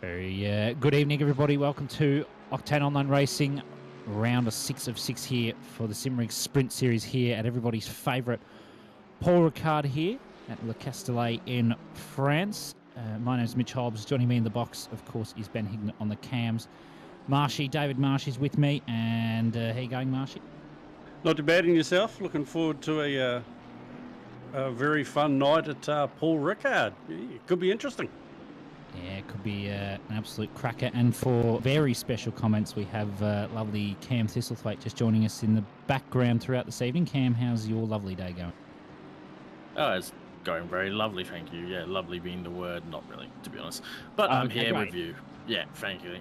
Very good evening, everybody. Welcome to Octane Online Racing, round of 6 of 6 here for the Simrigs Sprint Series here at everybody's favourite Paul Ricard here at Le Castellet in France. My name is Mitch Hobbs. Joining me in the box, of course, is Ben Hignett on the cams. Marshy, David Marsh is with me. And how you going, Marshy? Not too bad in yourself. Looking forward to a very fun night at Paul Ricard. It could be interesting. Yeah, it could be an absolute cracker. And for very special comments, we have lovely Cam Thistlethwaite just joining us in the background throughout this evening. Cam, how's your lovely day going? Oh, it's going very lovely, thank you. Yeah, lovely being the word, not really, to be honest. But I'm here great. with you. Yeah, thank you.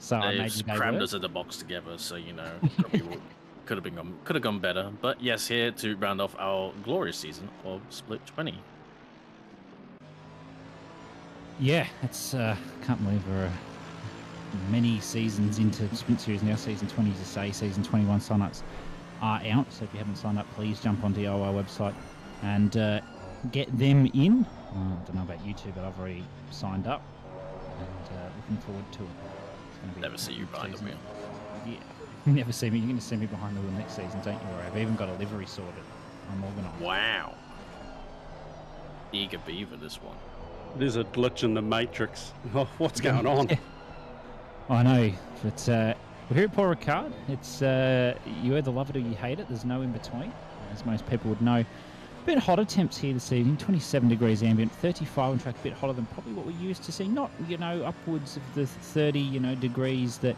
So I made They've you crammed us in the box together, so you know, could have gone better. But yes, here to round off our glorious season of Split 20. Yeah, it's can't believe we're many seasons into Sprint Series now. Season 20 to say, season 21 sign-ups are out. So if you haven't signed up, please jump onto our website and get them in. I don't know about you two, but I've already signed up and looking forward to it. It's going to be Never see you behind the wheel. Yeah, you never see me. You're going to see me behind the wheel next season, don't you worry. I've even got a livery sorted. I'm organised. Wow. Eager beaver, this one. There's a glitch in the matrix. Oh, what's going on? I know, but we're here at Paul Ricard. It's you either love it or you hate it. There's no in between, as most people would know. A bit hotter temps here this evening, 27 degrees ambient, 35 on track, a bit hotter than probably what we're used to seeing. Not, upwards of the 30, degrees that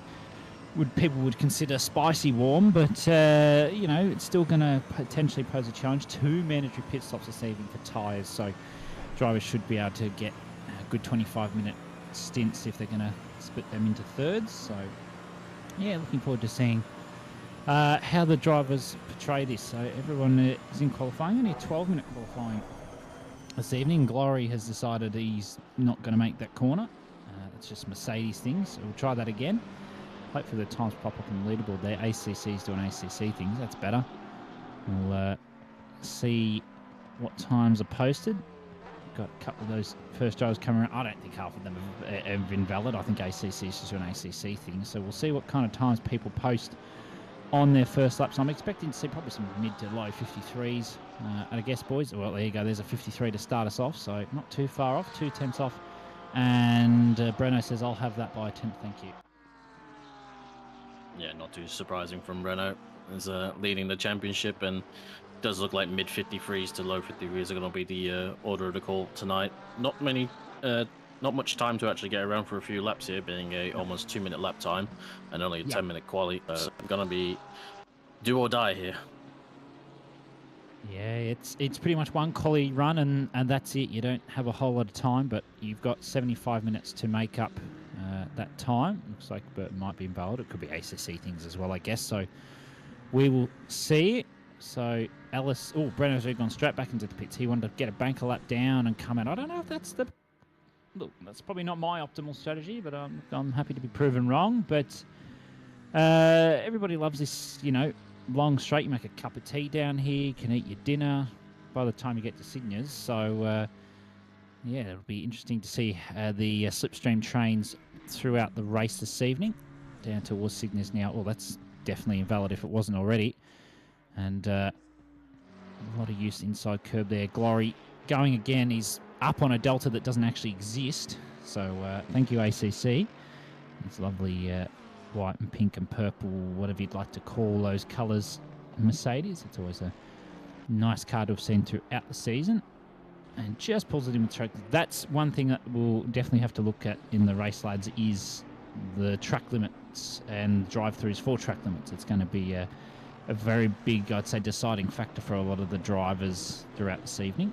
people would consider spicy warm, but, it's still going to potentially pose a challenge. 2 mandatory pit stops this evening for tyres, so drivers should be able to get a good 25-minute stints if they're going to split them into thirds. So, yeah, looking forward to seeing how the drivers portray this. So everyone is in qualifying, only a 12-minute qualifying this evening. Glory has decided he's not going to make that corner. That's just Mercedes things, so we'll try that again. Hopefully the times pop up on the leaderboard there. ACC's doing ACC things, that's better. We'll see what times are posted. Got a couple of those first drivers coming around. I don't think half of them have been valid. I think ACC is just an ACC thing. So we'll see what kind of times people post on their first laps. I'm expecting to see probably some mid to low 53s. And I guess, boys, well, there you go. There's a 53 to start us off. So not too far off, 2 tenths off. And Breno says, I'll have that by a tenth. Thank you. Yeah, not too surprising from Renault. Is leading the championship, and does look like mid 53s to low 53s are going to be the order of the call tonight. Not much time to actually get around for a few laps here, being a almost 2-minute lap time and only a 10-minute quali. Going to be do or die here. Yeah, it's pretty much one quali run and that's it. You don't have a whole lot of time, but you've got 75 minutes to make up that time. Looks like it might be invalid. It could be ACC things as well, I guess. So we will see. So Ellis, Breno's already gone straight back into the pits. He wanted to get a banker lap down and come out. I don't know if that's that's probably not my optimal strategy, but I'm happy to be proven wrong. But everybody loves this, long straight. You make a cup of tea down here, you can eat your dinner by the time you get to Cygnus. So yeah, it'll be interesting to see the slipstream trains throughout the race this evening down towards Cygnus now. Well, that's definitely invalid if it wasn't already. And a lot of use inside curb there. Glory going again. He's up on a delta that doesn't actually exist. So thank you, ACC. It's lovely white and pink and purple, whatever you'd like to call those colours, Mercedes. It's always a nice car to have seen throughout the season. And just pulls it in with track. That's one thing that we'll definitely have to look at in the race, lads, is the track limits and drive-throughs for track limits. It's going to be a very big, I'd say, deciding factor for a lot of the drivers throughout this evening.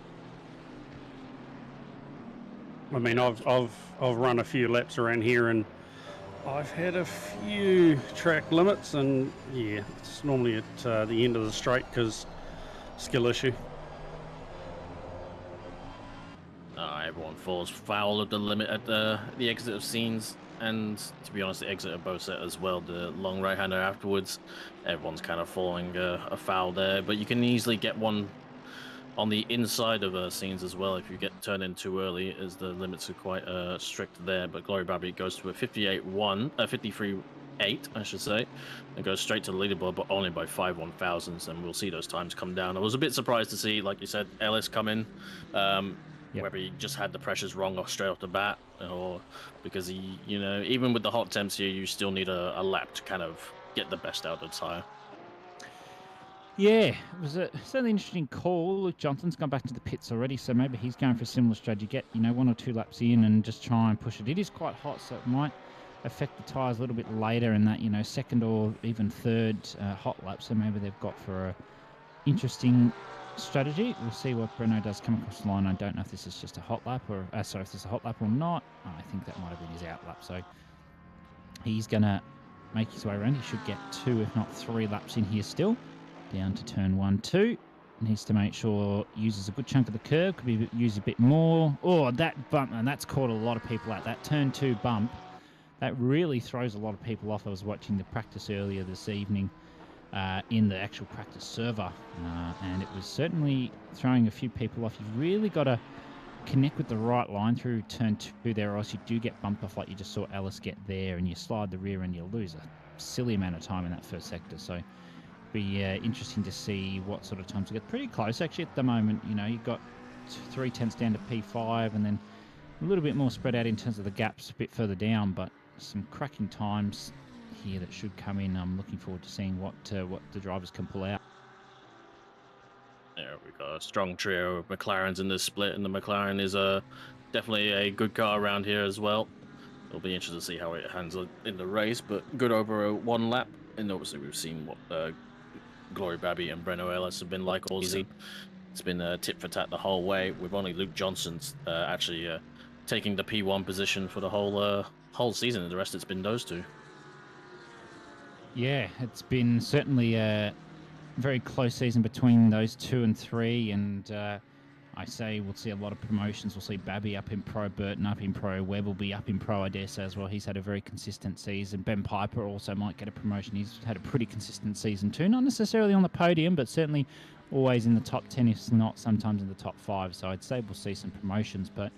I mean, I've run a few laps around here and I've had a few track limits, and yeah, it's normally at the end of the straight because skill issue. Everyone falls foul of the limit at the exit of scenes, and to be honest, the exit of Boset as well, the long right-hander afterwards. Everyone's kind of falling afoul there, but you can easily get one on the inside of scenes as well. If you get turned in too early, as the limits are quite strict there. But Glory Babby goes to a 58-1, 53-8, I should say, and goes straight to the leaderboard, but only by 5 1,000s, and we'll see those times come down. I was a bit surprised to see, like you said, Ellis come in. Whether he just had the pressures wrong off straight off the bat, or because he, you know, even with the hot temps here, you still need a lap to kind of get the best out of the tyre. Yeah, it was certainly an interesting call. Luke Johnson's gone back to the pits already, so maybe he's going for a similar strategy. Get, you know, 1 or 2 laps in and just try and push it. It is quite hot, so it might affect the tyres a little bit later in that, you know, second or even third hot lap. So maybe they've got for a interesting strategy. We'll see what Breno does come across the line. I don't know if this is just a hot lap or if this is a hot lap or not. I think that might have been his out lap. So he's going to make his way around. He should get 2, if not 3 laps in here still. Down to turn 1, 2. Needs to make sure uses a good chunk of the curve. Could be use a bit more. Oh, that bump, and that's caught a lot of people out. That turn 2 bump, that really throws a lot of people off. I was watching the practice earlier this evening in the actual practice server, and it was certainly throwing a few people off. You've really got to connect with the right line through turn 2 there, or else you do get bumped off like you just saw Ellis get there, and you slide the rear and you lose a silly amount of time in that first sector. So be interesting to see what sort of times you get. Pretty close actually at the moment. You know, you've got 3 tenths down to P5, and then a little bit more spread out in terms of the gaps a bit further down, but some cracking times here that should come in. I'm looking forward to seeing what the drivers can pull out. Yeah, we've got a strong trio of McLarens in this split, and the McLaren is definitely a good car around here as well. It'll be interesting to see how it handles in the race, but good over 1 lap. And obviously we've seen what Glory Babby and Breno Ellis have been like all season. It's been tit for tat the whole way, with only Luke Johnson's actually taking the P1 position for the whole season, and the rest it's been those 2. Yeah, it's been certainly a very close season between those 2 and 3, and I say we'll see a lot of promotions. We'll see Babby up in Pro, Burton up in Pro, Webb will be up in Pro, I dare say, as well. He's had a very consistent season. Ben Piper also might get a promotion. He's had a pretty consistent season too. Not necessarily on the podium, but certainly always in the top 10, if not sometimes in the top 5. So I'd say we'll see some promotions. But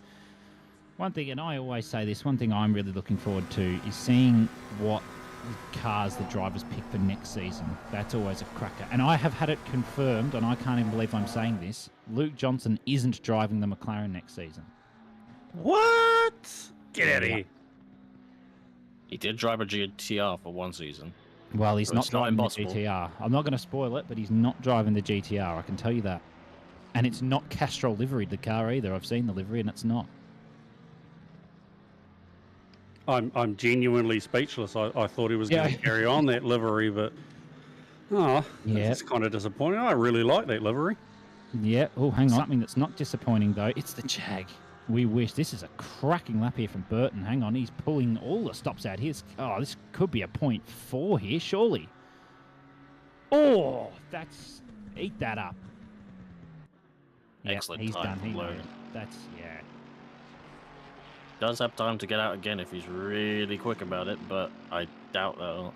one thing, and I always say this, one thing I'm really looking forward to is seeing what cars the drivers pick for next season. That's always a cracker. And I have had it confirmed, and I can't even believe I'm saying this, Luke Johnson isn't driving the McLaren next season. What? Get out of here. He did drive a GTR for 1 season. Well, he's So not it's not driving the impossible. GTR. I'm not going to spoil it, but he's not driving the GTR, I can tell you that. And it's not Castrol liveried, the car either. I've seen the livery, and it's not. I'm genuinely speechless. I thought he was going to carry on that livery, but it's kind of disappointing. I really like that livery. Yeah. Oh, hang on. Something that's not disappointing, though. It's the Jag. We wish. This is a cracking lap here from Burton. Hang on. He's pulling all the stops out here. This could be a 0.4 here, surely. Oh, that's... Eat that up. Excellent he's time done. for load. That's, yeah. Does have time to get out again if he's really quick about it, but I doubt that'll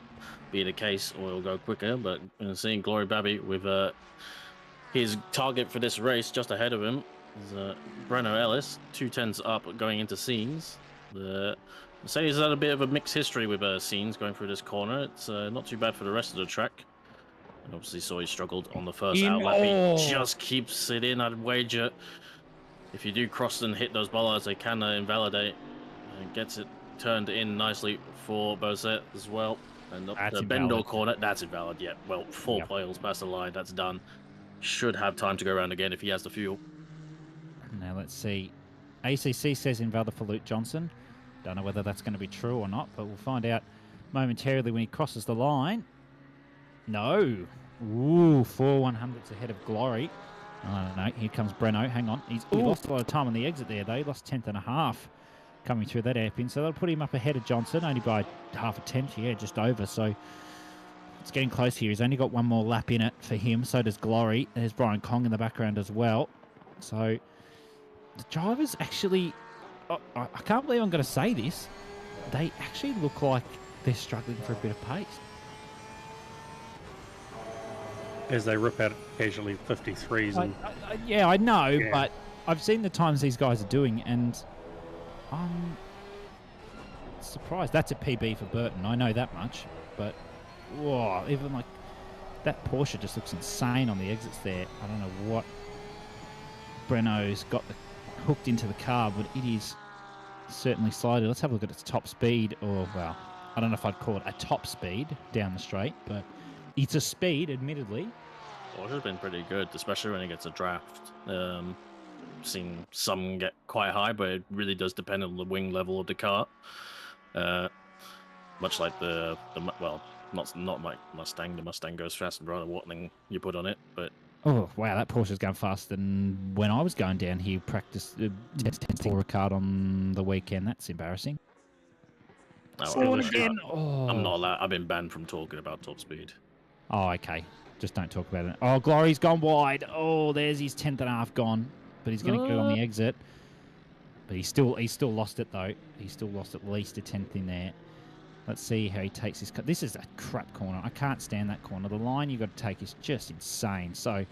be the case, or he'll go quicker. But seeing Glory Babby with his target for this race just ahead of him is Breno Ellis, 2 tenths up going into scenes. Mercedes has had a bit of a mixed history with scenes going through this corner. It's not too bad for the rest of the track. And obviously saw he struggled on the first out lap. He just keeps it in, I'd wager. If you do cross and hit those bollards, they can invalidate. And gets it turned in nicely for Bosset as well. And up the Bendor corner, that's invalid, yeah. Well, 4 players past the line, that's done. Should have time to go around again if he has the fuel. Now let's see. ACC says invalid for Luke Johnson. Don't know whether that's going to be true or not, but we'll find out momentarily when he crosses the line. No. Ooh, 4 100ths ahead of Glory. I don't know. Here comes Breno. Hang on. He lost a lot of time on the exit there, though. He lost 1/10 coming through that airpin. So that'll put him up ahead of Johnson, only by 1/2 tenth. Yeah, just over. So it's getting close here. He's only got 1 more lap in it for him. So does Glory. There's Brian Kong in the background as well. So the drivers actually... I can't believe I'm going to say this. They actually look like they're struggling for a bit of pace. as they rip out casually 53s. And yeah, I know, Yeah. but I've seen the times these guys are doing, and I'm surprised. That's a PB for Burton. I know that much, but whoa, even like that Porsche just looks insane on the exits there. I don't know what Breno's got hooked into the car, but it is certainly slided. Let's have a look at its top speed, or well, I don't know if I'd call it a top speed down the straight, but it's a speed, admittedly. Porsche has been pretty good, especially when it gets a draft. Seen some get quite high, but it really does depend on the wing level of the car. Much like the well, not like Mustang. The Mustang goes faster rather than what thing you put on it, but. Oh, wow, that Porsche's going faster than when I was going down here testing for Ricard on the weekend. That's embarrassing. Again. Oh. I'm not allowed. I've been banned from talking about top speed. Oh, okay. Just don't talk about it. Oh, Glory's gone wide. Oh, there's his 10th gone. But he's going to go on the exit. But he's still lost it, though. He's still lost at least a 10th in there. Let's see how he takes this. This is a crap corner. I can't stand that corner. The line you've got to take is just insane. So, a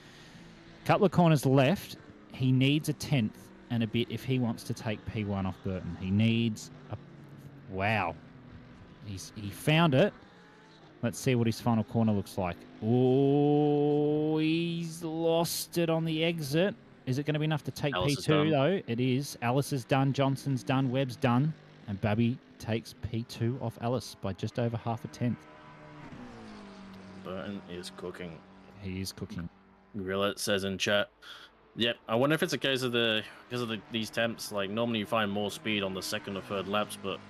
couple of corners left. He needs a 10th and a bit if he wants to take P1 off Burton. He needs a... Wow. He found it. Let's see what his final corner looks like. Oh, he's lost it on the exit. Is it going to be enough to take Alice P2, though? It is. Alice is done. Johnson's done. Webb's done. And Babby takes P2 off Alice by just over half a 10th. Burton is cooking. He is cooking. Grillet says in chat, yep, I wonder if it's a case of these temps. Like, normally you find more speed on the second or third laps, but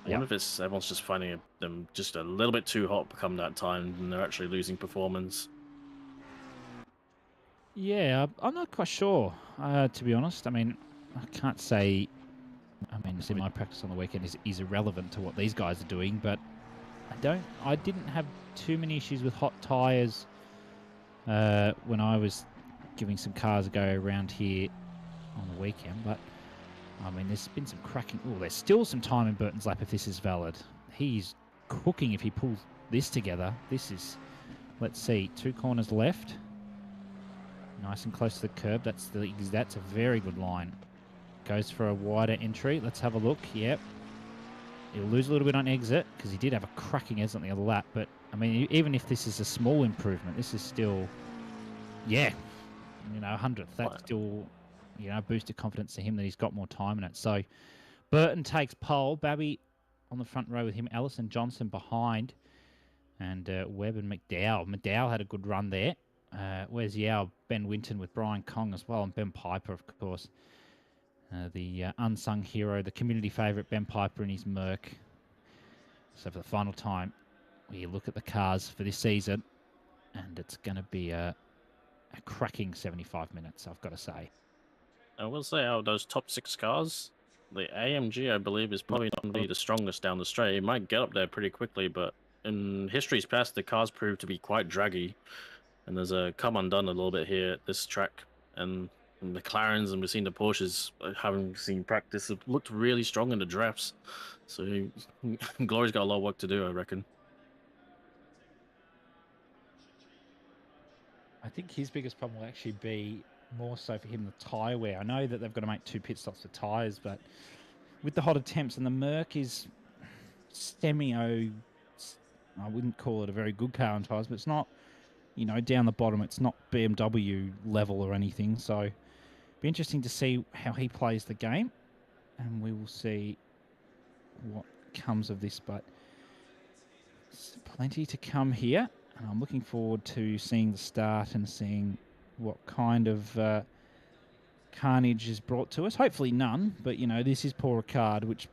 I wonder if it's everyone's just finding them just a little bit too hot come that time and they're actually losing performance. Yeah, I'm not quite sure, to be honest. I mean, I can't say... I mean, my practice on the weekend is irrelevant to what these guys are doing, but I didn't have too many issues with hot tyres when I was giving some cars a go around here on the weekend, but I mean, there's been some cracking... Oh, there's still some time in Burton's lap if this is valid. He's cooking if he pulls this together. This is... Let's see, 2 corners left. Nice and close to the curb. That's a very good line. Goes for a wider entry. Let's have a look. Yep. He'll lose a little bit on exit because he did have a cracking exit on the other lap. But, I mean, even if this is a small improvement, this is still, yeah, 100th. That's still, boosted confidence to him that he's got more time in it. So, Burton takes pole. Babby on the front row with him. Allison Johnson behind. And Webb and McDowell. McDowell had a good run there. Where's Yao? Ben Winton with Brian Kong as well. And Ben Piper, of course. The unsung hero, the community favourite, Ben Piper in his Merc. So for the final time, we look at the cars for this season, and it's going to be a cracking 75 minutes, I've got to say. I will say, out of those top 6 cars, the AMG, I believe, is probably not going to be the strongest down the straight. It might get up there pretty quickly, but in history's past, the cars proved to be quite draggy, and there's a come undone a little bit here at this track, and the McLarens, and we've seen the Porsches, having seen practice, have looked really strong in the drafts. So Glory's got a lot of work to do, I reckon. I think his biggest problem will actually be more so for him the tyre wear. I know that they've got to make 2 pit stops for tyres, but with the hotter temps, and the Merc is I wouldn't call it a very good car on tyres, but it's not, down the bottom, it's not BMW level or anything, so be interesting to see how he plays the game, and we will see what comes of this, but there's plenty to come here, and I'm looking forward to seeing the start and seeing what kind of carnage is brought to us. Hopefully none, but, this is Paul Ricard, which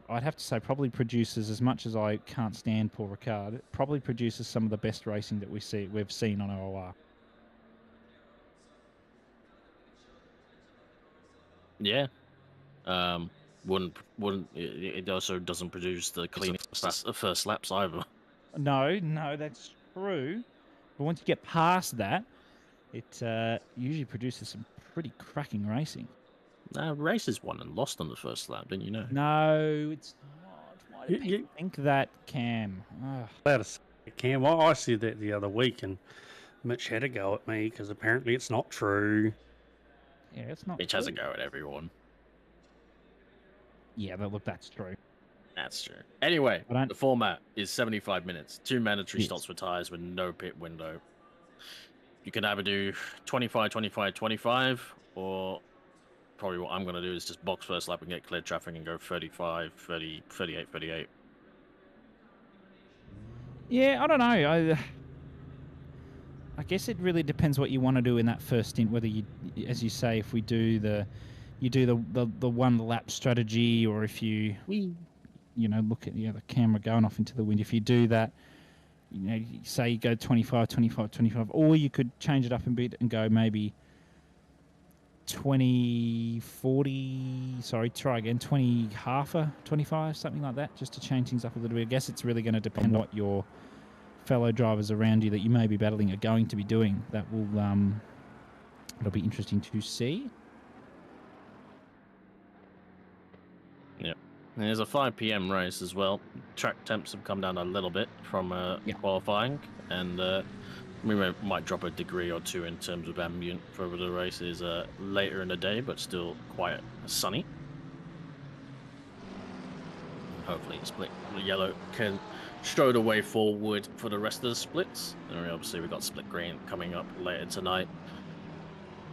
I'd have to say probably produces, as much as I can't stand Paul Ricard, it probably produces some of the best racing that we've seen on OOR. Yeah. It also doesn't produce the cleanest first laps either. No, that's true. But once you get past that, it usually produces some pretty cracking racing. Races won and lost on the first lap, didn't you know? No, it's not. Why do people think that, Cam? Cam, I said that the other week, and Mitch had a go at me because apparently it's not true. Yeah, it's not. Mitch has a go at everyone. Yeah, but look, that's true. That's true. Anyway, I don't- the format is 75 minutes. 2 mandatory Yes. stops for tyres with no pit window. You can either do 25, 25, 25, or probably what I'm going to do is just box first lap and get clear traffic and go 35, 30, 38, 38. Yeah, I don't know. I guess it really depends what you want to do in that first stint. Whether you, as you say, if we do you do the one lap strategy, or if you look at the camera going off into the wind. If you do that, say you go 25, 25, 25, or you could change it up a bit and go maybe 20, 40. Sorry, try again. 20 halfer, 25, something like that, just to change things up a little bit. I guess it's really going to depend on what your fellow drivers around you that you may be battling are going to be doing. That will it'll be interesting to see. Yep. And there's a 5 p.m. race as well. Track temps have come down a little bit from qualifying, and we might drop a degree or two in terms of ambient for the races later in the day, but still quite sunny. Hopefully, split yellow can show the way forward for the rest of the splits. And obviously, we've got split green coming up later tonight.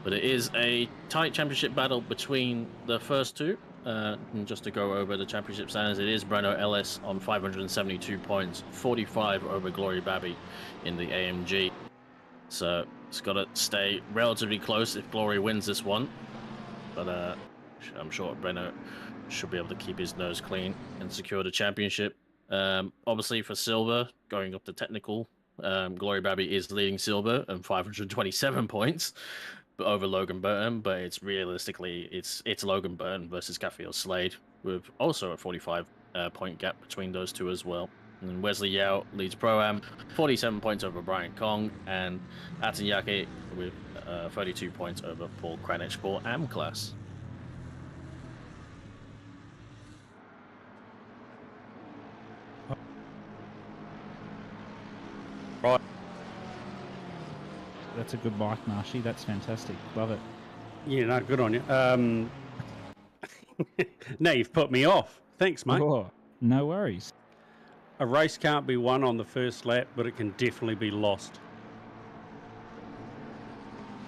But it is a tight championship battle between the first two. And just to go over the championship standings, it is Breno Ellis on 572 points, 45 over Glory Babby in the AMG. So it's got to stay relatively close if Glory wins this one. But I'm sure Breno should be able to keep his nose clean and secure the championship. Obviously for silver, going up to technical, Glory Babby is leading silver and 527 points over Logan Burton, but it's realistically it's Logan Burton versus Gaffiel Slade, with also a 45 point gap between those two as well. And Wesley Yao leads Pro-Am, 47 points over Brian Kong, and Atanyake with 32 points over Paul Kranich for Am class. Right. That's a good bike, Marshy. That's fantastic. Love it. Yeah, no, good on you. Now you've put me off. Thanks, mate. Oh, no worries. A race can't be won on the first lap, but it can definitely be lost.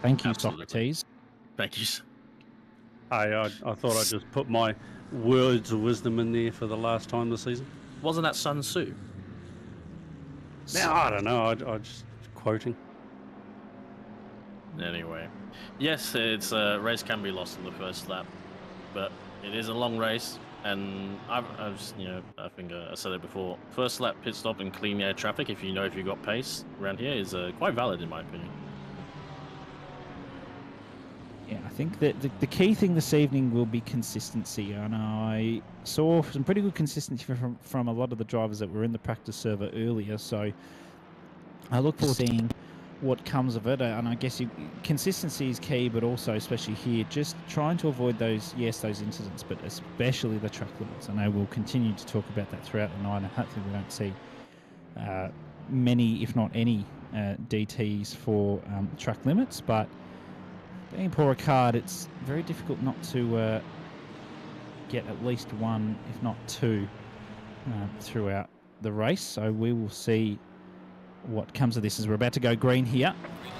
Thank you, Absolutely. Socrates. Thank you. I thought I'd just put my words of wisdom in there for the last time this season. Wasn't that Sun Tzu? Now, I don't know. I just quoting. Anyway, yes, it's a race can be lost in the first lap, but it is a long race, and I think I said it before. First lap pit stop and clean air traffic, if you got pace around here, is quite valid in my opinion. Yeah, I think that the key thing this evening will be consistency, and I saw some pretty good consistency from a lot of the drivers that were in the practice server earlier, so I look forward to seeing what comes of it. And I guess consistency is key, but also, especially here, just trying to avoid those incidents, but especially the track limits. I know we'll continue to talk about that throughout the night, and hopefully we don't see many, if not any, DTs for track limits, but being Paul Ricard, it's very difficult not to get at least one, if not two, throughout the race. So we will see what comes of this as we're about to go green here.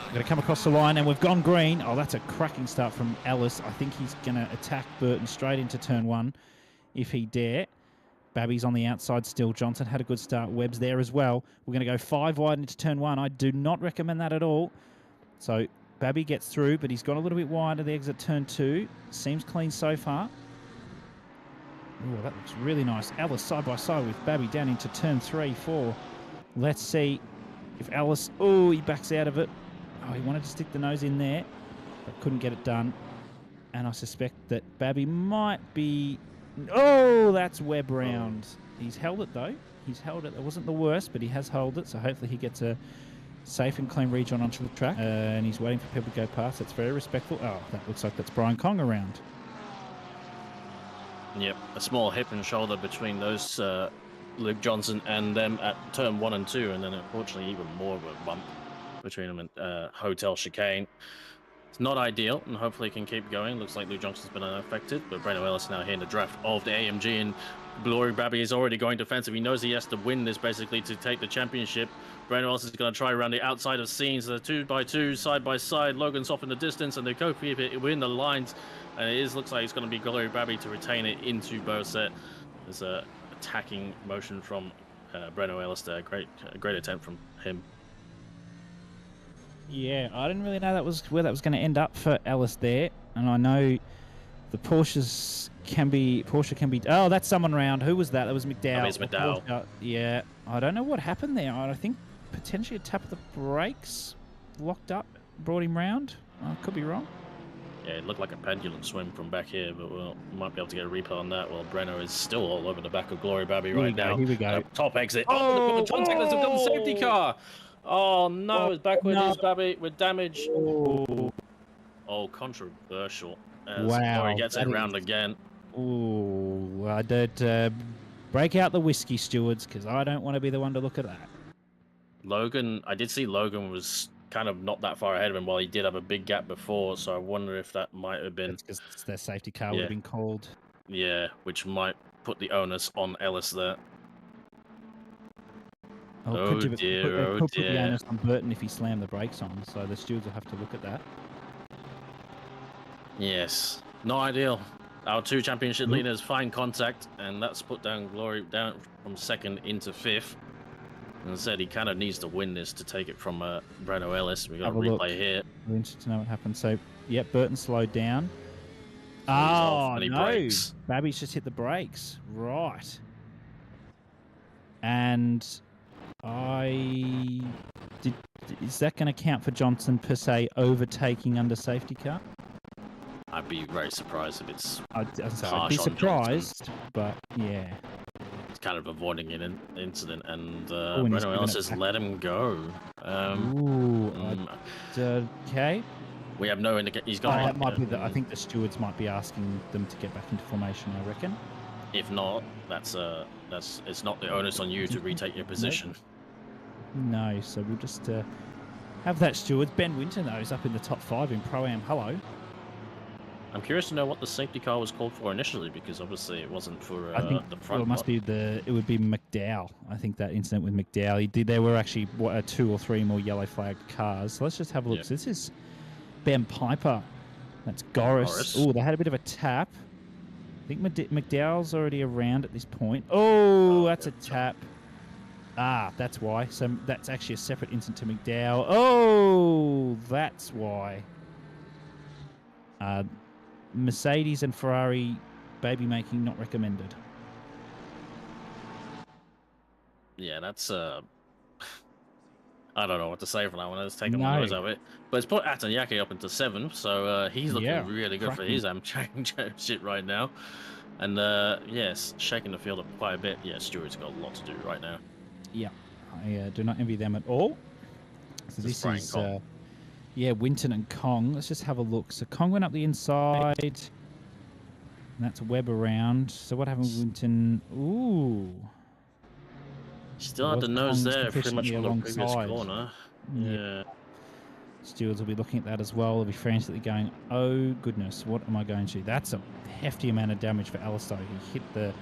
We're going to come across the line, and we've gone green. Oh, that's a cracking start from Ellis. I think he's going to attack Burton straight into turn one, if he dare. Babby's on the outside still. Johnson had a good start. Webb's there as well. We're going to go 5 wide into turn one. I do not recommend that at all. So Babby gets through, but he's gone a little bit wide at the exit turn 2. Seems clean so far. Oh, that looks really nice. Ellis side by side with Babby down into turn 3, 4. Let's see if Ellis... Oh, he backs out of it. Oh, he wanted to stick the nose in there, but couldn't get it done. And I suspect that Babby might be... Oh, that's Webb round. He's held it, though. He's held it. It wasn't the worst, but he has held it, so hopefully he gets a safe and clean region onto the track. And he's waiting for people to go past. That's very respectful. Oh, that looks like that's Brian Kong around. Yep, a small hip and shoulder between those Luke Johnson and them at turn 1 and 2, and then unfortunately even more of a bump between them and Hotel Chicane. It's not ideal, and hopefully it can keep going. Looks like Lou Johnson's been unaffected, but Breno Ellis now here in the draft of the AMG, and Glory Babby is already going defensive. He knows he has to win this basically to take the championship. Breno Ellis is going to try around the outside of scenes. They're 2x2, side by side. Logan's off in the distance, and they go for it within the lines. And looks like it's going to be Glory Babby to retain it into Boset. There's a attacking motion from Breno Ellis there. Great attempt from him. Yeah, I didn't really know where that was going to end up for Ellis there, and I know the Porsche can be. Oh, that's someone around. Who was that? That was McDowell. It's McDowell. Yeah, I don't know what happened there. I think potentially a tap of the brakes locked up, brought him round. I could be wrong. Yeah, it looked like a pendulum swing from back here, but we might be able to get a replay on that. Well, Breno is still all over the back of Glory Babby right now. Here we go. Top exit. Oh, the contact has got the safety car. Oh no, it's back with his Babby with damage. Oh, controversial. Wow. Glory gets it round again. Oh, I don't break out the whiskey, stewards, because I don't want to be the one to look at that. Logan, I did see Logan was kind of not that far ahead of him while he did have a big gap before, so I wonder if that might have been... Because their safety car would have been called. Yeah, which might put the onus on Ellis there. Oh dear, oh dear. Put the onus on Burton if he slammed the brakes on, so the stewards will have to look at that. Yes, not ideal. Our two championship leaders find contact, and that's put down Glory down from second into fifth. And I said he kind of needs to win this to take it from Breno Ellis. We got a replay here. We're interested to know what happened. So, yep, Burton slowed down. Oh no! Brakes. Babby's just hit the brakes. Right. And is that going to count for Johnson per se overtaking under safety car? I'd be very surprised if it's I'd be surprised, but yeah. He's kind of avoiding an incident, and Breno Ellis has let him go. Okay. We have no indication. He's gone. That might be I think the stewards might be asking them to get back into formation, I reckon. If not, it's not the onus on you to retake your position. No, so we'll just have that stewards. Ben Winton, though, is up in the top 5 in Pro-Am. Hello. I'm curious to know what the safety car was called for initially, because obviously it wasn't for I think, the front. It must be it would be McDowell. I think that incident with McDowell. There were actually 2 or 3 more yellow flagged cars. So let's just have a look. Yep. So this is Ben Piper. That's Goris. Oh, they had a bit of a tap. I think McDowell's already around at this point. Oh, that's a tap. Ah, that's why. So that's actually a separate incident to McDowell. Oh, that's why. Mercedes and Ferrari baby making not recommended. Yeah, that's I don't know what to say for that one. Let's take the nose of it. But it's put Atanyaki up into 7th, so he's looking really good for his championship right now. And yes, shaking the field up quite a bit. Yeah, Stewart's got a lot to do right now. Yeah, I do not envy them at all. So this is Winton and Kong. Let's just have a look. So Kong went up the inside. And that's Webb around. So what happened with Winton? Ooh. Still had the nose there pretty much on the previous corner. Yeah. Stewards will be looking at that as well. They'll be frantically going, oh goodness, what am I going to do? That's a hefty amount of damage for Alistair. He hit the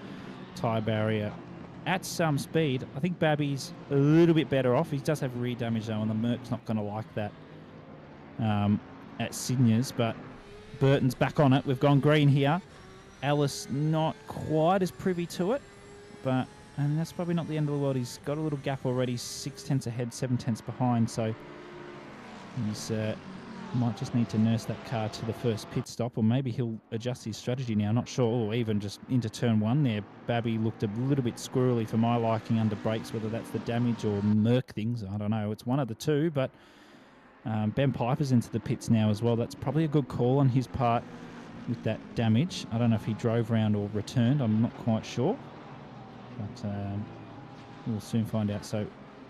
tyre barrier at some speed. I think Babby's a little bit better off. He does have rear damage though, and the Merc's not going to like that at Sydney's, but Burton's back on it. We've gone green here. Ellis not quite as privy to it, and that's probably not the end of the world. He's got a little gap already, 6/10 ahead, 7/10 behind, so he's might just need to nurse that car to the first pit stop, or maybe he'll adjust his strategy now. Not sure. Or even just into turn 1 there. Babby looked a little bit squirrely for my liking under brakes, whether that's the damage or Merc things. I don't know. It's one of the two, but Ben Piper's into the pits now as well. That's probably a good call on his part with that damage. I don't know if he drove round or returned. I'm not quite sure. But we'll soon find out. So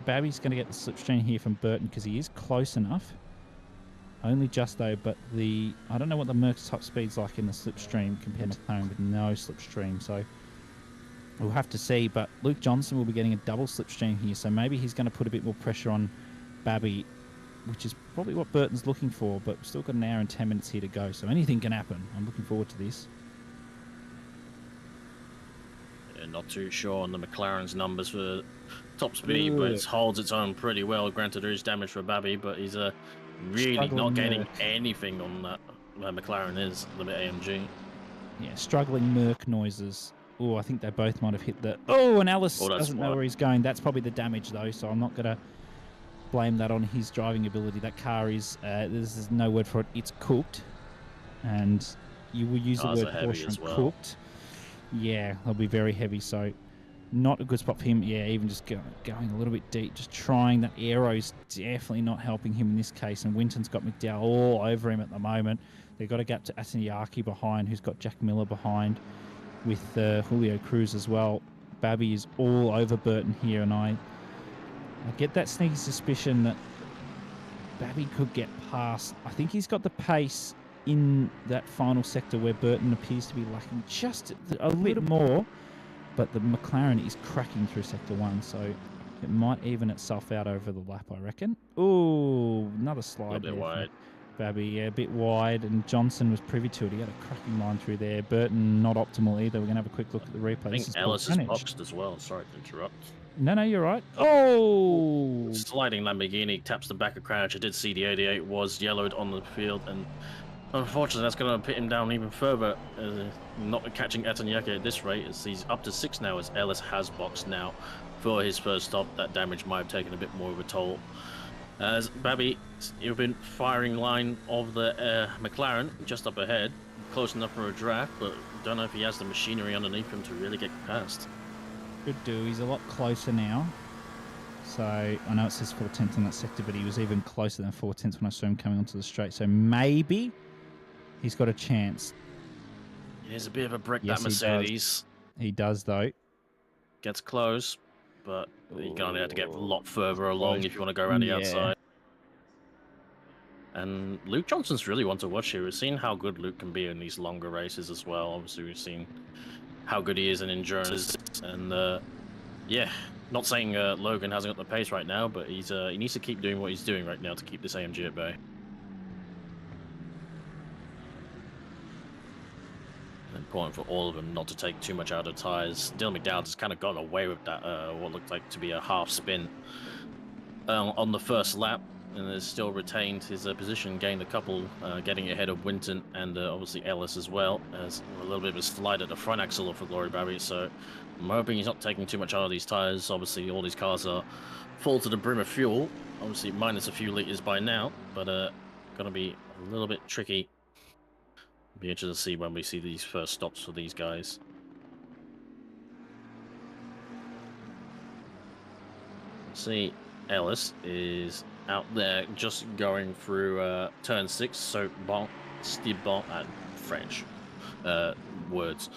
Babby's going to get the slipstream here from Burton because he is close enough. Only just though, but I don't know what the Merc's top speed's like in the slipstream compared to McLaren with no slipstream. So we'll have to see. But Luke Johnson will be getting a double slipstream here. So maybe he's going to put a bit more pressure on Babby which is probably what Burton's looking for, but we've still got an hour and 10 minutes here to go, so anything can happen. I'm looking forward to this. Yeah, not too sure on the McLaren's numbers for top speed, but it holds its own pretty well. Granted, there is damage for Babby, but he's really Struggling not gaining anything on that. Where McLaren is a little bit AMG. Yeah, struggling Merc noises. Oh, I think they both might have hit the... Oh, and Ellis doesn't know where he's going. That's probably the damage, though, so I'm not going to blame that on his driving ability. That car is... there's no word for it. It's cooked. And you will use the word caution, cooked. Yeah, they'll be very heavy, so not a good spot for him. Yeah, even just going a little bit deep, just trying. That aero's definitely not helping him in this case, and Winton's got McDowell all over him at the moment. They've got a gap to Atanyaki behind, who's got Jack Miller behind, with Julio Cruz as well. Babby is all over Burton here, and I get that sneaky suspicion that Babby could get past. I think he's got the pace in that final sector where Burton appears to be lacking just a little more, but the McLaren is cracking through sector 1, so it might even itself out over the lap, I reckon. Oh, another slide there. Wide. Babby, yeah, a bit wide, and Johnson was privy to it. He had a cracking line through there. Burton, not optimal either. We're going to have a quick look at the replay. I think Ellis is boxed as well. Sorry to interrupt. No, you're right. Oh! Sliding Lamborghini taps the back of Crouch. I did see the 88 was yellowed on the field, and unfortunately that's going to put him down even further. Not catching Atanyaki at this rate, as he's up to 6 now, as Ellis has boxed now for his first stop. That damage might have taken a bit more of a toll. As Babby, you've been firing line of the McLaren just up ahead, close enough for a draft, but don't know if he has the machinery underneath him to really get past. Could do. He's a lot closer now. So I know it says 4/10 on that sector, but he was even closer than 4/10 when I saw him coming onto the straight. So maybe he's got a chance. Here's a bit of a brick, that Mercedes. He does, though. Gets close, but you're going to have to get a lot further along if you want to go around the outside. And Luke Johnson's really one to watch here. We've seen how good Luke can be in these longer races as well. Obviously, we've seen how good he is in endurance. And yeah, not saying Logan hasn't got the pace right now, but he needs to keep doing what he's doing right now to keep this AMG at bay. Important for all of them not to take too much out of the tyres. Dylan McDowell has kind of gotten away with that, what looked like to be a half spin on the first lap, and has still retained his position, gained a couple, getting ahead of Winton and obviously Ellis as well, as a little bit of a slide at the front axle for Glory Babby. So I'm hoping he's not taking too much out of these tyres. Obviously all these cars are full to the brim of fuel, obviously minus a few litres by now, but going to be a little bit tricky. Be interested to see when we see these first stops for these guys. See, Ellis is out there just going through turn 6, so bon, stib bon, French words,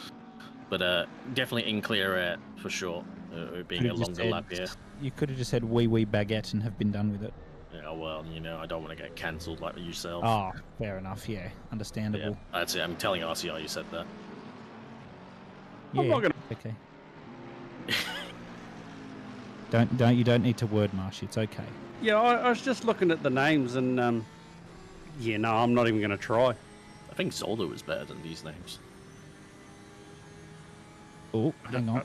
but definitely in clear air for sure. Being a longer lap here. You could have just said wee baguette and have been done with it. Yeah, well, you know, I don't want to get cancelled like yourself. Oh, fair enough. Yeah, understandable. Yeah, that's it. I'm telling RCR you said that. Yeah, I'm not gonna... Okay. You don't need to word marsh. It's okay. Yeah, I was just looking at the names, and yeah, no, I'm not even going to try. I think Zoldo is better than these names. Oh, hang on.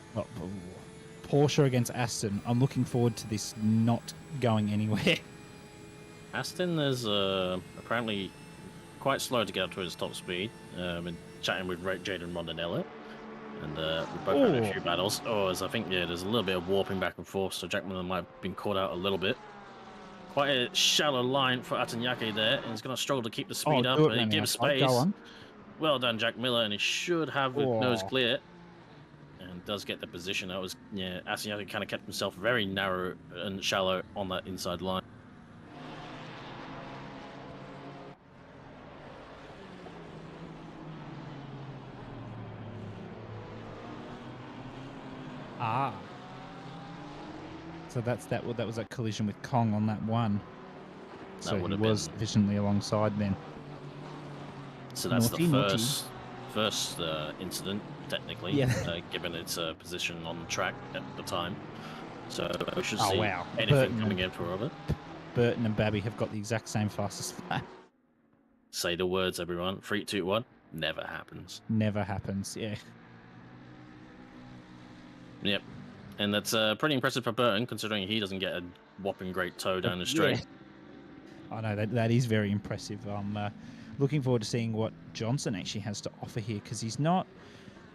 Porsche against Aston. I'm looking forward to this not going anywhere. Aston is apparently quite slow to get up to his top speed. Been chatting with Jaden Rondinella, and we both had a few battles. As I think, yeah, there's a little bit of warping back and forth, so Jack Miller might have been caught out a little bit. Quite a shallow line for Atanyaki there, and he's going to struggle to keep the speed up, but he gives space. Well done, Jack Miller, and he should have the nose clear. And does get the position. That was, yeah, Atanyaki kind of kept himself very narrow and shallow on that inside line. So that was a collision with Kong on that one. So he was efficiently alongside then. So that's the first incident, technically, given its position on the track at the time. So we should see anything coming in for Robert. Burton and Babby have got the exact same fastest lap. Say the words, everyone. 3, 2, 1. Never happens. Never happens, yeah. Yep. And that's pretty impressive for Burton, considering he doesn't get a whopping great toe down the straight. Yeah. I know, that is very impressive. I'm looking forward to seeing what Johnson actually has to offer here, because he's not...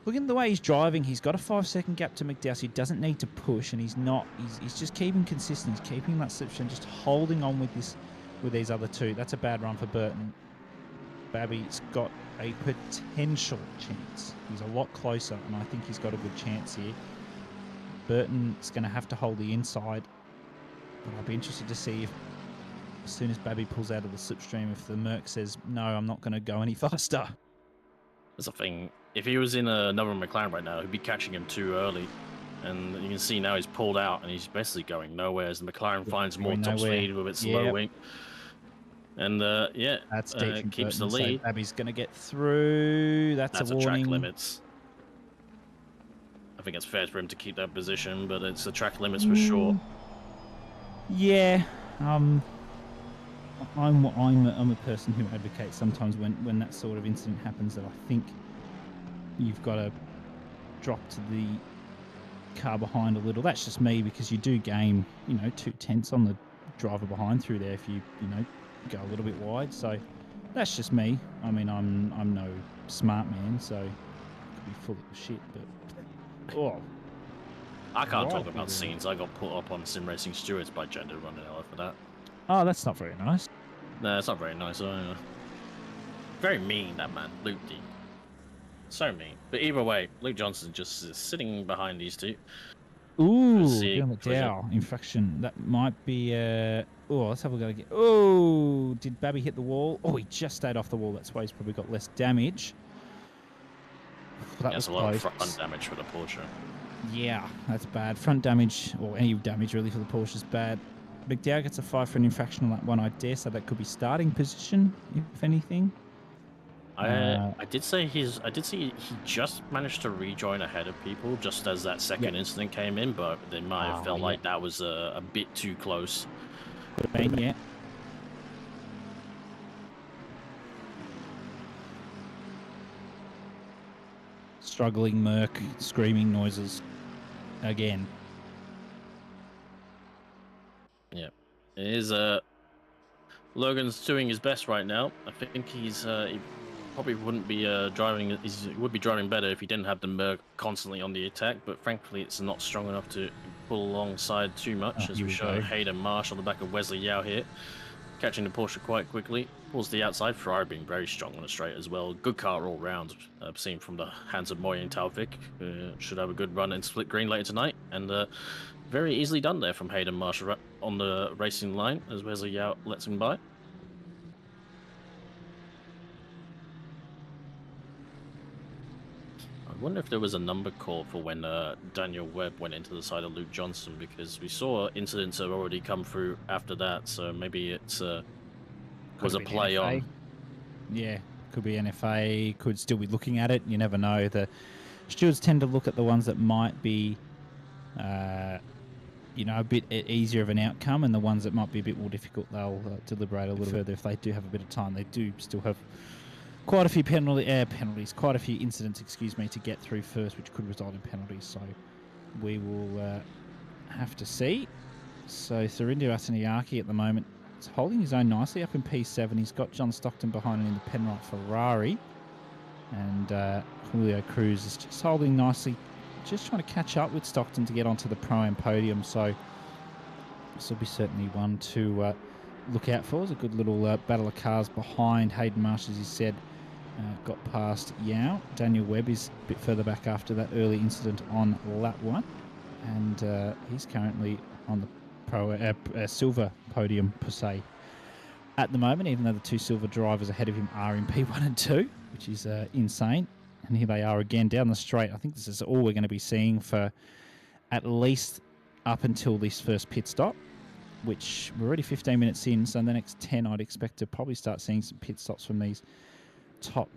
Looking at the way he's driving, he's got a 5-second gap to McDowell. He doesn't need to push, and he's just keeping consistent. He's keeping that slipstream, just holding on with these other two. That's a bad run for Burton. Babby's got a potential chance. He's a lot closer, and I think he's got a good chance here. Burton's going to have to hold the inside, but I'll be interested to see if, as soon as Babby pulls out of the slipstream, if the Merc says, no, I'm not going to go any faster. That's the thing. If he was in another McLaren right now, he'd be catching him too early. And you can see now he's pulled out and he's basically going nowhere as the McLaren finds more top speed with its low wing. And yeah, that's keeps the lead. So Babby's going to get through. That's a warning. Track limits. I think it's fair for him to keep that position, but it's the track limits for sure. Yeah. I'm a person who advocates sometimes when that sort of incident happens that I think you've got to drop to the car behind a little. That's just me, because you do gain 2/10 on the driver behind through there if you go a little bit wide. So that's just me. I mean, I'm no smart man, so I could be full of shit, but I can't talk about scenes. I got put up on Sim Racing Stewards by Gender running out for that. Oh, that's not very nice. No, it's not very nice. Very mean, that man, Luke D. So mean. But either way, Luke Johnson just is sitting behind these two. Ooh, McDowell infraction. That might be. Let's have a go again. Oh, did Babby hit the wall? Oh, he just stayed off the wall. That's why he's probably got less damage. That's a lot of front damage for the Porsche. Yeah, that's bad. Front damage, or any damage really for the Porsche is bad. McDowell gets a 5 for an infraction on that one. I dare say that could be starting position, if anything. I did see he just managed to rejoin ahead of people just as that second incident came in, but they might have felt like that was a bit too close. Could have been, yeah. Struggling Merc, screaming noises again. Yeah, it is. Logan's doing his best right now. I think he's he probably wouldn't be driving. He would be driving better if he didn't have the Merc constantly on the attack. But frankly, it's not strong enough to pull alongside too much. As we show Hayden Marsh on the back of Wesley Yao here, catching the Porsche quite quickly. Pulls the outside. Ferrari being very strong on the straight as well. Good car all round. Seen from the hands of Moy and Taufik. Should have a good run in split green later tonight. And very easily done there from Hayden Marsh on the racing line as Wesley Yao lets him by. I wonder if there was a number call for when Daniel Webb went into the side of Luke Johnson, because we saw incidents have already come through after that, so maybe it's was a play NFA. on. Yeah, could be NFA, could still be looking at it. You never know. The stewards tend to look at the ones that might be a bit easier of an outcome, and the ones that might be a bit more difficult, they'll deliberate a little further if they do have a bit of time. They do still have quite a few quite a few incidents, to get through first, which could result in penalties. So we will have to see. So Surinder Ataniaki at the moment is holding his own nicely up in P7. He's got John Stockton behind him in the Penrite Ferrari, and Julio Cruz is just holding nicely, just trying to catch up with Stockton to get onto the Pro-Am podium. So this will be certainly one to look out for. It's a good little battle of cars behind Hayden Marsh, as he said. Got past Yao. Daniel Webb is a bit further back after that early incident on lap 1, and he's currently on the silver podium per se at the moment, even though the two silver drivers ahead of him are in P1 and 2, which is insane. And here they are again down the straight. I think this is all we're going to be seeing for at least up until this first pit stop, which we're already 15 minutes in. So in the next 10, I'd expect to probably start seeing some pit stops from these top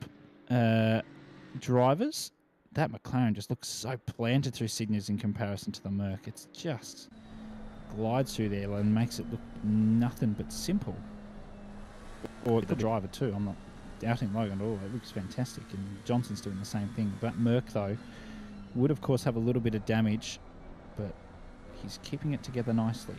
drivers. That McLaren just looks so planted through signals in comparison to the Merc. It's just glides through there and makes it look nothing but simple. Or the driver too. I'm not doubting Logan at all. It looks fantastic, and Johnson's doing the same thing. But Merck, though, would of course have a little bit of damage, but he's keeping it together nicely.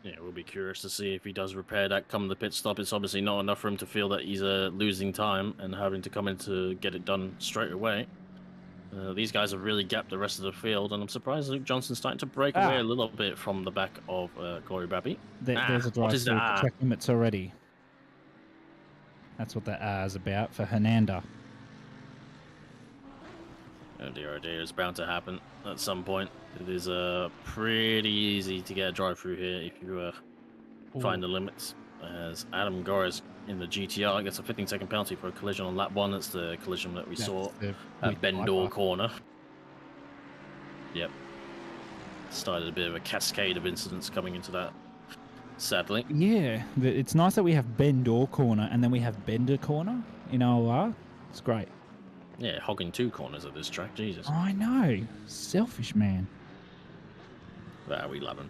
Yeah, we'll be curious to see if he does repair that come the pit stop. It's obviously not enough for him to feel that he's losing time and having to come in to get it done straight away. These guys have really gapped the rest of the field, and I'm surprised Luke Johnson's starting to break away a little bit from the back of Glory Babby. There's a drive through the track limits already. That's what that is about for Hernanda. Oh dear, it's bound to happen at some point. It is pretty easy to get a drive through here if you find the limits. As Adam Goris in the GTR gets a 15-second penalty for a collision on lap 1. That's the collision that we saw at Bendor Corner. Yep. Started a bit of a cascade of incidents coming into that, sadly. Yeah, it's nice that we have Bendor Corner and then we have Bender Corner in OR. It's great. Yeah, hogging 2 corners at this track, Jesus. I know. Selfish man. Well, we love him.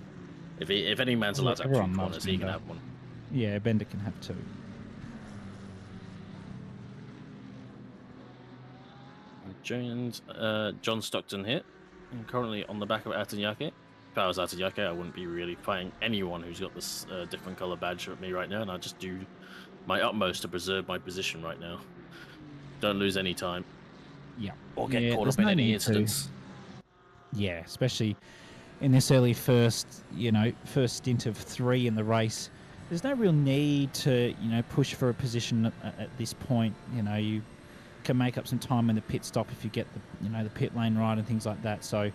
If any man's allowed to have 2 corners, he can have 1. Yeah, Bender can have 2. John Stockton here. I'm currently on the back of Atanyake. If I was Atanyake, I wouldn't be really fighting anyone who's got this different color badge at me right now, and I'll just do my utmost to preserve my position right now. Don't lose any time. Yeah. Or get caught up in any incidents. Yeah, especially in this early first stint of 3 in the race. There's no real need to, push for a position at this point. You can make up some time in the pit stop if you get the pit lane right and things like that. So it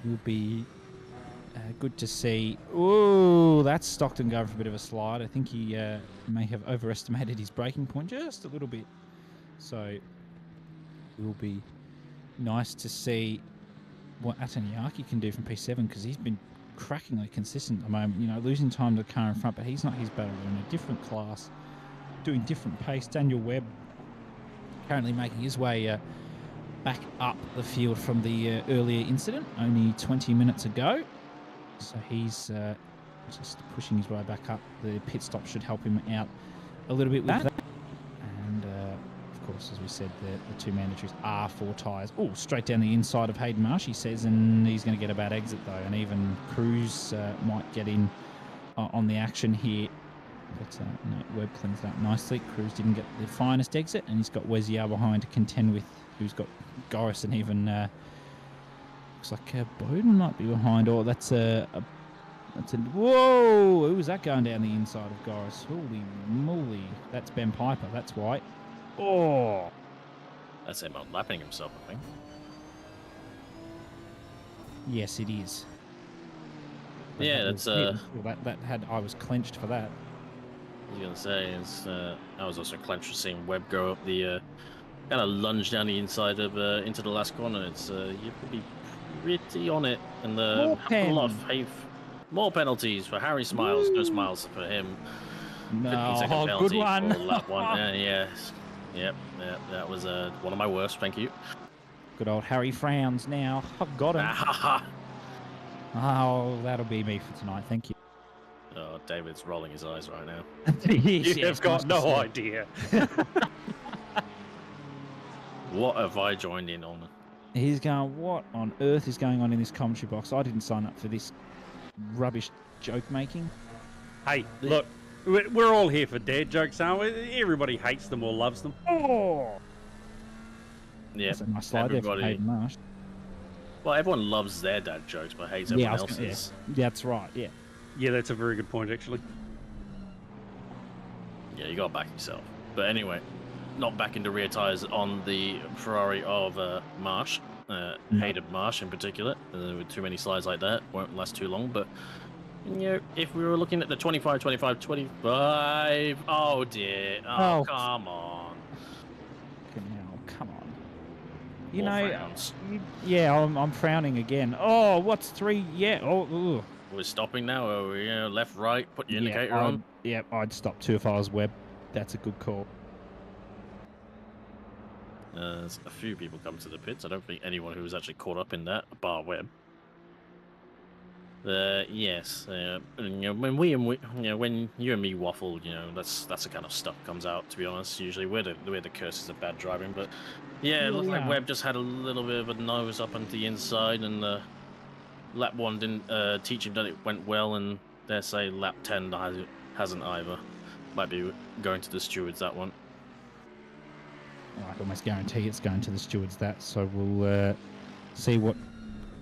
will be good to see. Oh, that's Stockton going for a bit of a slide. I think he may have overestimated his braking point just a little bit. So it will be nice to see what Atanyaki can do from P7, because he's been crackingly consistent at the moment. Losing time to the car in front, but he's not his battler in a different class, doing different pace. Daniel Webb currently making his way back up the field from the earlier incident, only 20 minutes ago. So he's just pushing his way back up. The pit stop should help him out a little bit with that. And of course, as we said, the 2 mandatories are 4 tyres. Oh, straight down the inside of Hayden Marsh, he says, and he's going to get a bad exit though. And even Cruz might get in on the action here. But no, Webb cleans it up nicely. Cruz didn't get the finest exit, and he's got Weziar behind to contend with, who's got Goris, and even looks like Bowden might be behind. Or that's a whoa! Who was that going down the inside of Goris? Holy moly! That's Ben Piper. That's white. Oh, that's him unlapping himself, I think. Yes, it is. But yeah, that's I was clenched for that. I was gonna say I was also clenched for seeing Webb go up the kind of lunge down the inside of into the last corner. It's you have to be pretty on it, and more penalties for Harry Smiles. No Smiles for him. No, good one. For lap 1. Yes. Yep, that was one of my worst. Thank you. Good old Harry frowns now. I've got him. Oh, that'll be me for tonight. Thank you. Oh, David's rolling his eyes right now. You've got no idea. What have I joined in on? He's going, what on earth is going on in this commentary box? I didn't sign up for this rubbish joke making. Hey, look, we're all here for dad jokes, aren't we? Everybody hates them or loves them. Oh! Yeah, that's a nice slide there for Hayden Marsh. Well, everyone loves their dad jokes, but hates everyone else's. Yeah, that's right, yeah. Yeah, that's a very good point, actually. Yeah, you got to back yourself. But anyway, not back into rear tyres on the Ferrari of Marsh. Hated Marsh in particular. With too many slides like that, won't last too long. But, if we were looking at the 25, 25, 25... Oh, dear. Oh, come on. Come on. Frowns. Yeah, I'm frowning again. Oh, what's 3? Yeah, oh, we're stopping now. Are we left, right? Put your indicator on. Yeah, I'd stop too if I was Webb. That's a good call. There's a few people come to the pits. I don't think anyone who was actually caught up in that, bar Webb. Yes, when you and me waffle, that's the kind of stuff comes out. To be honest, usually we're the curses of bad driving. But yeah, it Yeah, looked we like are. Webb just had a little bit of a nose up onto the inside, and lap 1 didn't teach him that it went well, and dare say lap 10 hasn't either. Might be going to the stewards, that one. Well, I can almost guarantee it's going to the stewards, that. So we'll see what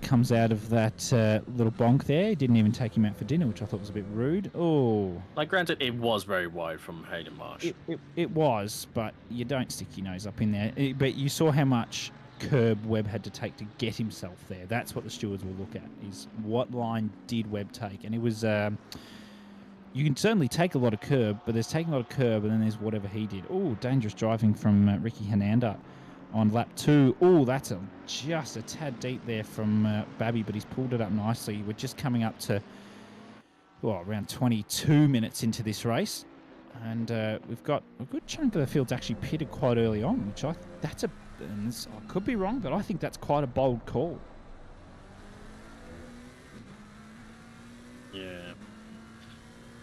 comes out of that little bonk there. He didn't even take him out for dinner, which I thought was a bit rude. Oh, Like, granted, it was very wide from Hayden Marsh. it was, but you don't stick your nose up in there. But you saw how much curb Webb had to take to get himself there. That's what the stewards will look at, is what line did Webb take. And it was... you can certainly take a lot of curb, but there's taking a lot of curb, and then there's whatever he did. Oh, dangerous driving from Ricky Hernanda on lap 2. Oh, that's just a tad deep there from Babby, but he's pulled it up nicely. We're just coming up to around 22 minutes into this race, and we've got a good chunk of the field's actually pitted quite early on, which I could be wrong, but I think that's quite a bold call.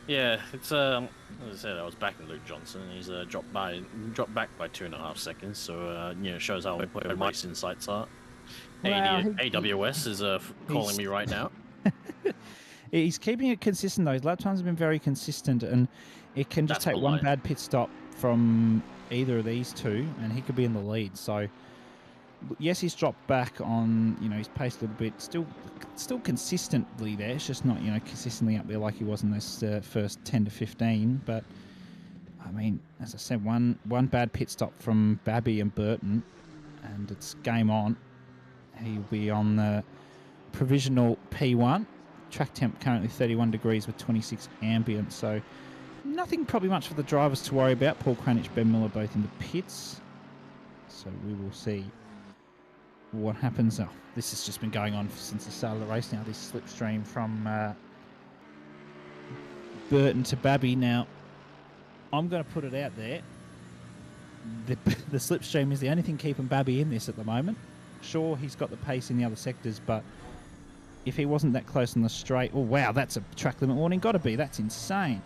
Yeah, it's as I said, I was backing Luke Johnson, and he's dropped back by 2.5 seconds. So shows how important my insights are. Well, AWS is calling me right now. He's keeping it consistent though. His lap times have been very consistent, and it can just take one bad pit stop from either of these two, and he could be in the lead. So yes, he's dropped back on, his pace a little bit. Still consistently there. It's just not, consistently up there like he was in those first 10 to 15. But I mean, as I said, one bad pit stop from Babby and Burton, and it's game on. He'll be on the provisional P1. Track temp currently 31 degrees with 26 ambient. So nothing probably much for the drivers to worry about. Paul Cranich, Ben Miller both in the pits. So we will see what happens. Oh, this has just been going on since the start of the race now, this slipstream from Burton to Babby. Now, I'm going to put it out there. The slipstream is the only thing keeping Babby in this at the moment. Sure, he's got the pace in the other sectors, but if he wasn't that close on the straight... Oh, wow, that's a track limit warning. Got to be. That's insane.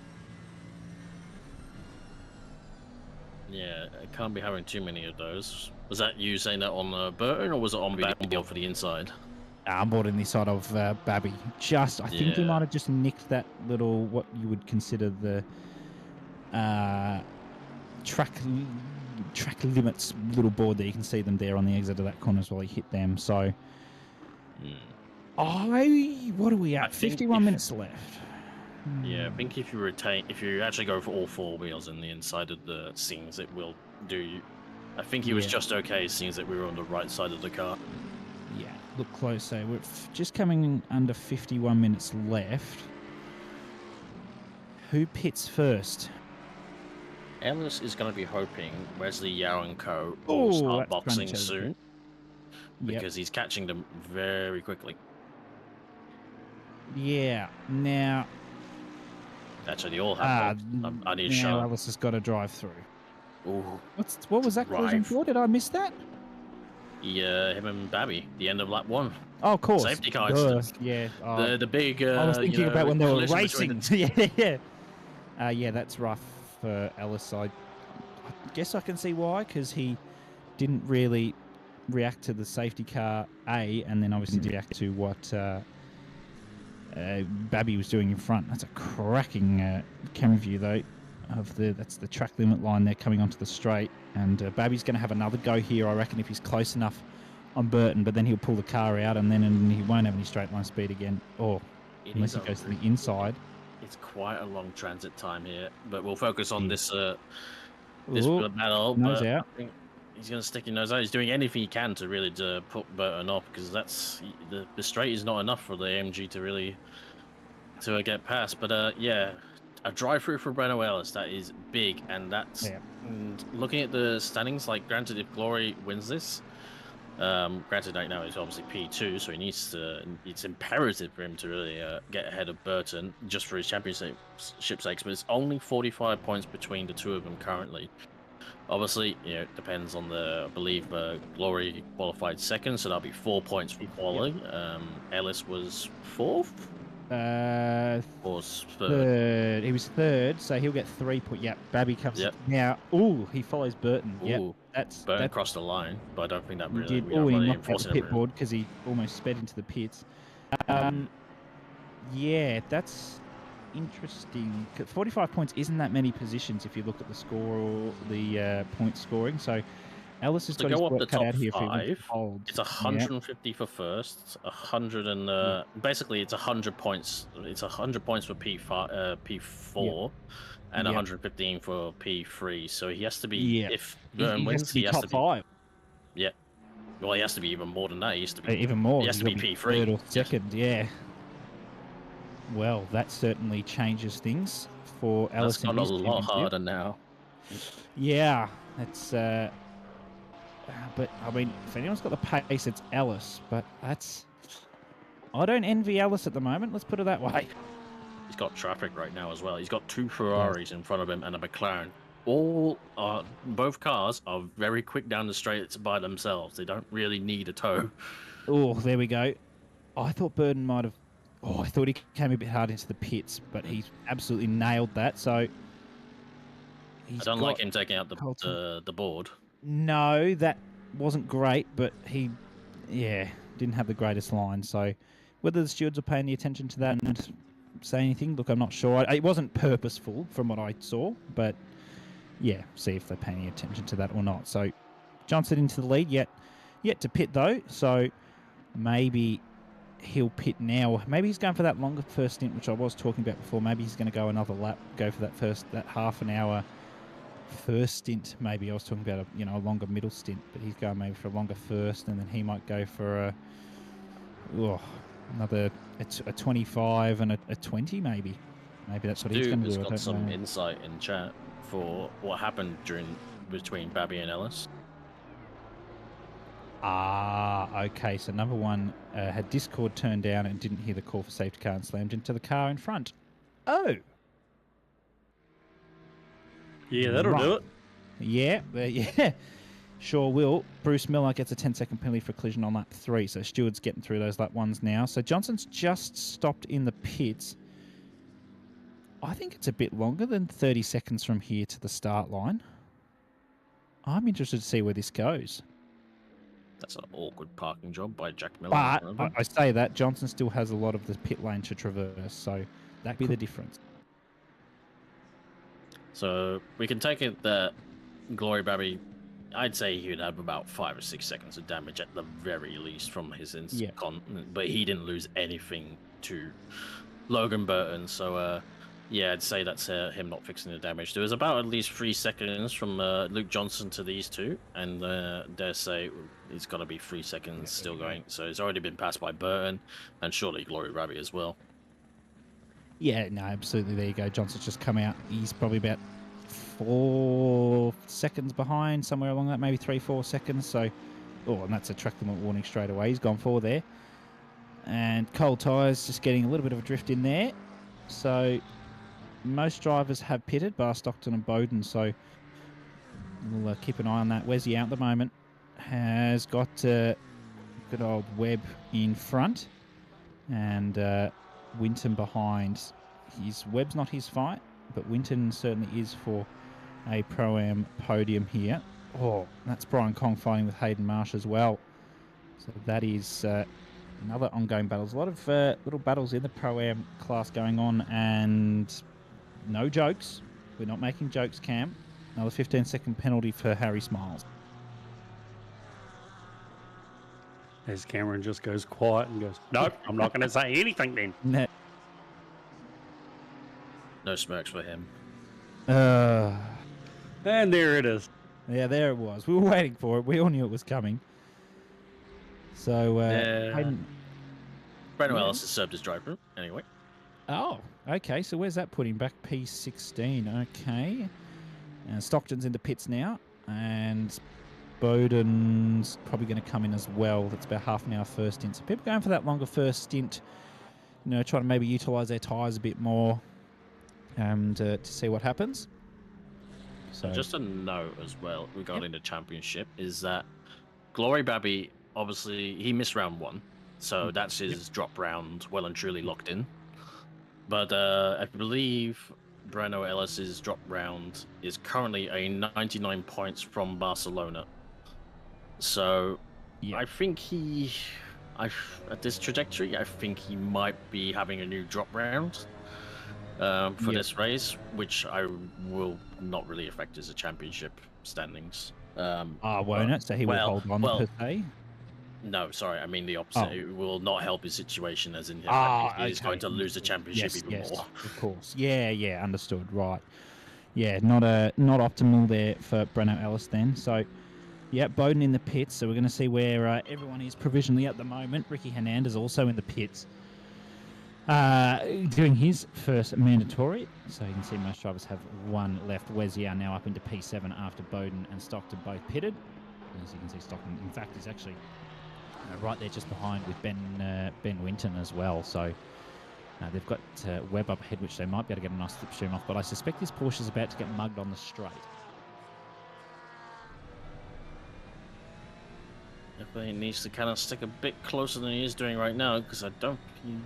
Yeah, it can't be having too many of those. Was that you saying that on Burton, or was it on Babby for the inside? I'm bored in the side of Babby. I think he might have just nicked that little, what you would consider the track limits little board there. You can see them there on the exit of that corner as well. He hit them. So, what are we at? 51 minutes left. Yeah, I think if you actually go for all 4 wheels in the inside of the scenes, it will do you. I think he was just okay, seeing that we were on the right side of the car. Yeah, look closer. We're just coming in under 51 minutes left. Who pits first? Ellis is going to be hoping Wesley Yao and Co. will start boxing soon, because he's catching them very quickly. Yeah, now... Actually, they all have I need a shot. Now Ellis has got to drive through. Ooh, what was that collision for? Did I miss that? Yeah, him and Babby, the end of lap 1. Oh, of course. Safety car incident. Yeah. The big... I was thinking about when they were racing. Yeah, that's rough for Ellis. I guess I can see why, because he didn't really react to the safety car, and then obviously react to what Babby was doing in front. That's a cracking camera view, though. That's the track limit line there coming onto the straight, and Babby's going to have another go here, I reckon, if he's close enough on Burton, but then he'll pull the car out, and then he won't have any straight line speed again, unless he goes to the inside. It's quite a long transit time here, but we'll focus on this battle. Nose out. I think he's going to stick his nose out. He's doing anything he can to really put Burton off, because that's the straight is not enough for the AMG to really get past. But a drive-through for Breno Ellis, that is big, and that's looking at the standings. Like, granted, if Glory wins this, granted right now he's obviously P2, so he needs to. It's imperative for him to really get ahead of Burton just for his championship sakes. But it's only 45 points between the two of them currently. Obviously, it depends on I believe Glory qualified second, so that'll be 4 points for quali. Ellis was 4th. Was third. He was third, so he'll get 3 points. Yep, Babby comes now. Oh, he follows Burton. Yep, Burton crossed the line, but I don't think that he really. did. We Oh, don't he really knocked out enforce the it. pit board because he almost sped into the pits. Yeah, that's interesting. 45 points isn't that many positions if you look at the score or the point scoring. So Ellis has got his work cut out here if he wins the hold. It's 150 for first, 100 and basically it's 100 points. It's 100 points for P4, and 115 for P3. So he has to be if Burton wins, he has to be top 5. Yeah. Well, he has to be even more than that. He has to be even more. He has to be P3 third or second. Yeah. Well, that certainly changes things for Ellis. That's got a lot harder now. Yeah, it's. But I mean, if anyone's got the pace, it's Ellis. But that's. I don't envy Ellis at the moment. Let's put it that way. He's got traffic right now as well. He's got 2 Ferraris in front of him and a McLaren. Both cars are very quick down the straights by themselves. They don't really need a tow. Oh, there we go. I thought Burton might have. Oh, I thought he came a bit hard into the pits, but he's absolutely nailed that. So I don't like him taking out the board. No, that wasn't great, but he, didn't have the greatest line. So whether the stewards are paying the attention to that and say anything, look, I'm not sure. It wasn't purposeful from what I saw, but yeah, see if they're paying any attention to that or not. So Johnson into the lead, yet to pit though. So maybe he'll pit now. Maybe he's going for that longer first stint, which I was talking about before. Maybe he's going to go another lap, go for that half an hour first stint. Maybe I was talking about a longer middle stint, but he's going maybe for a longer first, and then he might go for another 25 and a 20 maybe. Maybe that's what he's going to do. Dude has got some insight in chat for what happened between Babby and Ellis. Okay. So number one had Discord turned down and didn't hear the call for safety car and slammed into the car in front. Oh. Yeah, that'll do it. Yeah. Sure will. Bruce Miller gets a 10-second penalty for collision on lap 3. So Stewart's getting through those lap 1s now. So Johnson's just stopped in the pits. I think it's a bit longer than 30 seconds from here to the start line. I'm interested to see where this goes. That's an awkward parking job by Jack Miller. But I say that Johnson still has a lot of the pit lane to traverse, so that'd be the difference. So we can take it that Glory Babby, I'd say he would have about 5 or 6 seconds of damage at the very least from his but he didn't lose anything to Logan Burton. So I'd say that's him not fixing the damage. There was about at least 3 seconds from Luke Johnson to these two, and dare say it's got to be 3 seconds still going. So it's already been passed by Burton, and surely Glory Babby as well. Yeah, no, absolutely. There you go. Johnson's just come out. He's probably about 4 seconds behind, somewhere along that, maybe 3-4 seconds. So, and that's a track limit warning straight away. He's gone for there. And cold tyres just getting a little bit of a drift in there. So most drivers have pitted, bar Stockton and Bowden. So we'll keep an eye on that. Wesley out at the moment has got good old Webb in front, and Winton behind. Webb's not his fight, but Winton certainly is for a Pro-Am podium here. Oh, that's Brian Kong fighting with Hayden Marsh as well. So that is another ongoing battle. There's a lot of little battles in the Pro-Am class going on, and no jokes. We're not making jokes, Cam. Another 15-second penalty for Harry Smiles. As Cameron just goes quiet and goes, nope, I'm not going to say anything then. No smirks for him. And there it is. Yeah, there it was. We were waiting for it. We all knew it was coming. So, Brandon Ellis has served his driver anyway. Oh, okay. So where's that putting back? P16. Okay. And Stockton's in the pits now, and Bowden's probably going to come in as well. That's about half an hour first stint. So people going for that longer first stint, trying to maybe utilise their tyres a bit more, and to see what happens. So just a note as well regarding the championship is that Glory Babby, obviously he missed round 1, so that's his drop round well and truly locked in. But I believe Breno Ellis's drop round is currently a 99 points from Barcelona. So Yeah. I think at this trajectory, I think he might be having a new drop round for this race, which I will not really affect his championship standings. Won't it? So he will hold on per se? No, sorry, I mean the opposite. It will not help his situation, as in he's going to lose the championship even more. Of course. Yeah, understood. Right. Yeah, not optimal there for Breno Ellis then. So, yeah, Bowden in the pits. So we're going to see where everyone is provisionally at the moment. Ricky Hernandez also in the pits, doing his first mandatory. So you can see most drivers have one left. Wes Yao now up into P7 after Bowden and Stockton both pitted. As you can see, Stockton, in fact, is actually right there just behind with Ben Winton as well. So they've got Webb up ahead, which they might be able to get a nice slipstream off. But I suspect this Porsche is about to get mugged on the straight. Definitely needs to kind of stick a bit closer than he is doing right now, because he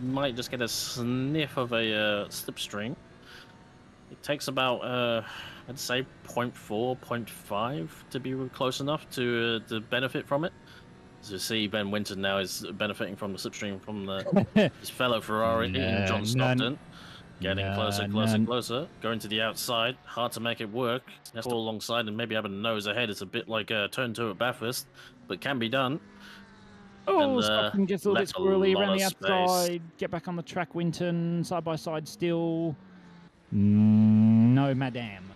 might just get a sniff of a slipstream. It takes about, I'd say 0.4, 0.5 to be close enough to benefit from it. As you see, Ben Winton now is benefiting from the slipstream from his fellow Ferrari, John Stockton. Getting closer. Going to the outside. Hard to make it work. He has to pull alongside and maybe have a nose ahead. It's a bit like turn 2 at Bathurst, but can be done. Oh, Stockton gets a little bit squirrely around the outside. Get back on the track, Winton. Side by side still. No, madame.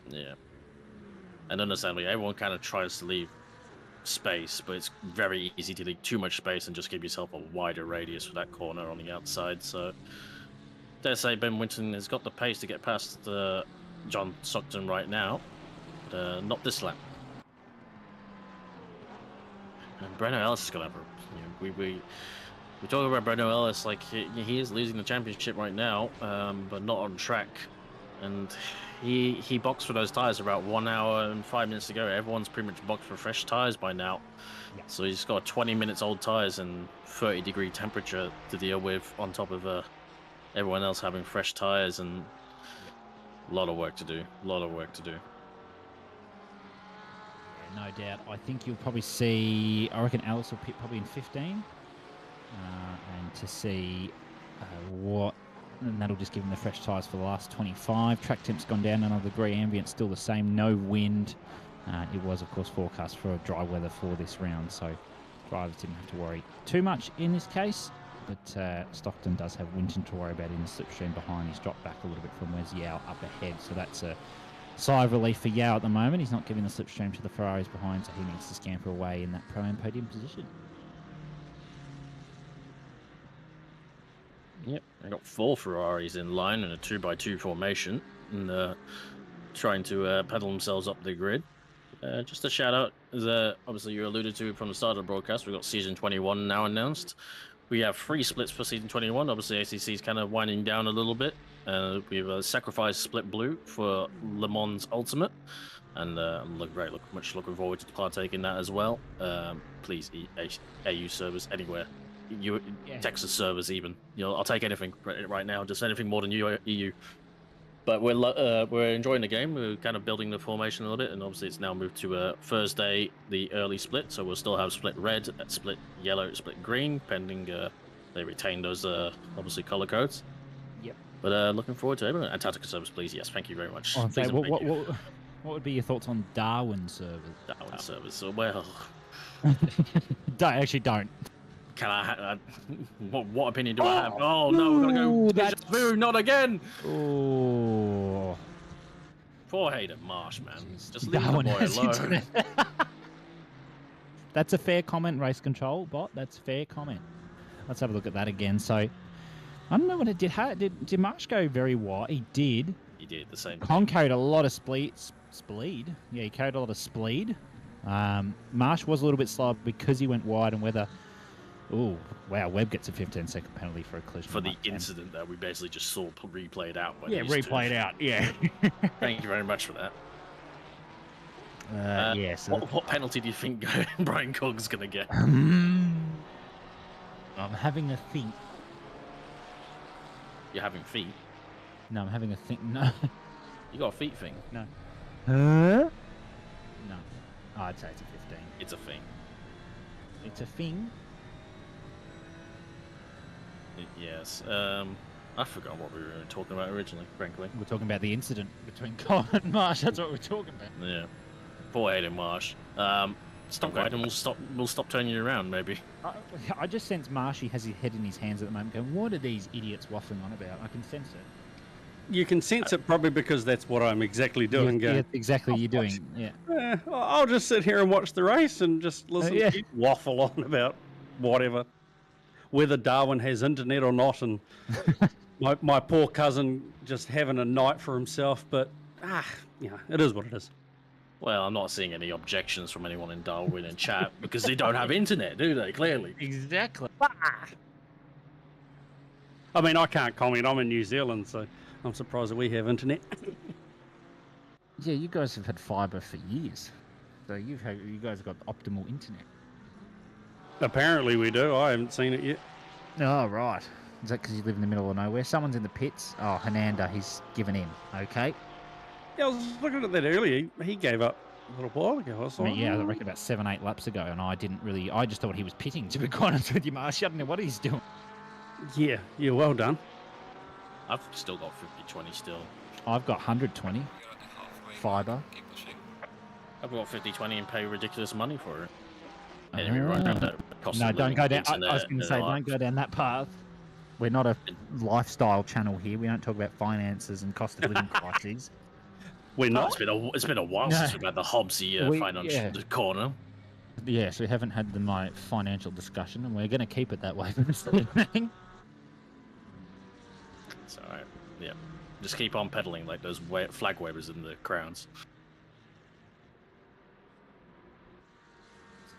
Yeah. And understandably, everyone kind of tries to leave space, but it's very easy to leave too much space and just give yourself a wider radius for that corner on the outside. So, dare say Ben Winton has got the pace to get past John Stockton right now, but not this lap. And Breno Ellis is going to have a... we talk about Breno Ellis like he is losing the championship right now, but not on track. And he boxed for those tyres about 1 hour and 5 minutes ago. Everyone's pretty much boxed for fresh tyres by now. Yeah. So he's got 20 minutes old tyres and 30-degree temperature to deal with, on top of everyone else having fresh tyres, and a lot of work to do. Yeah, no doubt. I think you'll probably see, I reckon Alice will pit probably in 15. And to see and that'll just give him the fresh tyres for the last 25. Track temp's gone down another degree, ambient still the same, no wind. It was, of course, forecast for dry weather for this round, so drivers didn't have to worry too much in this case. But Stockton does have Winton to worry about in the slipstream behind. He's dropped back a little bit from Wes Yao up ahead, so that's a sigh of relief for Yao at the moment. He's not giving the slipstream to the Ferraris behind, so he needs to scamper away in that Pro-Am podium position. Yep, I got 4 Ferraris in line in a 2x2 formation, and trying to pedal themselves up the grid. Just a shout out, as obviously you alluded to from the start of the broadcast, we've got Season 21 now announced. We have 3 splits for Season 21. Obviously, ACC is kind of winding down a little bit. We have a Sacrifice Split Blue for Le Mans Ultimate, and I'm much looking forward to partaking in that as well. Please, AU servers anywhere. Texas servers even. I'll take anything right now, just anything more than EU. But we're enjoying the game. We're kind of building the formation a little bit, and obviously it's now moved to Thursday, the early split. So we'll still have split red, split yellow, split green, pending they retain those obviously color codes. Yep. But looking forward to everyone. Antarctica servers, please. Yes, thank you very much. What would be your thoughts on Darwin servers? Darwin servers. So well. Actually, don't. Can I? What opinion do I have? Oh no, we're gonna go. That's not again. Oh, poor Hayden Marsh, man. Just leave the boy alone. That's a fair comment, Race Control bot. That's a fair comment. Let's have a look at that again. So, I don't know what it did. Did Marsh go very wide? He did. He did the same. Con carried a lot of spleed. Yeah, he carried a lot of spleed. Marsh was a little bit slow because he went wide, and whether. Oh, wow. Webb gets a 15-second penalty for a collision. For the incident that we basically just saw replayed out. Yeah, replayed out, yeah. Thank you very much for that. Yes. What penalty do you think Brian Cogg's going to get? I'm having a think. You're having feet. No, I'm having a thing. No. You got a feet thing. No. Huh? No. Oh, I'd say it's a 15. It's a thing. It's a thing. Yes. I forgot what we were talking about originally, frankly. We're talking about the incident between Colin and Marsh. That's what we're talking about. Yeah. Poor Hayden Marsh. Stop going and we'll stop turning you around, maybe. I just sense Marshy has his head in his hands at the moment going, what are these idiots waffling on about? I can sense it. You can sense it probably because that's what I'm exactly doing. Yeah, exactly. You're doing, yeah. I'll just sit here and watch the race and just listen to you waffle on about whatever. Whether Darwin has internet or not, and my poor cousin just having a night for himself. But, it is what it is. Well, I'm not seeing any objections from anyone in Darwin and chat because they don't have internet, do they? Clearly. Exactly. I mean, I can't comment. I'm in New Zealand, so I'm surprised that we have internet. Yeah, you guys have had fibre for years. So you guys have got optimal internet. Apparently we do. I haven't seen it yet. Oh, right. Is that because you live in the middle of nowhere? Someone's in the pits. Oh, Hernando, he's given in. Okay. Yeah, I was looking at that earlier. He gave up a little while ago. I reckon about 7-8 laps ago, and I just thought he was pitting, to be quite honest with you, Marsh. I don't know what he's doing. Yeah, well done. I've still got 50-20 still. I've got 120 fibre. I've got 50-20 and pay ridiculous money for it. No, don't go down. I was going to say, don't go down that path. We're not a lifestyle channel here. We don't talk about finances and cost of living crises. We're not. It's been a while since we've had the Hobbsy financial corner. Yes, we haven't had my financial discussion, and we're going to keep it that way for this evening. It's all right. Yeah, just keep on pedaling like those flag wavers in the crowns.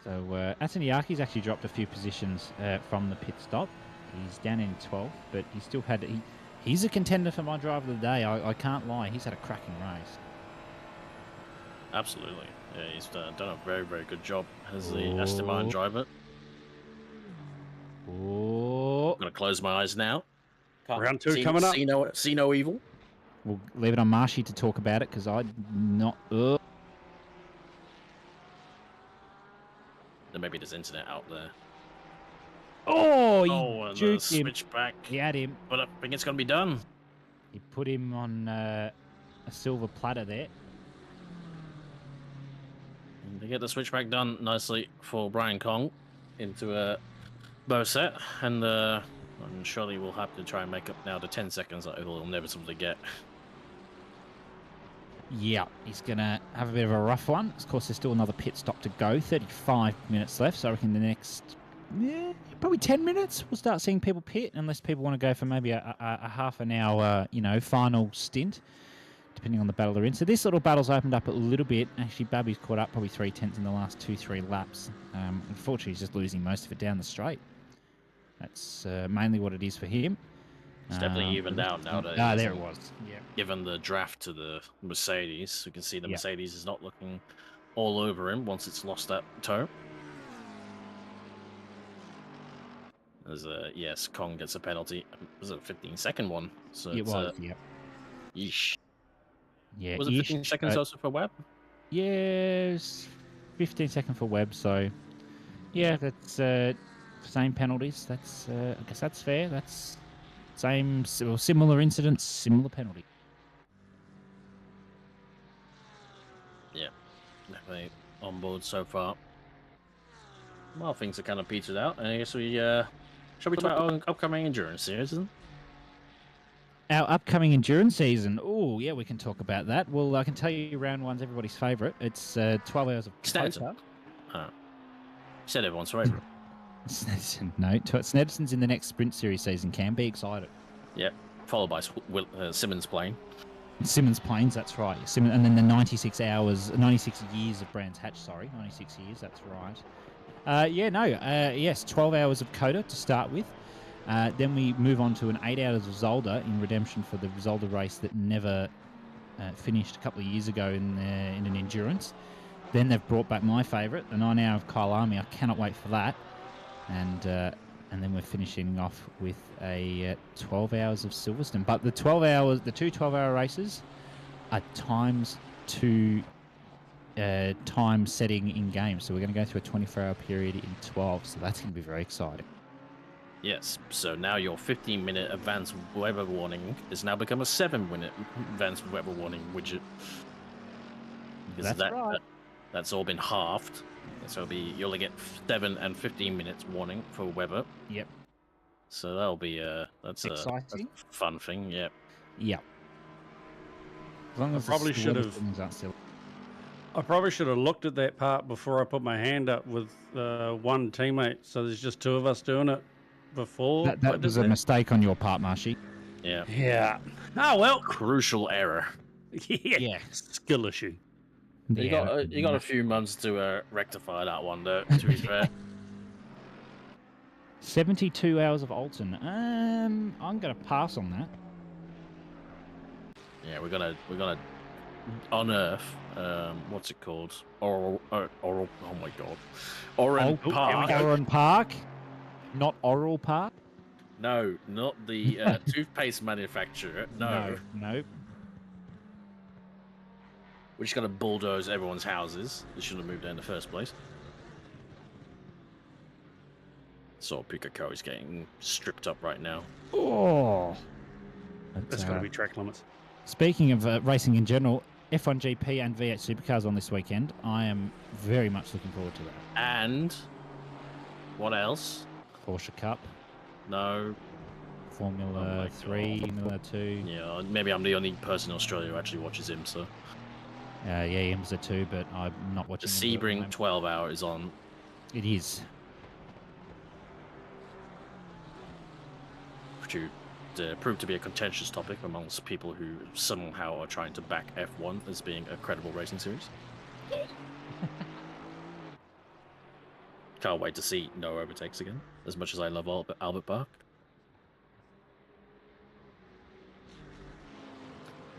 So Ataniaki's actually dropped a few positions from the pit stop. He's down in 12th, but he still had... He's a contender for my driver of the day. I can't lie. He's had a cracking race. Absolutely. Yeah, he's done a very, very good job as the Esteban driver. Oh. I'm going to close my eyes now. Round 2 coming up. See no evil. We'll leave it on Marshy to talk about it because I'm not... Then maybe there's internet out there. Oh, he and juked him. Switch back. He had him. But I think it's going to be done. He put him on a silver platter there. And they get the switchback done nicely for Brian Kong into a bow set. And surely we'll have to try and make up now the 10 seconds that he'll inevitably get. Yeah, he's going to have a bit of a rough one. Of course, there's still another pit stop to go. 35 minutes left, so I reckon the next... probably 10 minutes we'll start seeing people pit, unless people want to go for maybe a half an hour, final stint, depending on the battle they're in. So this little battle's opened up a little bit. Actually, Babby's caught up probably 3/10 in the last 2-3 laps. Unfortunately, he's just losing most of it down the straight. That's mainly what it is for him. It's definitely evened out nowadays. There it was. Yeah. Given the draft to the Mercedes, you can see the Mercedes is not looking all over him once it's lost that toe. As Kong gets a penalty. It was a 15-second one. So it was, yeesh. Yeah, was it 15 seconds also for Webb? Yes, 15 seconds for Webb. So, yeah, that's same penalties. That's I guess that's fair. That's similar incidents, similar penalty. Yeah, definitely on board so far. Well, things are kind of petered out, and I guess we shall we talk about our upcoming endurance season? Our upcoming endurance season. Oh, yeah, we can talk about that. Well, I can tell you round one's everybody's favourite. It's 12 hours of Snedson. You said everyone's favourite. Snedson, no. Snedison's in the next Sprint Series season, Cam. Be excited. Yep, followed by Simmons Plain. Simmons Plains, that's right. And then the 96 years of Brands Hatch, 96 years, that's right. Yes, 12 hours of Coda to start with. Then we move on to an 8 hours of Zolder in redemption for the Zolder race that never finished a couple of years ago in an endurance. Then they've brought back my favourite, the 9 hour of Kyle Army. I cannot wait for that. And and then we're finishing off with a 12 hours of Silverstone. But the 2 12-hour races are times 2 time setting in game. So we're going to go through a 24-hour period in 12. So that's going to be very exciting. Yes, so now your 15-minute advanced weather warning has now become a 7-minute advanced weather warning widget. That's right. That's all been halved. So you only get 7 and 15 minutes warning for weather. Yep. So that'll be that's exciting. A fun thing. Yep. Yep. As long as I probably should have looked at that part before I put my hand up with one teammate. So there's just 2 of us doing it before. That was a mistake on your part, Marshy. Yeah. Yeah. Oh well. Crucial error. Yeah. Skill issue. You got a few months to rectify that one, though. To be fair. 72 hours of Alton. I'm gonna pass on that. Yeah, we're gonna unearth what's it called? Oral. Oh my god. Oran Park. Not Oral Park. No, not the toothpaste manufacturer. No. Nope. We're just going to bulldoze everyone's houses. They shouldn't have moved there in the first place. So Pukako is getting stripped up right now. Oh. That's got to be track limits. Speaking of racing in general, F1 GP and V8 Supercars on this weekend. I am very much looking forward to that. And what else? Porsche Cup. No. Formula 3, Formula 2. Yeah, maybe I'm the only person in Australia who actually watches him, so... yeah, IMSA too, but I'm not watching. The Sebring 12 hour is on. It is. To prove to be a contentious topic amongst people who somehow are trying to back F1 as being a credible racing series. Can't wait to see no overtakes again, as much as I love Albert Park.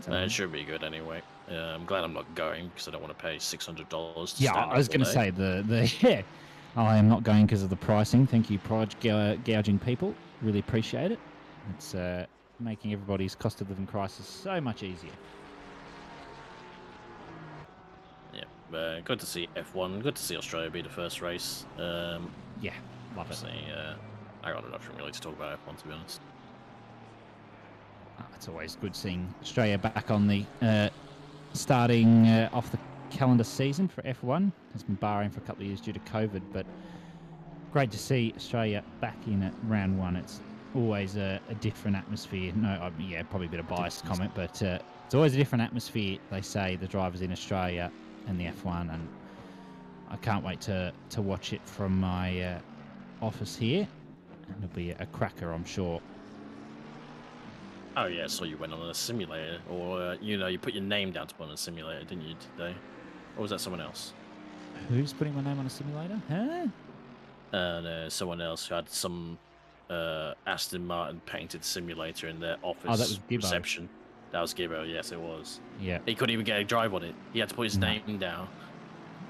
It should be good anyway. I'm glad I'm not going because I don't want to pay $600. Yeah, I was going to say yeah. I am not going because of the pricing. Thank you, Proj, gouging people. Really appreciate it. It's making everybody's cost of living crisis so much easier. Yeah, good to see F1. Good to see Australia be the first race. Yeah, love it. I got enough really to talk about F1, to be honest. It's always good seeing Australia back on the starting off the calendar season for F1. Has been barring for a couple of years due to COVID, but great to see Australia back in at round 1. It's always a different atmosphere. Probably a bit of biased comment, but it's always a different atmosphere, they say, the drivers in Australia and the F1, and I can't wait to watch it from my office here, and it'll be a cracker, I'm sure. Oh yeah, so you went on a simulator, or you put your name down to put on a simulator, didn't you, today? Or was that someone else? Who's putting my name on a simulator? Huh? Someone else who had some Aston Martin painted simulator in their office. Oh, that was Gibbo. Reception. That was Gibbo, yes it was. Yeah. He couldn't even get a drive on it. He had to put his name down.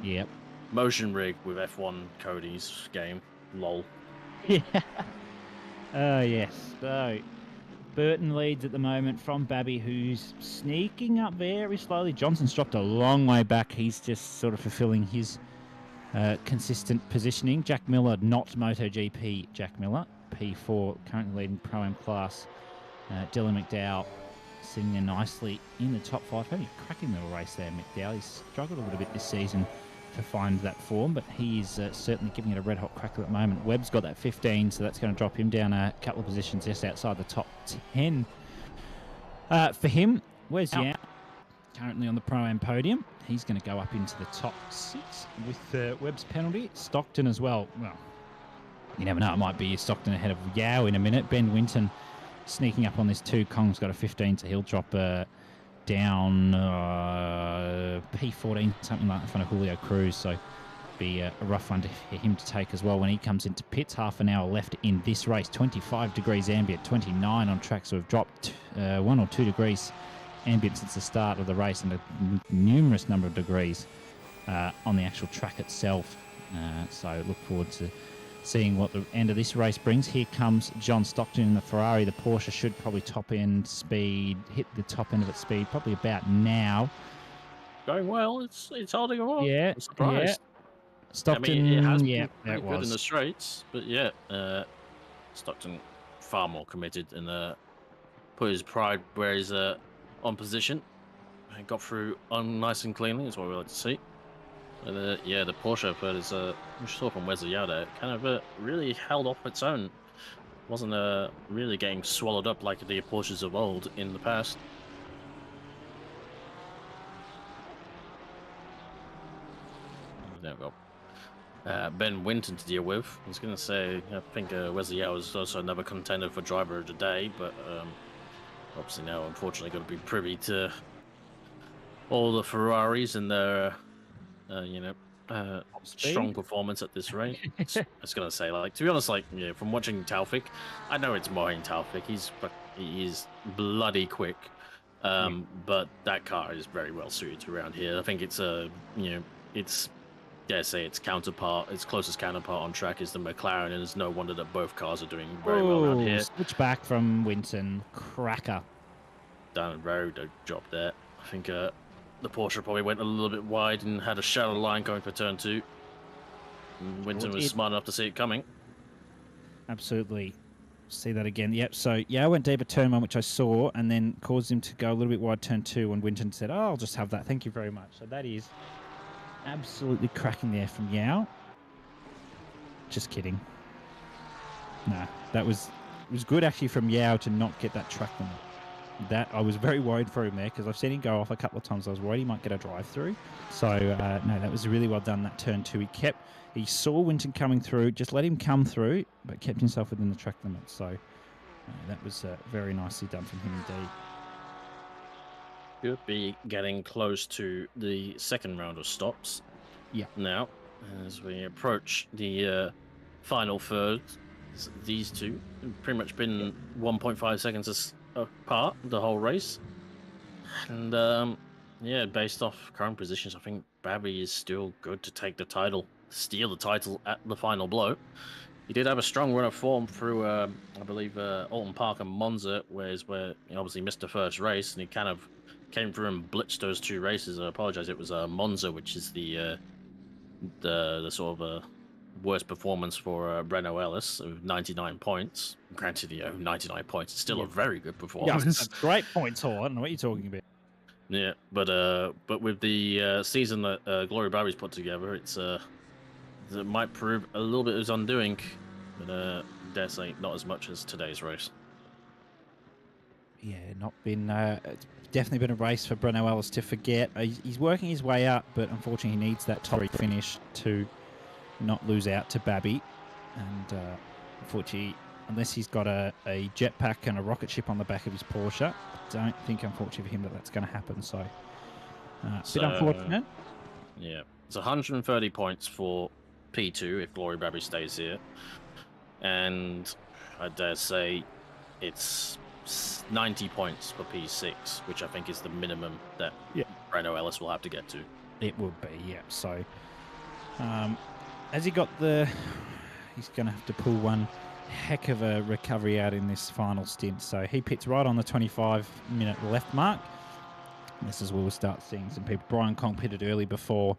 Yep. Motion rig with F1 Cody's game. Lol. Yeah. Oh yes. So Burton leads at the moment from Babby, who's sneaking up very slowly. Johnson's dropped a long way back. He's just sort of fulfilling his consistent positioning. Jack Miller, not MotoGP Jack Miller. P4, currently leading Pro-Am class. Dylan McDowell sitting there nicely in the top 5. Having a cracking little race there, McDowell. He's struggled a little bit this season to find that form, but he is certainly giving it a red-hot crack at the moment. Webb's got that 15, so that's going to drop him down a couple of positions just outside the top 10. For him, where's Yao? Currently on the Pro-Am podium. He's going to go up into the top 6 with Webb's penalty. Stockton as well. Well, you never know. It might be Stockton ahead of Yao in a minute. Ben Winton sneaking up on this too. Kong's got a 15, so he'll drop down P14, something like that, in front of Julio Cruz. So be a rough one for him to take as well when he comes into pits. Half an hour left in this race. 25 degrees ambient, 29 on track. So we've dropped 1 or 2 degrees ambient since the start of the race, and a numerous number of degrees on the actual track itself. So look forward to seeing what the end of this race brings. Here comes John Stockton in the Ferrari. The Porsche should probably top end speed, hit the top end of its speed probably about now. Going well. It's holding on. Yeah, I'm surprised. Stockton, I mean, it has yeah, been pretty it good in was. the straights, but yeah, Stockton far more committed and put his pride where he's on position and got through nice and cleanly. That's what we like to see. Yeah, the Porsche, but as we saw from Wesley Yada, kind of really held off its own. Wasn't really getting swallowed up like the Porsches of old in the past. There we go. Ben Winton to deal with. I was going to say, I think Wesley Yao is also another contender for driver of the day, but obviously now, unfortunately, going to be privy to all the Ferraris and their, strong performance at this rate. I was going to say, like, to be honest, like, yeah, from watching Taufik, I know it's Mohin Taufik. He is bloody quick. But that car is very well suited around here. I think it's it's dare say its counterpart, its closest counterpart on track is the McLaren, and it's no wonder that both cars are doing very well around here. Switch back from Winton, cracker. Down the road, a job there. I think the Porsche probably went a little bit wide and had a shallow line going for turn 2. And Winton was smart enough to see it coming. Absolutely. See that again. Yep. So yeah, I went deep at turn 1, which I saw, and then caused him to go a little bit wide turn 2. And Winton said, "Oh, I'll just have that. Thank you very much." So that is absolutely cracking there from Yao. Just kidding. No, it was good actually from Yao to not get that track limit. That I was very worried for him there because I've seen him go off a couple of times. I was worried he might get a drive through. So no, that was really well done. That turn 2, he saw Winton coming through, just let him come through, but kept himself within the track limit. So that was very nicely done from him indeed. Could be getting close to the second round of stops. Yeah. Now, as we approach the final third, these two have pretty much been 1.5 seconds apart the whole race. And yeah, based off current positions, I think Babby is still good to take the title, steal the title at the final blow. He did have a strong run of form through, I believe, Alton Park and Monza, where he obviously missed the first race, and he kind of came through and blitzed those 2 races. I apologize, it was Monza, which is the sort of worst performance for Renault Ellis, of 99 points. Granted, 99 points is still a very good performance. Yeah, that's great points, Hall. I don't know what you're talking about. Yeah, but with the season that Glory Barry's put together, it might prove a little bit of his undoing, but dare say not as much as today's race. Yeah, not been. It's definitely been a race for Breno Ellis to forget. He's working his way up, but unfortunately he needs that top finish to not lose out to Babby. And unfortunately, unless he's got a jetpack and a rocket ship on the back of his Porsche, I don't think, unfortunately for him, that's going to happen. So, a bit unfortunate. Yeah, it's 130 points for P2 if Glory Babby stays here. And I dare say it's 90 points for P6, which I think is the minimum that Breno Ellis will have to get to. It would be, yeah. So, has he got he's going to have to pull one heck of a recovery out in this final stint. So he pits right on the 25-minute left mark. This is where we'll start seeing some people. Brian Kong pitted early before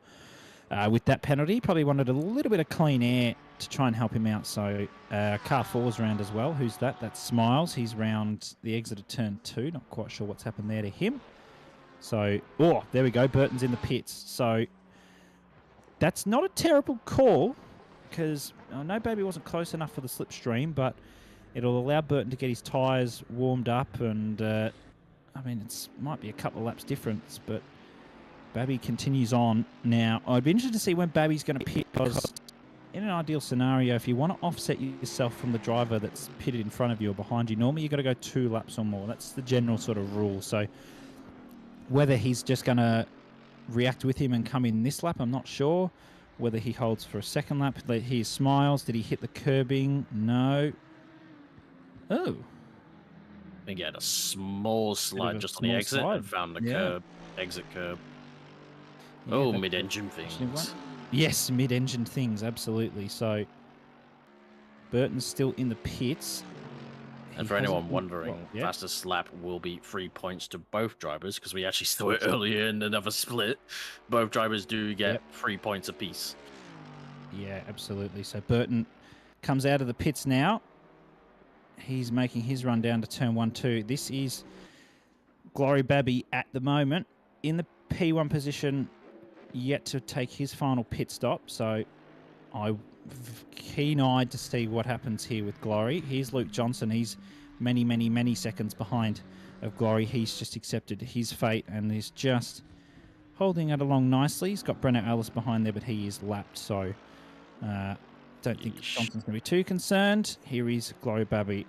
with that penalty. Probably wanted a little bit of clean air to try and help him out. So car 4's round as well. Who's that? That's Smiles. He's round the exit of turn 2. Not quite sure what's happened there to him. So, there we go. Burton's in the pits. So that's not a terrible call because I know Baby wasn't close enough for the slipstream, but it'll allow Burton to get his tyres warmed up and, I mean, it might be a couple of laps difference, but Babby continues on. Now, I'd be interested to see when Babby's going to pit because in an ideal scenario, if you want to offset yourself from the driver that's pitted in front of you or behind you, normally you've got to go 2 laps or more. That's the general sort of rule. So whether he's just going to react with him and come in this lap, I'm not sure. Whether he holds for a second lap. Here's Smiles. Did he hit the curbing? No. Oh. I think he had a small slide just on the exit and found the exit curb. Yeah, mid-engine things. Yes, mid-engine things, absolutely. So Burton's still in the pits. And for anyone wondering, fastest lap will be 3 points to both drivers, because we actually saw it earlier in another split. Both drivers do get 3 points apiece. Yeah, absolutely. So Burton comes out of the pits now. He's making his run down to turn 1-2. This is Glory Babby at the moment in the P1 position, yet to take his final pit stop. So I'm keen-eyed to see what happens here with Glory. Here's Luke Johnson. He's many, many, many seconds behind of Glory. He's just accepted his fate and is just holding it along nicely. He's got Brenner Ellis behind there, but he is lapped, so don't think Johnson's going to be too concerned. Here is Glory Babby,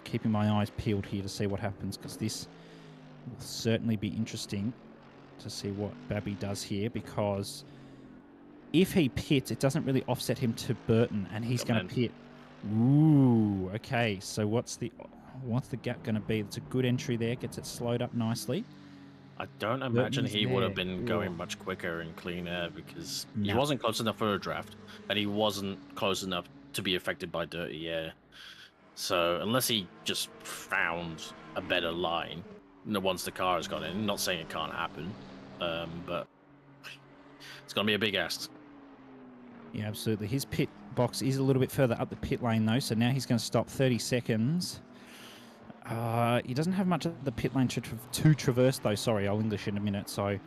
keeping my eyes peeled here to see what happens, because this will certainly be interesting to see what Babby does here, because if he pits, it doesn't really offset him to Burton, and he's going to pit. Ooh, okay. So what's the gap going to be? It's a good entry there. Gets it slowed up nicely. I don't imagine he would have been going much quicker in clean air, because he wasn't close enough for a draft, and he wasn't close enough to be affected by dirty air. So unless he just found a better line once the car has gone in, not saying it can't happen, but it's going to be a big ask. Yeah, absolutely. His pit box is a little bit further up the pit lane, though, so now he's going to stop 30 seconds. He doesn't have much of the pit lane to traverse, though. Sorry, I'll English in a minute, so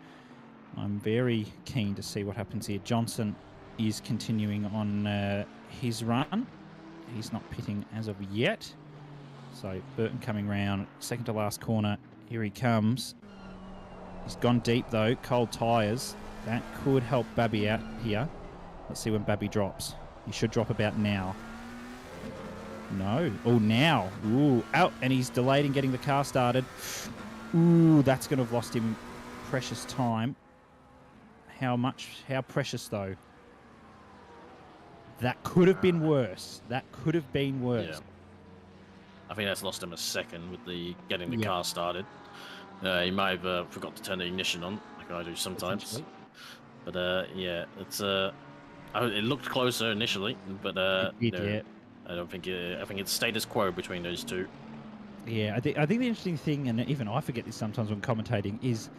I'm very keen to see what happens here. Johnson is continuing on his run. He's not pitting as of yet. So Burton coming round, second to last corner. Here he comes. He's gone deep, though. Cold tyres. That could help Babby out here. Let's see when Babby drops. He should drop about now. No. Oh, now. Ooh, out. And he's delayed in getting the car started. Ooh, that's going to have lost him precious time. How much? How precious, though? That could have been worse. That could have been worse. Yeah. I think that's lost him a second with the getting the car started. He might have forgot to turn the ignition on, like I do sometimes. But yeah, it's it looked closer initially, but I don't think I think it's status quo between those two. Yeah, I think the interesting thing, and even I forget this sometimes when commentating, is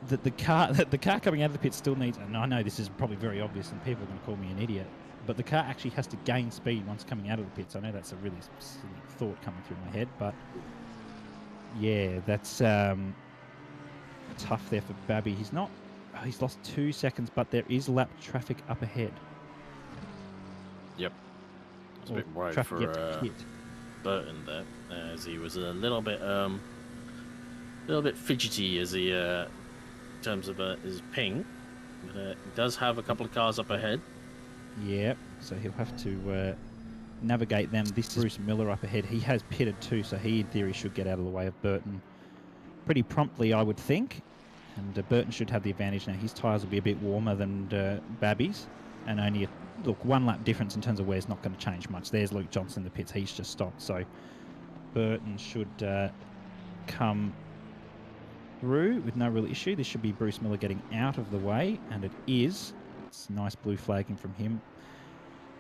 that the car coming out of the pit still needs. And I know this is probably very obvious, and people are going to call me an idiot, but the car actually has to gain speed once coming out of the pits. I know that's a really silly thought coming through my head, but yeah, that's tough there for Babby. He's not. He's lost 2 seconds, but there is lap traffic up ahead. Yep. I was a bit worried for Burton there, as he was a little bit fidgety as he in terms of his ping. But he does have a couple of cars up ahead. Yeah, so he'll have to navigate them. This is Bruce Miller up ahead. He has pitted too, so he in theory should get out of the way of Burton pretty promptly, I would think. And Burton should have the advantage now. His tyres will be a bit warmer than Babby's, and only look, 1 lap difference in terms of wear's not going to change much. There's Luke Johnson in the pits. He's just stopped, so Burton should come through with no real issue. This should be Bruce Miller getting out of the way, and it is. It's nice blue flagging from him.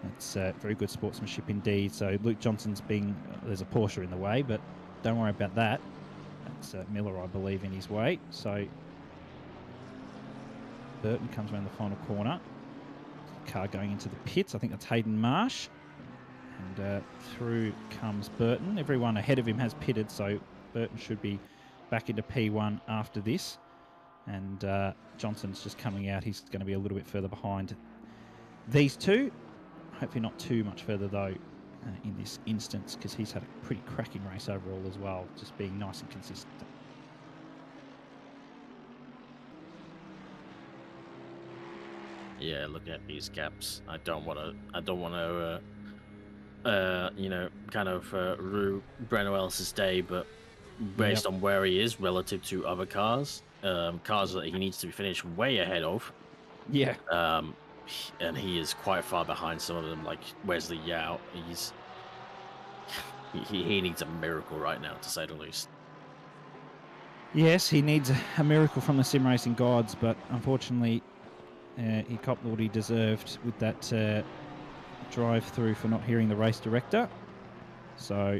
That's very good sportsmanship indeed. So Luke Johnson's there's a Porsche in the way, but don't worry about that. That's Miller, I believe, in his way. So Burton comes around the final corner. Car going into the pits. I think that's Hayden Marsh. And through comes Burton. Everyone ahead of him has pitted, so Burton should be back into P1 after this. And Johnson's just coming out. He's going to be a little bit further behind these two. Hopefully not too much further, though, in this instance, because he's had a pretty cracking race overall as well, just being nice and consistent. Yeah, looking at these gaps, I don't want to, you know, kind of rue Breno Ellis's day, but based on where he is relative to other cars that he needs to be finished way ahead of. Yeah. And he is quite far behind some of them, like Wesley Yao. He needs a miracle right now, to say the least. Yes, he needs a miracle from the sim racing gods, but unfortunately, he copped what he deserved with that drive through for not hearing the race director. So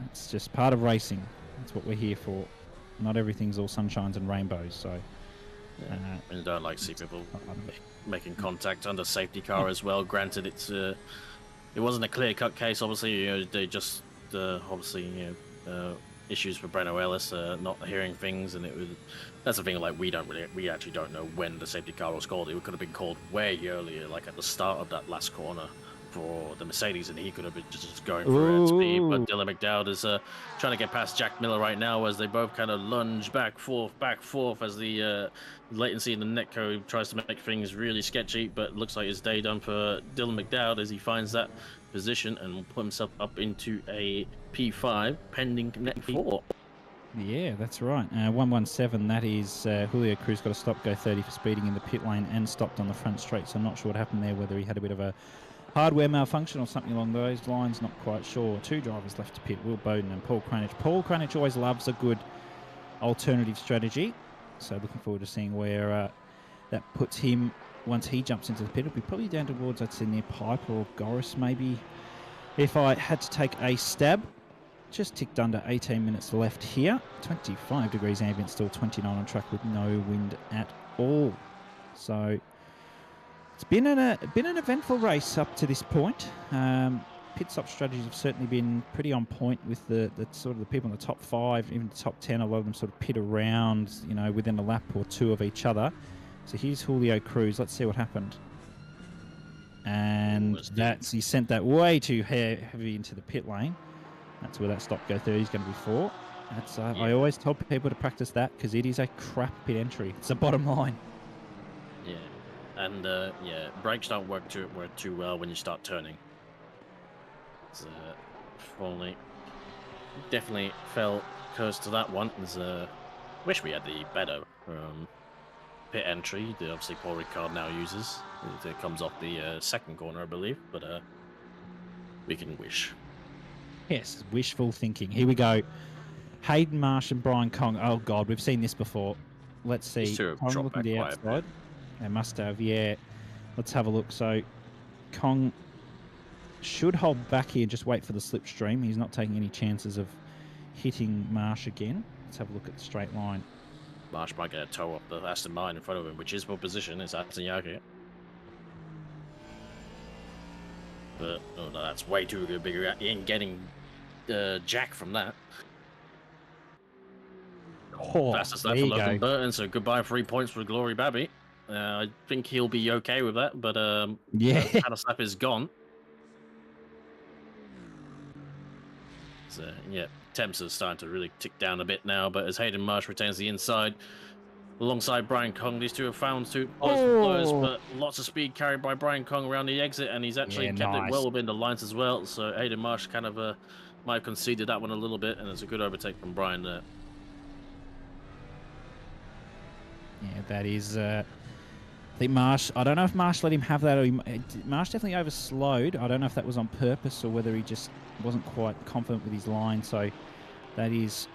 it's just part of racing. That's what we're here for. Not everything's all sunshines and rainbows. So and I don't like to see people making contact under safety car as well. Granted, it wasn't a clear-cut case. Obviously, they just issues for Breno Ellis not hearing things, and that's the thing. Like we actually don't know when the safety car was called. It could have been called way earlier, like at the start of that last corner for the Mercedes, and he could have been just going for at speed. But Dylan McDowd is trying to get past Jack Miller right now as they both kind of lunge back, forth, as the latency in the netcode tries to make things really sketchy. But it looks like it's day done for Dylan McDowd as he finds that position and will put himself up into a P5 pending net 4. Yeah, that's right. 117, that is Julio Cruz got a stop, go 30 for speeding in the pit lane and stopped on the front straight. So I'm not sure what happened there, whether he had a bit of a hardware malfunction or something along those lines, not quite sure. 2 drivers left to pit, Will Bowden and Paul Cranich. Paul Cranich always loves a good alternative strategy. So looking forward to seeing where that puts him once he jumps into the pit. It'll be probably down towards, I'd say, near Piper or Goris maybe. If I had to take a stab, just ticked under 18 minutes left here. 25 degrees ambient, still 29 on track with no wind at all. So it's been an eventful race up to this point. Pit stop strategies have certainly been pretty on point with the sort of the people in the top 5, even the top 10. A lot of them sort of pit around, within a lap or 2 of each other. So here's Julio Cruz. Let's see what happened. And he sent that way too heavy into the pit lane. That's where that stop go 30 is going to be for. I always tell people to practice that because it is a crap pit entry. It's the bottom line. Yeah, and brakes don't work too well when you start turning. It's definitely fell close to that one. Wish we had the better pit entry that obviously Paul Ricard now uses. It comes off the second corner, I believe, but we can wish. Yes, wishful thinking. Here we go. Hayden Marsh and Brian Kong. Oh, God, we've seen this before. Let's see. Kong looking the outside. They must have, yeah. Let's have a look. So, Kong should hold back here and just wait for the slipstream. He's not taking any chances of hitting Marsh again. Let's have a look at the straight line. Marsh might get a toe up the Aston Martin in front of him, which is for position. It's Atanyaki. But no, that's way too bigger. He ain't getting Jack from that. Fastest lap for Logan Burton, so goodbye 3 points for Glory Babby. I think he'll be okay with that, but fastest lap is gone. So temps are starting to really tick down a bit now, but as Hayden Marsh retains the inside alongside Brian Kong, these two have found two blows, but lots of speed carried by Brian Kong around the exit, and he's actually kept it well within the lines as well. So Hayden Marsh kind of might have conceded that one a little bit, and it's a good overtake from Brian there. Yeah, that is. I think Marsh. I don't know if Marsh let him have that, or Marsh definitely overslowed. I don't know if that was on purpose or whether he just wasn't quite confident with his line. So that is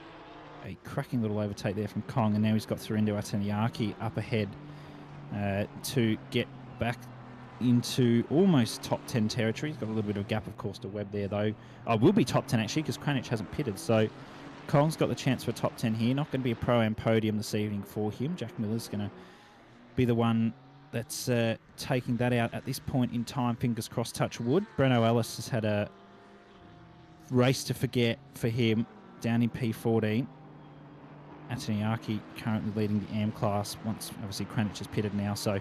a cracking little overtake there from Kong, and now he's got through into Atanyaki up ahead to get back into almost top 10 territory. He's got a little bit of a gap, of course, to Webb there, though. I will be top 10, actually, because Kranich hasn't pitted. So Kong's got the chance for a top 10 here. Not going to be a Pro-Am podium this evening for him. Jack Miller's going to be the one that's taking that out at this point in time. Fingers crossed, touch wood. Breno Ellis has had a race to forget for him down in P14. Atanyaki currently leading the AM class once obviously Kranich has pitted now, so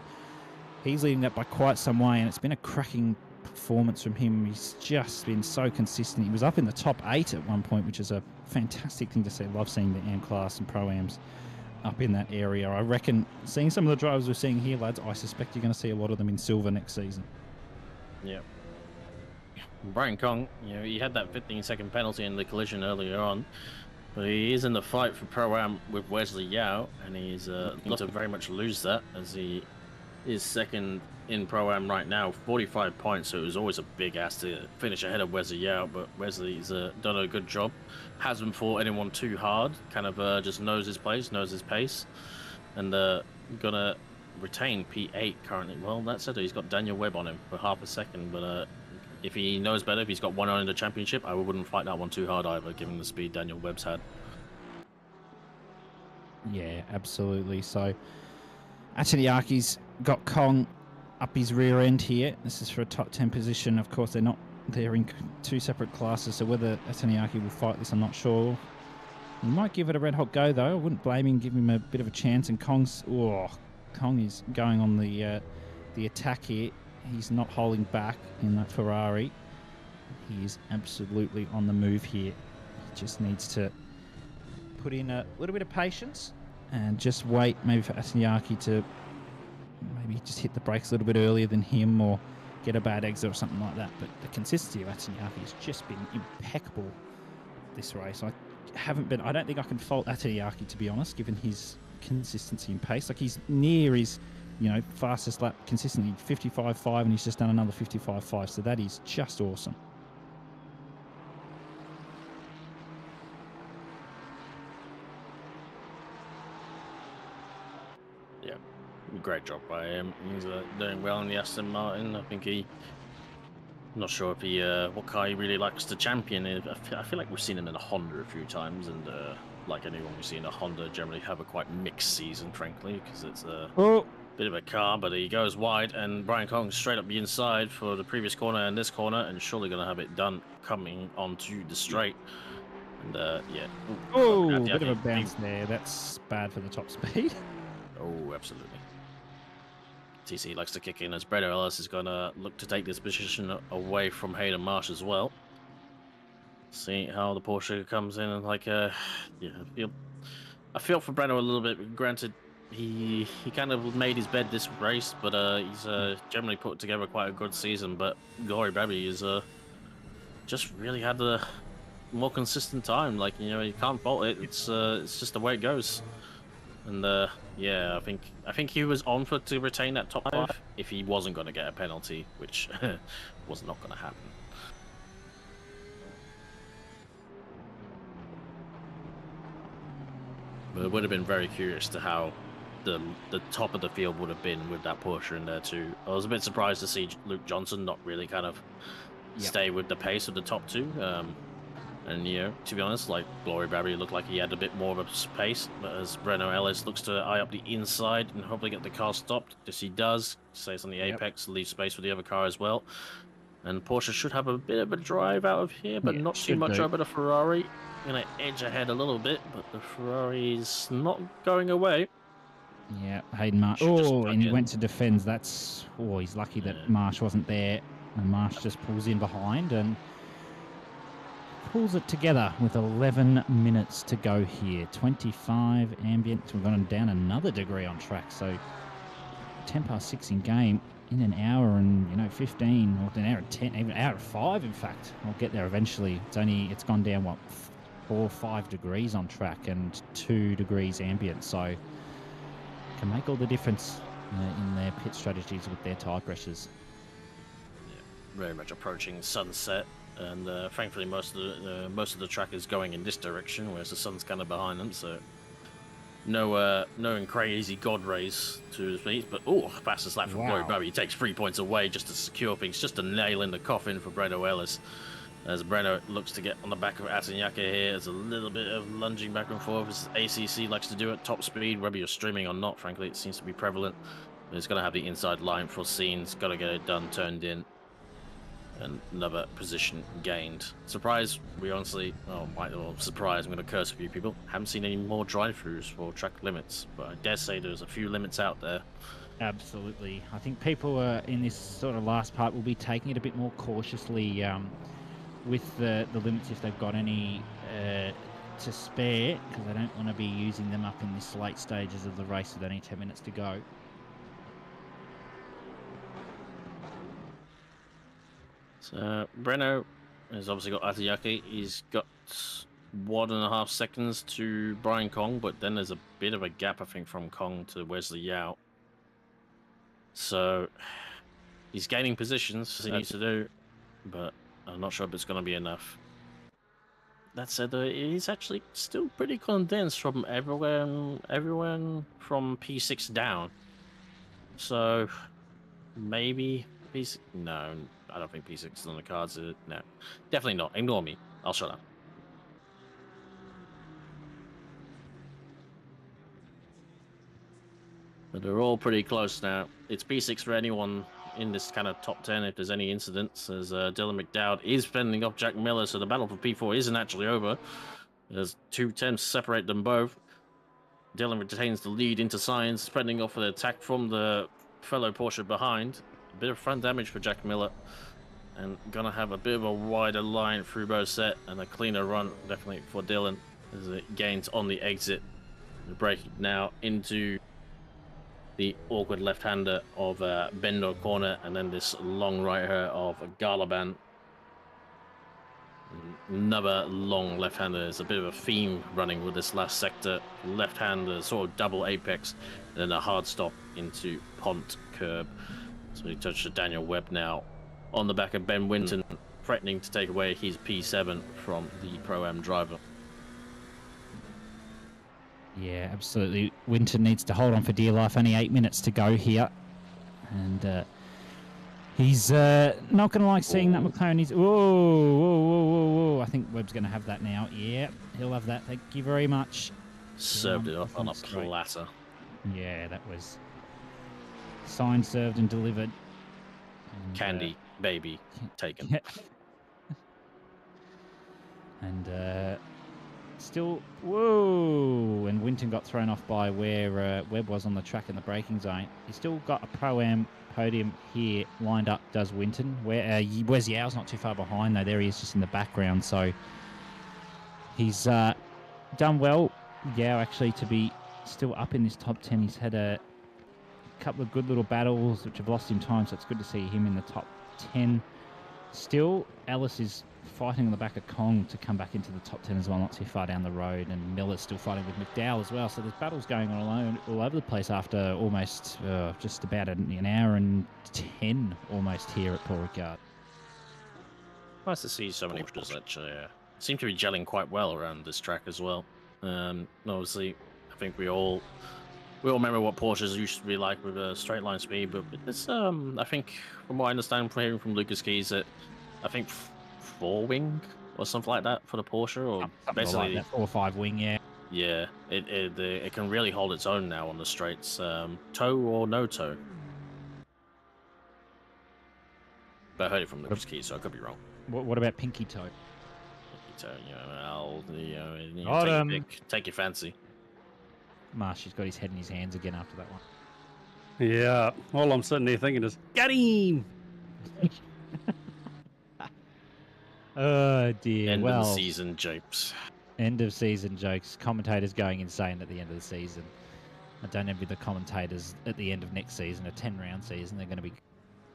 he's leading that by quite some way, and it's been a cracking performance from him. He's just been so consistent. He was up in the top 8 at one point, which is a fantastic thing to see. Love seeing the AM class and Pro-Ams up in that area. I reckon seeing some of the drivers we're seeing here, lads, I suspect you're going to see a lot of them in silver next season. Yeah. Brian Kong, he had that 15-second penalty in the collision earlier on, but he is in the fight for Pro-Am with Wesley Yao, and he's not to very much lose that, as he is second in Pro-Am right now, 45 points, so it was always a big ask to finish ahead of Wesley Yao, but Wesley's done a good job. Hasn't fought anyone too hard, kind of just knows his place, knows his pace, and gonna retain P8 currently. Well, that said, he's got Daniel Webb on him for half a second, but if he knows better, if he's got one on in the championship, I wouldn't fight that one too hard either, given the speed Daniel Webb's had. Yeah, absolutely. So Ataniaki's got Kong up his rear end here. This is for a top 10 position. Of course, they're in two separate classes, so whether Ataniaki will fight this, I'm not sure. He might give it a red hot go, though. I wouldn't blame him, give him a bit of a chance. And Kong is going on the attack here. He's not holding back in that Ferrari. He is absolutely on the move here. He just needs to put in a little bit of patience and just wait maybe for Ataniaki to maybe just hit the brakes a little bit earlier than him or get a bad exit or something like that. But the consistency of Ataniaki has just been impeccable this race. I don't think I can fault Ataniaki, to be honest, given his consistency and pace. Like, he's near his, fastest lap consistently, 55.5, and he's just done another 55.5. So that is just awesome. Yeah, great job by him. He's doing well in the Aston Martin. I think I'm not sure if he what car he really likes to champion. I feel like we've seen him in a Honda a few times, and like anyone we see in a Honda generally have a quite mixed season, frankly, because it's a bit of a car, but he goes wide, and Brian Kong straight up the inside for the previous corner and this corner, and surely going to have it done coming onto the straight. And yeah. Oh, bit of a bounce there. That's bad for the top speed. Oh, absolutely. TC likes to kick in as Brett Ellis is going to look to take this position away from Hayden Marsh as well. See how the Porsche comes in, and yeah, I feel for Breno a little bit. Granted, he kind of made his bed this race, but he's generally put together quite a good season. But Glory Baby is just really had a more consistent time. Like, you can't fault it. It's just the way it goes. And yeah, I think he was on for to retain that top 5 if he wasn't going to get a penalty, which was not going to happen. But it would have been very curious to how the top of the field would have been with that Porsche in there too. I was a bit surprised to see Luke Johnson not really kind of stay with the pace of the top 2. And, to be honest, like, Glory Barry looked like he had a bit more of a pace, but as Breno Ellis looks to eye up the inside and hopefully get the car stopped, this he does, stays on the apex, leaves space for the other car as well. And Porsche should have a bit of a drive out of here, but not too much over the Ferrari. Going to edge ahead a little bit, but the Ferrari's not going away. Yeah, Hayden Marsh. Oh, and he went to defend. He's lucky that Marsh wasn't there. And Marsh just pulls in behind and pulls it together with 11 minutes to go here. 25 ambient. We've gone down another degree on track. So 10 past 6 in game. In an hour and 15, or an hour and 10, even an hour and 5, in fact. I'll get there eventually. It's gone down 4 or 5 degrees on track and 2 degrees ambient, so it can make all the difference in their pit strategies with their tire pressures. Yeah, very much approaching sunset, and thankfully most of the track is going in this direction, whereas the sun's kind of behind them, so no crazy god rays to speak. But fastest lap from Glory Barry. He takes 3 points away just to secure things, just a nail in the coffin for Breno Ellis. As Breno looks to get on the back of Atanyaka here, there's a little bit of lunging back and forth, as ACC likes to do at top speed, whether you're streaming or not, frankly, it seems to be prevalent. But it's going to have the inside line foreseen, it's got to get it done, turned in, and another position gained. Surprise, we honestly, surprise, I'm going to curse a few people, haven't seen any more drive-throughs for track limits, but I dare say there's a few limits out there. Absolutely. I think people in this sort of last part will be taking it a bit more cautiously, with the limits, if they've got any to spare, because they don't want to be using them up in this late stages of the race with only 10 minutes to go. So Breno has obviously got Atayaki. He's got 1.5 seconds to Brian Kong, but then there's a bit of a gap, I think, from Kong to Wesley Yao. So he's gaining positions, as he needs to do, but I'm not sure if it's going to be enough. That said, it's actually still pretty condensed from everyone from P6 down. So maybe P6. No, I don't think P6 is on the cards. No, definitely not. Ignore me. I'll shut up. But they're all pretty close now. It's P6 for anyone in this kind of top 10 if there's any incidents, as Dylan McDowd is fending off Jack Miller, so the battle for P4 isn't actually over. There's 2 attempts separate them both. Dylan retains the lead into Science, spreading off an attack from the fellow Porsche behind. A bit of front damage for Jack Miller, and gonna have a bit of a wider line through both set, and a cleaner run definitely for Dylan as it gains on the exit. The break now into the awkward left-hander of Bendo Corner, and then this long right-hander of Galaban. Another long left-hander. There's a bit of a theme running with this last sector. Left-hander, sort of double apex, and then a hard stop into Pont curb. So he touched to Daniel Webb now on the back of Ben Winton, threatening to take away his P7 from the Pro-Am driver. Yeah, absolutely. Winton needs to hold on for dear life. Only 8 minutes to go here. And he's not going to like seeing that McLaren. He's... Whoa. I think Webb's going to have that now. Yeah, he'll have that. Thank you very much. Served it off on a platter. Yeah, that was signed, served, and delivered. And, Candy, baby, taken. And... still, whoa, and Winton got thrown off by where Webb was on the track in the braking zone. He's still got a Pro-Am podium here lined up, does Winton. Where's Yao's not too far behind, though. There he is, just in the background. So he's done well, Yao, actually, to be still up in this top 10. He's had a couple of good little battles, which have lost him time, so it's good to see him in the top 10. Still, Ellis is fighting on the back of Kong to come back into the top 10 as well, not too far down the road, and Miller's still fighting with McDowell as well. So there's battles going on all over the place after almost just about an hour and 10 almost here at Paul Ricard. Nice to see so many pushers actually seem to be gelling quite well around this track as well. Obviously, I think we all remember what Porsches used to be like with a straight line speed, but it's I think from what I understand from hearing from Lucas Keys that I think 4-wing or something like that for the Porsche, or something basically like that, 4 or 5 wing, yeah. Yeah, it can really hold its own now on the straights. Toe or no toe. But I heard it from Lucas Keys, so I could be wrong. What about pinky toe? Pinky toe, take your fancy. Marsh, got his head in his hands again after that one. Yeah, all I'm sitting there thinking is, get him! Oh dear. End of the season jokes. End of season jokes. Commentators going insane at the end of the season. I don't envy the commentators at the end of next season, a 10-round season. They're going to be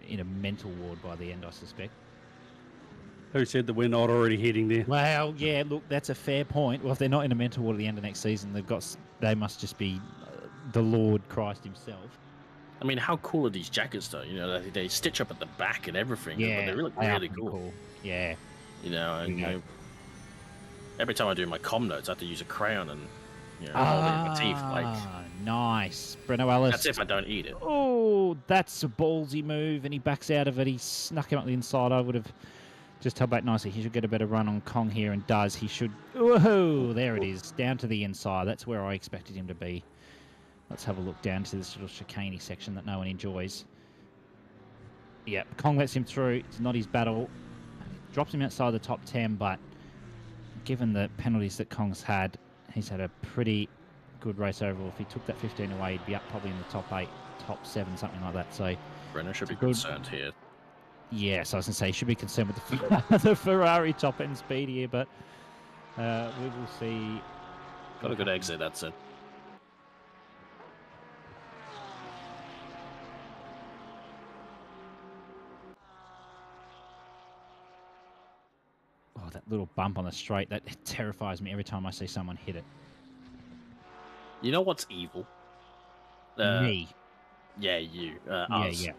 in a mental ward by the end, I suspect. Who said that we're not already heading there? Well, yeah, look, that's a fair point. Well, if they're not in a mental ward at the end of next season, they must just be the Lord Christ himself. I mean, how cool are these jackets, though? You know, they stitch up at the back and everything. Yeah, they look really cool. Yeah. You know, and you know, every time I do my comm notes, I have to use a crayon and hold it in my teeth. Like, nice. Breno Ellis. That's if I don't eat it. Oh, that's a ballsy move, and he backs out of it. He snuck him up the inside. I would have just held back nicely. He should get a better run on Kong here, and does. He should. Whoa, there it is, down to the inside. That's where I expected him to be. Let's have a look down to this little chicaney section that no one enjoys. Yep, Kong lets him through. It's not his battle. Drops him outside the top 10, but given the penalties that Kong's had, he's had a pretty good race overall. If he took that 15 away, he'd be up probably in the top 8, top 7, something like that. So Brenner should be concerned here. Yes, I was going to say, he should be concerned with the Ferrari top-end speed here, but we will see. Got a good exit, that's it. Oh, that little bump on the straight, that terrifies me every time I see someone hit it. You know what's evil? Me. Yeah, you. Us. Yeah.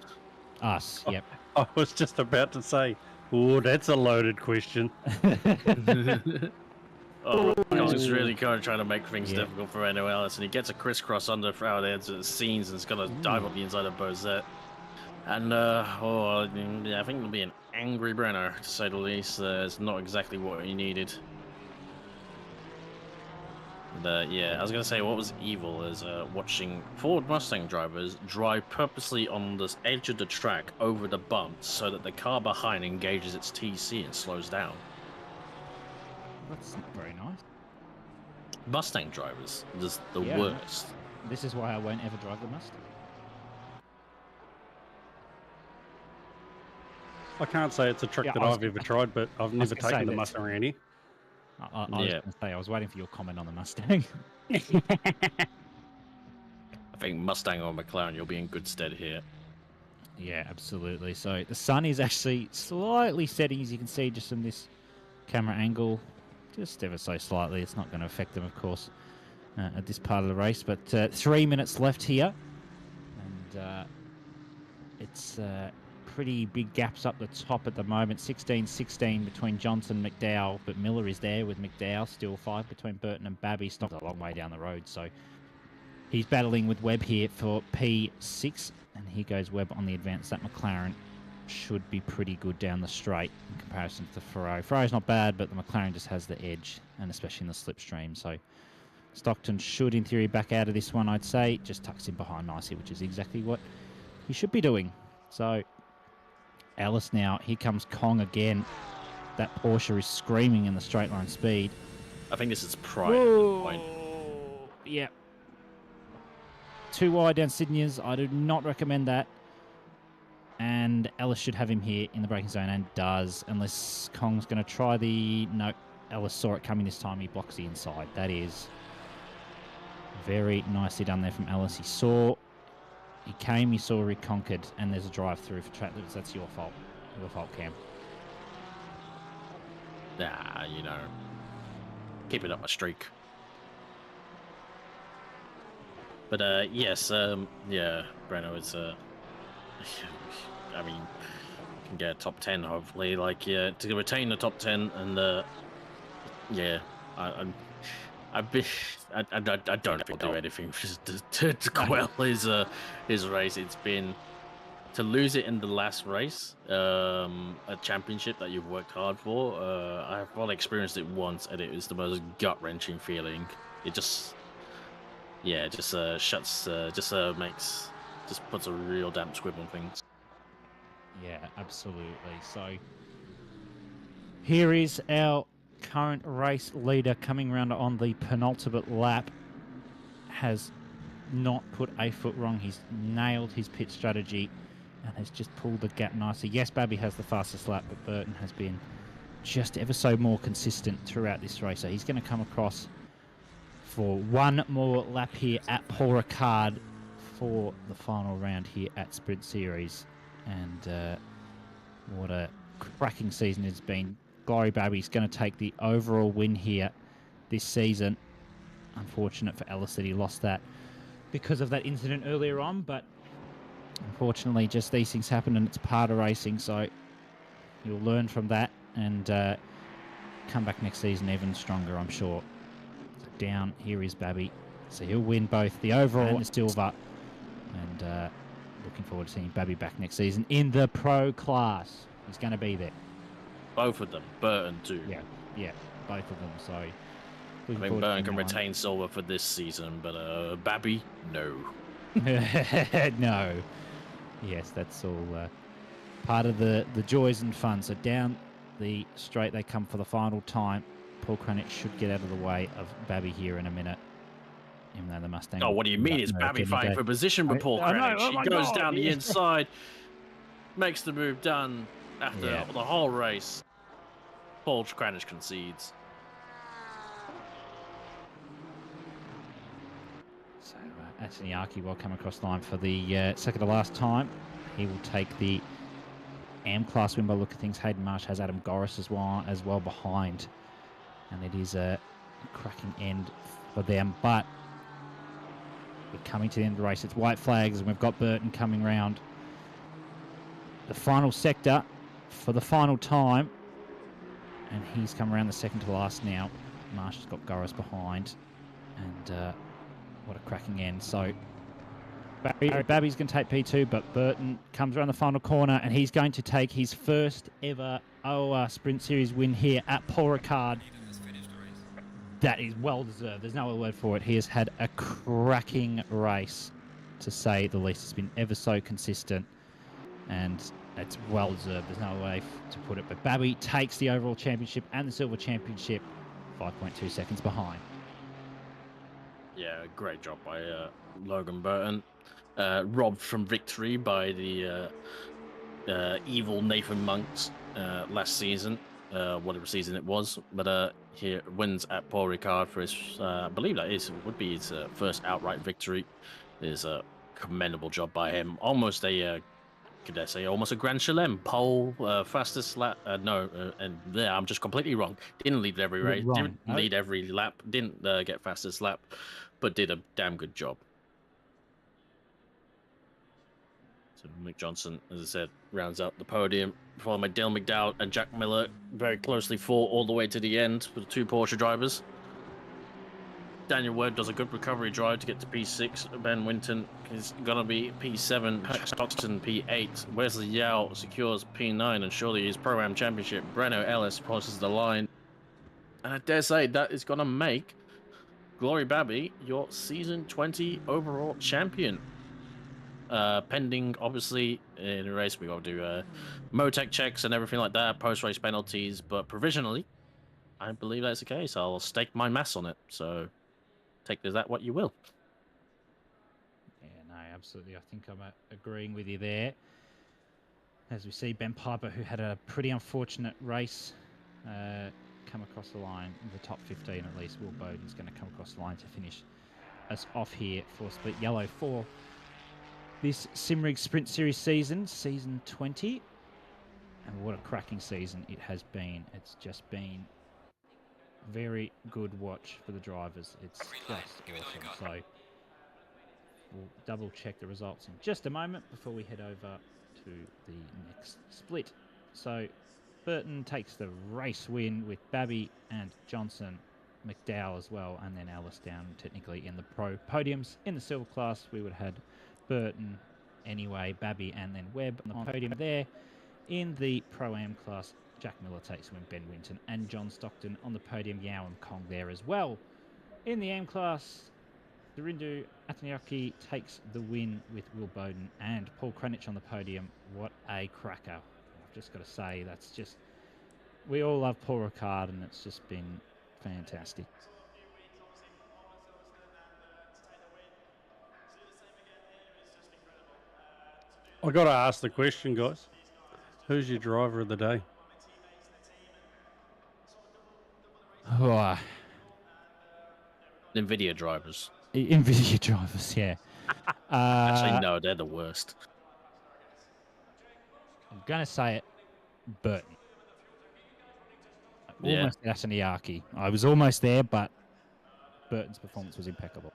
Us, yep. I was just about to say, oh, that's a loaded question. He's really kind of trying to make things difficult for anyone else, and he gets a crisscross under throughout the edge of the scenes, and it's going to dive up the inside of Bozette. And, I think it'll be an angry Brenner, to say the least. It's not exactly what he needed. Yeah, I was going to say what was evil is watching Ford Mustang drivers drive purposely on this edge of the track over the bumps so that the car behind engages its TC and slows down. That's not very nice. Mustang drivers, just the Yeah, worst. This is why I won't ever drive the Mustang. I can't say it's a trick that I've ever tried, but I've never taken the Mustang around here. I was going to say, I was waiting for your comment on the Mustang. I think Mustang or McLaren, you'll be in good stead here. Yeah, absolutely. So the sun is actually slightly setting, as you can see, just from this camera angle. Just ever so slightly. It's not going to affect them, of course, at this part of the race. But 3 minutes left here. And it's pretty big gaps up the top at the moment. 16-16 between Johnson and McDowell. But Miller is there with McDowell. Still 5 between Burton and Babby. Stopped a long way down the road. So he's battling with Webb here for P6. And here goes Webb on the advance. That McLaren should be pretty good down the straight in comparison to the Ferrari. Ferrari's not bad, but the McLaren just has the edge, and especially in the slipstream. So Stockton should, in theory, back out of this one, I'd say. Just tucks in behind nicely, which is exactly what he should be doing. So Ellis now. Here comes Kong again. That Porsche is screaming in the straight line speed. I think this is pride at this point. Yeah. Too wide down Sydney's. I do not recommend that. And Ellis should have him here in the braking zone, and does, unless Kong's going to try the... No, Ellis saw it coming this time. He blocks the inside. That is very nicely done there from Ellis. He saw, he came, he saw, he conquered, and there's a drive-through for track. That's your fault. Your fault, Cam. Nah, you know, keeping up my streak. But yes, yeah, Breno, it's I mean, you can get a top 10 hopefully. Like, yeah, to retain the top 10, and yeah, I don't think do anything to quell his race. It's been to lose it in the last race, a championship that you've worked hard for. I've only experienced it once, and it was the most gut-wrenching feeling. It just, yeah, just shuts, makes, just puts a real damp squib on things. Yeah, absolutely. So here is our current race leader coming around on the penultimate lap. Has not put a foot wrong. He's nailed his pit strategy and has just pulled the gap nicely. Yes, Babby has the fastest lap, but Burton has been just ever so more consistent throughout this race. So he's going to come across for one more lap here at Paul Ricard for the final round here at Sprint Series. And what a cracking season it's been. Glory Babby's going to take the overall win here this season. Unfortunate for Ellis that he lost that because of that incident earlier on, but unfortunately just these things happen and it's part of racing, so you'll learn from that and come back next season even stronger, I'm sure. So down here is Babby, so he'll win both the overall and the silver, and looking forward to seeing Babby back next season in the pro class. He's going to be there. Both of them, Burton too. Yeah, both of them. So I think Burton can retain silver for this season, but Babby, no. No. Yes, that's all part of the joys and fun. So down the straight they come for the final time. Paul Kranich should get out of the way of Babby here in a minute. Even though the Mustang... Oh, what do you mean? It's Babby fighting for position with Paul Kranich. He goes down the inside, makes the move done after the whole race. Paul Kranich concedes. So Ataniaki will come across the line for the second to last time. He will take the AM-class win by look of things. Hayden Marsh has Adam Goris as well behind. And it is a cracking end for them. But we're coming to the end of the race. It's white flags, and we've got Burton coming round the final sector for the final time. And he's come around the second to last now. Marsh has got Goris behind. And what a cracking end. So Babby's going to take P2, but Burton comes around the final corner and he's going to take his first ever OR Sprint Series win here at Paul Ricard. That is well deserved. There's no other word for it. He has had a cracking race, to say the least. It's been ever so consistent, and it's well deserved. There's no way to put it. But Babby takes the overall championship and the silver championship 5.2 seconds behind. Yeah, great job by Logan Burton. Robbed from victory by the evil Nathan Monks last season, whatever season it was. But he wins at Paul Ricard for his, I believe that would be his first outright victory. Is a commendable job by him. Almost a, could I say, almost a Grand Chelem pole, fastest lap. And there, I'm just completely wrong. Didn't lead every race, didn't lead every lap, didn't get fastest lap, but did a damn good job. So Mick Johnson, as I said, rounds out the podium, followed by Dale McDowell and Jack Miller, very closely fought all the way to the end with the two Porsche drivers. Daniel Webb does a good recovery drive to get to P6. Ben Winton is going to be P7. Pat Stockton P8. Wesley Yao secures P9 and surely his Pro-Am Championship. Breno Ellis crosses the line. And I dare say that is going to make Glory Babby your Season 20 overall champion. Pending, obviously, in a race, we got to do Motec checks and everything like that, post-race penalties, but provisionally, I believe that's the case. I'll stake my mass on it, so take that what you will. Yeah, no, absolutely. I think I'm agreeing with you there. As we see Ben Piper, who had a pretty unfortunate race, come across the line in the top 15 at least. Will Bowden's going to come across the line to finish us off here for Split Yellow 4. This Simrigs Sprint Series season 20. And what a cracking season it has been. It's just been very good watch for the drivers. It's just awesome. So we'll double check the results in just a moment before we head over to the next split. So Burton takes the race win with Babby and Johnson, McDowell as well, and then Ellis down technically in the pro podiums. In the silver class, we would have had Burton anyway, Babby and then Webb on the podium there. In the Pro-Am class, Jack Miller takes win, Ben Winton and John Stockton on the podium, Yao and Kong there as well. In the Am class, Dorindu Ataniaki takes the win with Will Bowden and Paul Krenich on the podium. What a cracker. I've just got to say, that's just, we all love Paul Ricard and it's just been fantastic. I got to ask the question, guys. Who's your driver of the day? Oh, NVIDIA drivers. NVIDIA drivers, yeah. Actually, no, they're the worst. I'm going to say it, Burton. Almost Ataniaki. I was almost there, but Burton's performance was impeccable.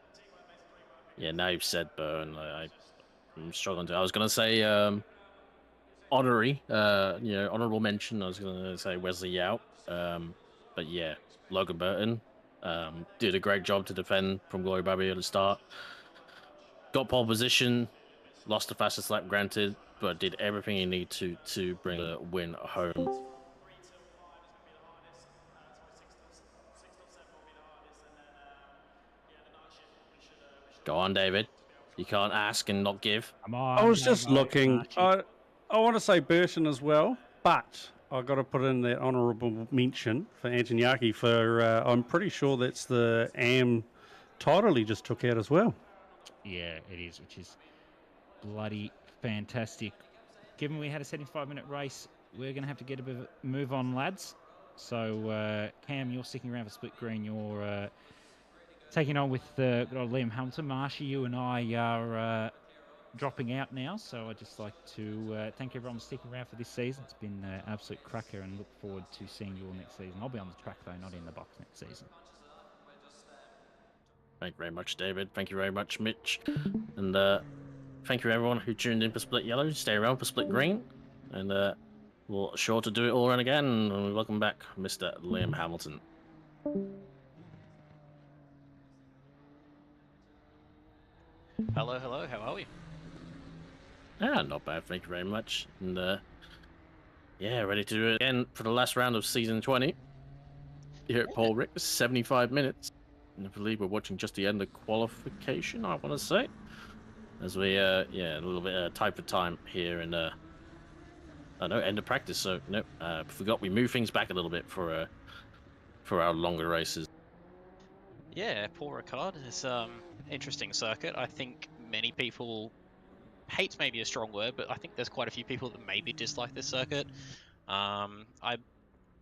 Yeah, now you've said Burton. I'm struggling to. I was going to say honorable mention. I was going to say Wesley Yao. But yeah, Logan Burton did a great job to defend from Glory Babby at the start. Got pole position, lost the fastest lap, granted, but did everything he needed to bring the win home. Go on, David. You can't ask and not give. I was just looking. I want to say Burton as well, but I've got to put in that honourable mention for Antoniaki for, I'm pretty sure that's the AM title he just took out as well. Yeah, it is, which is bloody fantastic. Given we had a 75-minute race, we're going to have to get a bit of a move on, lads. So, Cam, you're sticking around for Split Green. You're taking on with good old Liam Hamilton. Marsha, you and I are dropping out now, so I'd just like to thank everyone for sticking around for this season. It's been an absolute cracker and look forward to seeing you all next season. I'll be on the track, though, not in the box next season. Thank you very much, David. Thank you very much, Mitch. And thank you, everyone who tuned in for Split Yellow. Stay around for Split Green. And we'll sure to do it all around again. And welcome back, Mr. Liam Hamilton. Hello, hello, how are we? Not bad, thank you very much. And yeah, ready to do it again for the last round of season 20 here at Paul Rick. 75 minutes. And I believe we're watching just the end of qualification, I want to say. As we, yeah, a little bit tight for time here in, I know, end of practice. So, no, forgot we moved things back a little bit for our longer races. Yeah, Paul Ricard is interesting circuit. I think many people, hate's maybe a strong word, but I think there's quite a few people that maybe dislike this circuit. I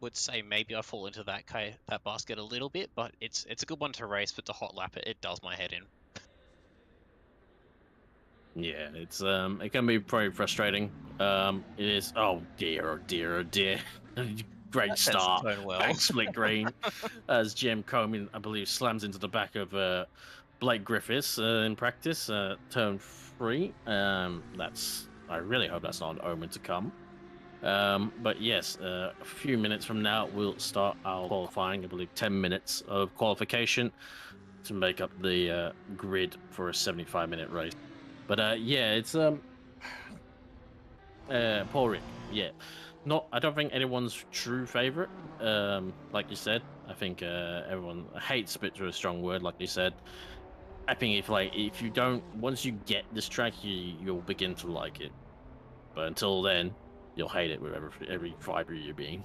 would say maybe I fall into that basket a little bit, but it's a good one to race, but to hot lap it does my head in. Yeah, it's it can be very frustrating. It is. Oh dear, oh dear, oh dear. Great start. Well. Back split green as Jim Comey, I believe, slams into the back of Blake Griffiths in practice. Turn 3. That's. I really hope that's not an omen to come. But yes, a few minutes from now we'll start our qualifying. I believe 10 minutes of qualification to make up the grid for a 75-minute race. But yeah, it's Paul Rick. Yeah, I don't think anyone's true favorite. Like you said, I think everyone hates bit to a strong word. Like you said, I think if you don't, once you get this track, you'll begin to like it. But until then, you'll hate it with every fiber of your being.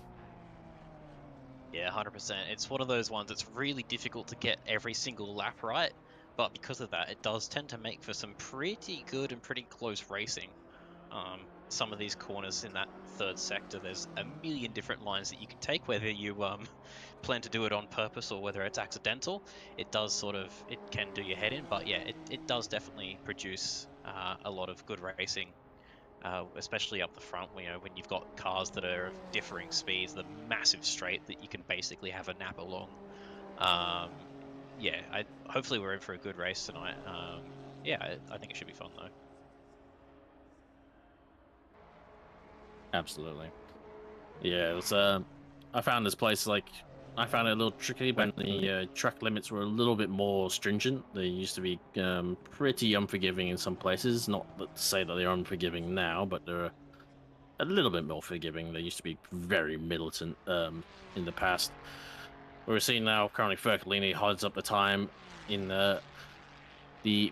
Yeah, 100%. It's one of those ones that's really difficult to get every single lap right, but because of that, it does tend to make for some pretty good and pretty close racing. Some of these corners in that third sector, there's a million different lines that you can take, whether you plan to do it on purpose or whether it's accidental. It can do your head in, but yeah, it does definitely produce a lot of good racing. Especially up the front, when you've got cars that are of differing speeds, the massive straight that you can basically have a nap along. Yeah, hopefully we're in for a good race tonight. Yeah, I think it should be fun though. Absolutely. Yeah, it was. I found this place I found it a little tricky when the track limits were a little bit more stringent. They used to be pretty unforgiving in some places. Not to say that they're unforgiving now, but they're a little bit more forgiving. They used to be very militant in the past. We're seeing now currently Fercolini holds up the time in the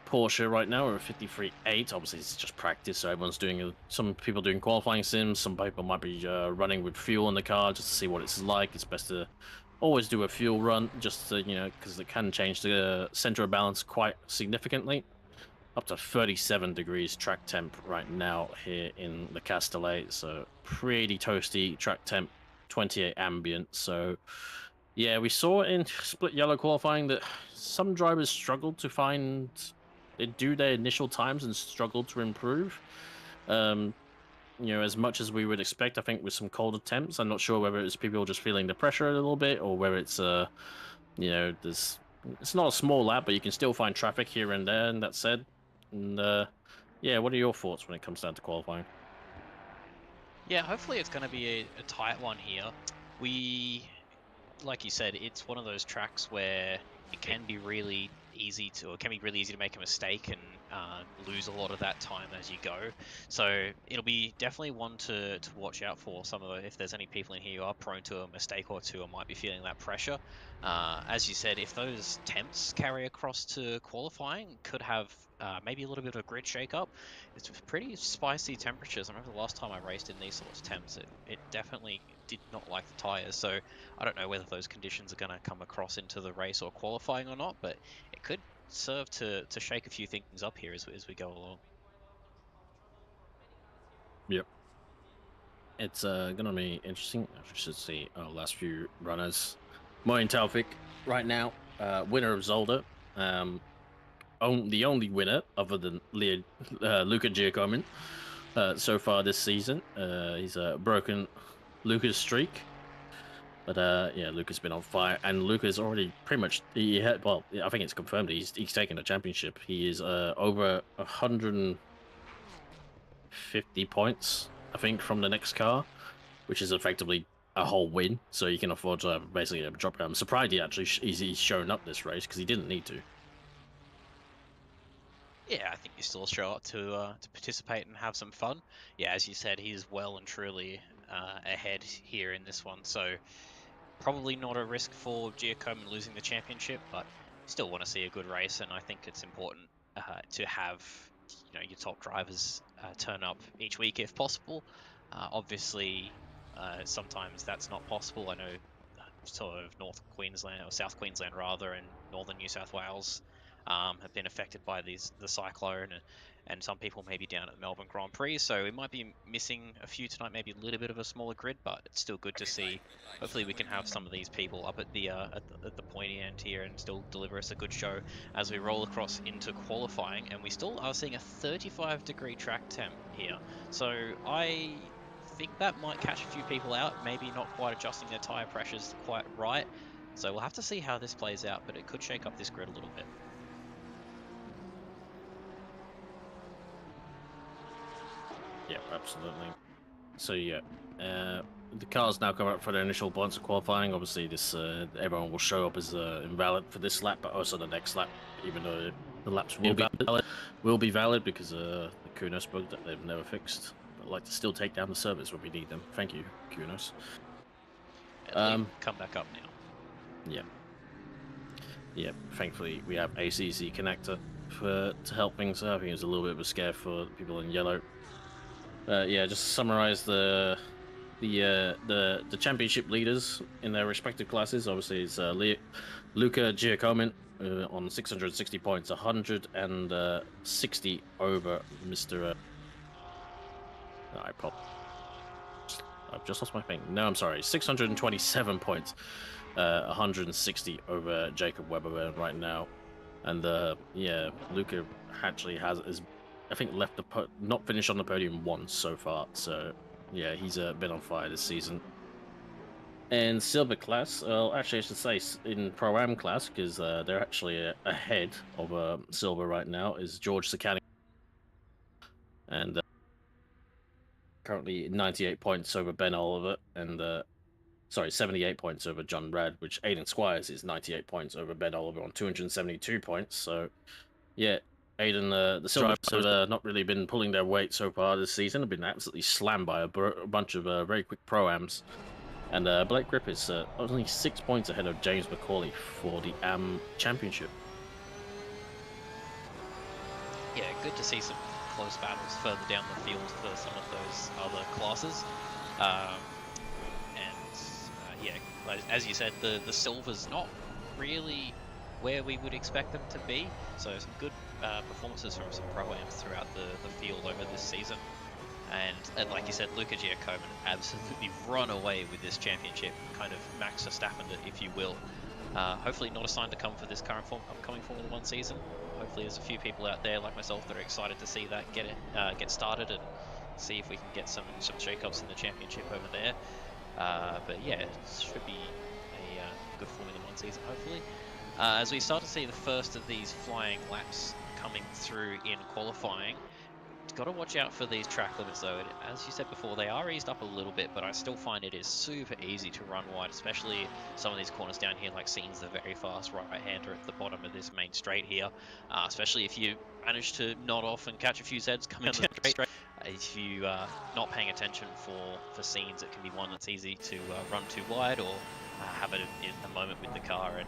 Porsche right now. We're at 53.8. Obviously, it's just practice, so everyone's doing. Some people doing qualifying sims. Some people might be running with fuel in the car just to see what it's like. It's best to always do a fuel run, just to, because it can change the center of balance quite significantly. Up to 37 degrees track temp right now here in the Castellet, so pretty toasty track temp, 28 ambient. So yeah, we saw in split yellow qualifying that some drivers struggled to they do their initial times and struggle to improve. As much as we would expect, I think, with some cold attempts. I'm not sure whether it's people just feeling the pressure a little bit, or whether it's it's not a small lap, but you can still find traffic here and there. And that said, and yeah, what are your thoughts when it comes down to qualifying? Yeah, hopefully it's going to be a tight one here. Like you said, it's one of those tracks where it can be really easy to make a mistake and lose a lot of that time as you go. So it'll be definitely one to watch out for. If there's any people in here who are prone to a mistake or two or might be feeling that pressure. As you said, if those temps carry across to qualifying, could have maybe a little bit of a grid shake-up. It's pretty spicy temperatures. I remember the last time I raced in these sorts of temps, it definitely did not like the tyres. So I don't know whether those conditions are going to come across into the race or qualifying or not, but it could serve to shake a few things up here as we go along. Yep. It's going to be interesting. I should see our last few runners. Moin Taufik, right now, winner of Zolder. The only winner other than Luca Giacomin so far this season. He's broken Luca's streak. But yeah, Luca's been on fire, and Luca's already pretty much I think it's confirmed he's taken the championship. He is over 150 points, I think, from the next car, which is effectively a whole win. So you can afford to have basically a drop. I'm surprised he's shown up this race because he didn't need to. Yeah, I think you still show up to participate and have some fun. Yeah, as you said, he's well and truly ahead here in this one, so probably not a risk for Giacomo losing the championship, but still want to see a good race, and I think it's important to have your top drivers turn up each week if possible. Obviously, sometimes that's not possible. I know sort of North Queensland or South Queensland rather, and northern New South Wales have been affected by the cyclone, and some people may be down at the Melbourne Grand Prix, so we might be missing a few tonight, maybe a little bit of a smaller grid, but it's still good to see. Hopefully we can have some of these people up at the pointy end here and still deliver us a good show as we roll across into qualifying, and we still are seeing a 35-degree track temp here, so I think that might catch a few people out, maybe not quite adjusting their tyre pressures quite right. So we'll have to see how this plays out, but it could shake up this grid a little bit. Yeah, absolutely. So yeah, the cars now come up for their initial points of qualifying. Obviously, this everyone will show up as invalid for this lap, but also the next lap, even though the laps will be valid because the Kunos bug that they've never fixed. I'd like to still take down the servers when we need them. Thank you, Kunos. Come back up now. Yeah. Yeah, thankfully we have ACC connector to help things out. I think it was a little bit of a scare for people in yellow. Yeah, just to summarize the championship leaders in their respective classes. Obviously, it's Luca Giacomin on 660 points, 160 over Mr. I've just lost my thing. No, I'm sorry. 627 points, 160 over Jacob Weber right now, and yeah, Luca actually is, I think, not finished on the podium once so far. So yeah, he's been on fire this season. And silver class, actually I should say in Pro-Am class, because they're actually ahead of silver right now, is George Sakani. And currently 98 points over Ben Oliver, and 78 points over John Rad, which Aiden Squires is 98 points over Ben Oliver on 272 points. So yeah, Aiden, the silver drivers have not really been pulling their weight so far this season. Have been absolutely slammed by a bunch of very quick Pro-Ams. And Blake Grip is only 6 points ahead of James McCauley for the AM Championship. Yeah, good to see some close battles further down the field for some of those other classes. Yeah, as you said, the silver's not really where we would expect them to be. So some good performances from some Pro-Ams throughout the field over this season. And like you said, Luca Giacomo absolutely run away with this championship, kind of Max Verstappen it, if you will. Hopefully not a sign to come for this upcoming Formula 1 season. Hopefully there's a few people out there like myself that are excited to see that get started and see if we can get some shakeups in the championship over there. But yeah, it should be a good Formula 1 season, hopefully. As we start to see the first of these flying laps coming through in qualifying, got to watch out for these track limits though. As you said before, they are eased up a little bit, but I still find it is super easy to run wide, especially some of these corners down here, like Scene's the very fast right-hander at the bottom of this main straight here, especially if you manage to nod off and catch a few Zeds coming down the straight. If you are not paying attention for Scenes, it can be one that's easy to run too wide or have a moment with the car and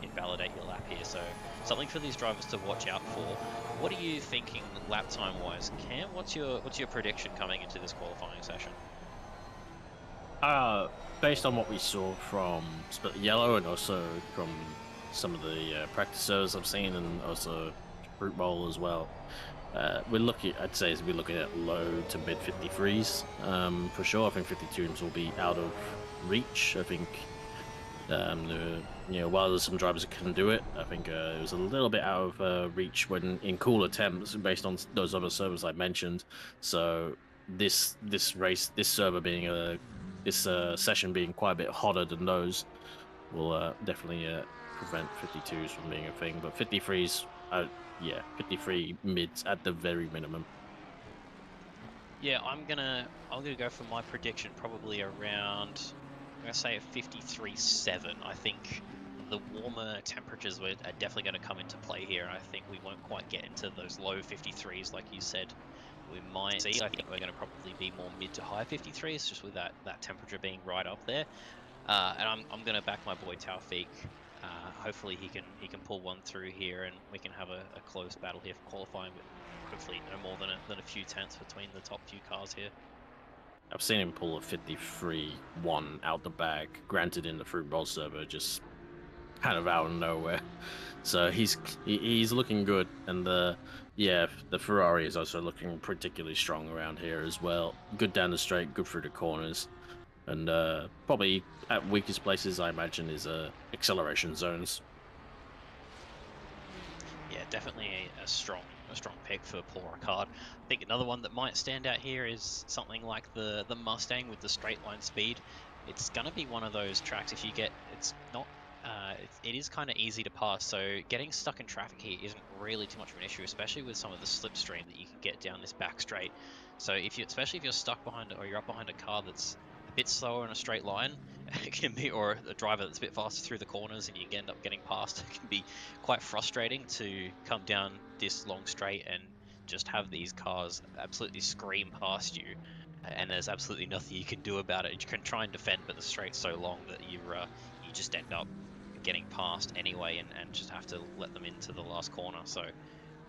invalidate your lap here. So something for these drivers to watch out for. What are you thinking lap time wise, Cam? What's your prediction coming into this qualifying session? Based on what we saw from Split Yellow and also from some of the practicers I've seen, and also Fruit Bowl as well, we're looking at low to mid 53s for sure. I think 52s will be out of reach. I think while there's some drivers that can do it, I think it was a little bit out of reach when in cooler temps based on those other servers I mentioned. So this server being this session being quite a bit hotter than those will definitely prevent 52s from being a thing. But 53s, 53 mids at the very minimum. Yeah, I'm gonna go for my prediction probably around, I'm gonna say a 53.7. I think the warmer temperatures are definitely going to come into play here. I think we won't quite get into those low 53s like you said. We might see. I think we're going to probably be more mid to high 53s, just with that temperature being right up there. And I'm going to back my boy Taufik. Hopefully he can pull one through here, and we can have a close battle here for qualifying, with hopefully no more than a few tenths between the top few cars here. I've seen him pull a 53-1 out the bag, granted in the fruit bowl server, just kind of out of nowhere. So he's looking good, and yeah, the Ferrari is also looking particularly strong around here as well. Good down the straight, good through the corners, and probably at weakest places, I imagine, is acceleration zones. Yeah, definitely a strong pick for Paul Ricard. I think another one that might stand out here is something like the Mustang with the straight line speed. It's gonna be one of those tracks, if you get, it is kind of easy to pass, so getting stuck in traffic here isn't really too much of an issue, especially with some of the slipstream that you can get down this back straight. So especially if you're stuck behind, or you're up behind a car that's a bit slower in a straight line, it can be, or a driver that's a bit faster through the corners, and you end up getting past. It can be quite frustrating to come down this long straight and just have these cars absolutely scream past you, and there's absolutely nothing you can do about it. You can try and defend, but the straight's so long that you just end up getting past anyway, and just have to let them into the last corner. So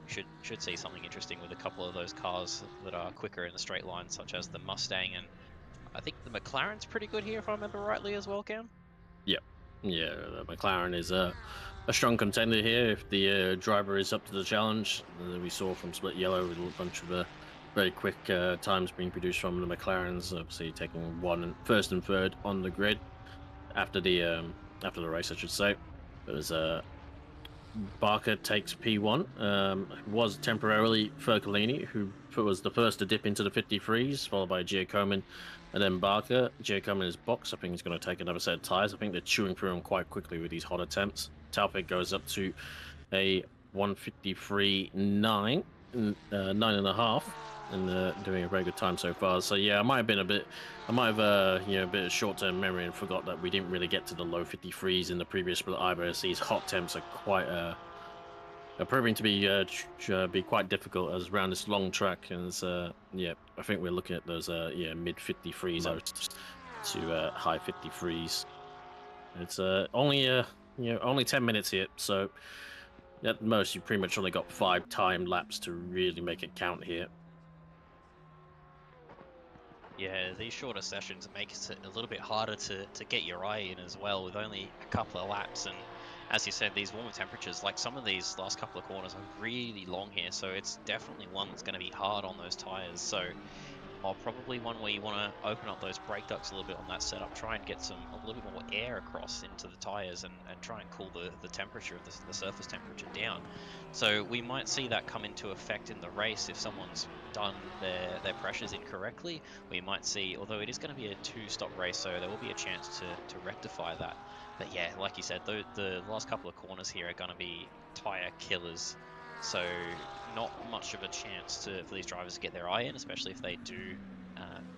should see something interesting with a couple of those cars that are quicker in the straight line, such as the Mustang, and I think the McLaren's pretty good here, if I remember rightly as well, Cam. Yeah, the McLaren is a strong contender here if the driver is up to the challenge. We saw from Split Yellow with a bunch of very quick times being produced from the McLarens, obviously taking first and third on the grid after the race, I should say. It was Barker takes P1. Was temporarily Fercolini, who was the first to dip into the 53s, followed by Giacomin, and then Barker. Giacomin is boxed. I think he's going to take another set of tyres. I think they're chewing through him quite quickly with these hot attempts. Taufik goes up to a 153.9, 9.5, and doing a very good time so far. So yeah, I might have a bit of short-term memory and forgot that we didn't really get to the low 53s in the previous split either, as these hot temps are quite are proving to be quite difficult as around this long track. And yeah, I think we're looking at those mid 53s to high 53s. It's only 10 minutes here, so at most you pretty much only got 5 time laps to really make it count here. Yeah, these shorter sessions make it a little bit harder to get your eye in as well, with only a couple of laps. And as you said, these warmer temperatures, like some of these last couple of corners are really long here, so it's definitely one that's going to be hard on those tires. So probably one where you want to open up those brake ducts a little bit on that setup, try and get a little bit more air across into the tires, and try and cool the temperature of the surface temperature down. So we might see that come into effect in the race if someone's done their pressures incorrectly. We might see, although it is going to be a 2-stop race, so there will be a chance to rectify that. But yeah, like you said, the last couple of corners here are going to be tire killers. So not much of a chance for these drivers to get their eye in, especially if they do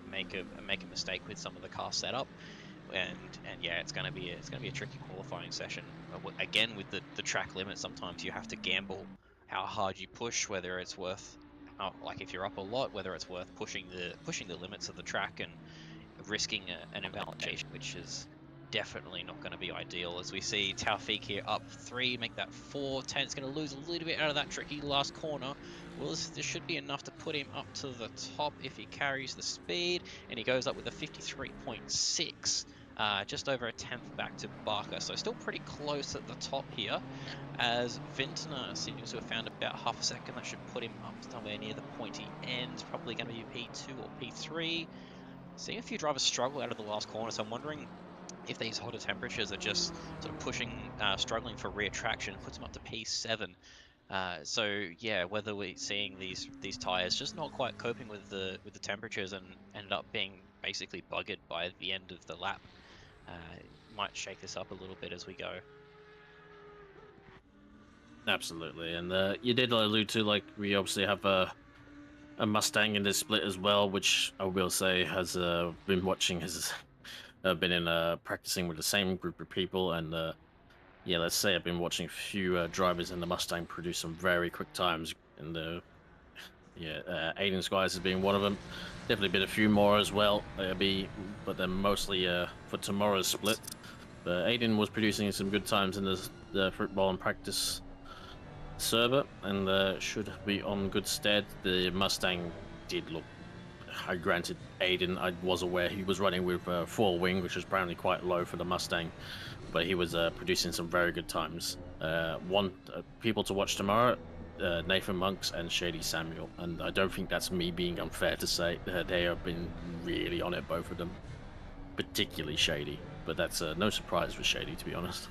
make a mistake with some of the car setup. And yeah, it's going to be a tricky qualifying session. Again, with the track limit, sometimes you have to gamble how hard you push, whether it's worth, like if you're up a lot, whether it's worth pushing the limits of the track and risking an invalidation, which is definitely not going to be ideal. As we see Taufik here up 3, make that 4. Tan's going to lose a little bit out of that tricky last corner. Well, this should be enough to put him up to the top if he carries the speed, and he goes up with a 53.6, just over a 10th back to Barker. So still pretty close at the top here, as Vintner seems to have found about half a second. That should put him up somewhere near the pointy end, probably going to be P2 or P3. Seeing a few drivers struggle out of the last corner, so I'm wondering if these hotter temperatures are just sort of struggling for rear traction, puts them up to P7. So yeah, whether we're seeing these tires just not quite coping with the temperatures and end up being basically buggered by the end of the lap, might shake this up a little bit as we go. Absolutely, and you did allude to, like, we obviously have a Mustang in this split as well, which I will say has been watching his. Been in practicing with the same group of people, and Yeah, let's say I've been watching a few drivers in the Mustang produce some very quick times, and Aiden Squires has been one of them. Definitely been a few more as well. But they're mostly for tomorrow's split. But Aiden was producing some good times in the football and practice server, and should be on good stead. The Mustang did look. I granted Aiden, I was aware he was running with 4 wing, which was apparently quite low for the Mustang, but he was producing some very good times. People to watch tomorrow, Nathan Monks and Shady Samuel, and I don't think that's me being unfair to say. They have been really on it, both of them, particularly Shady, but that's no surprise with Shady, to be honest.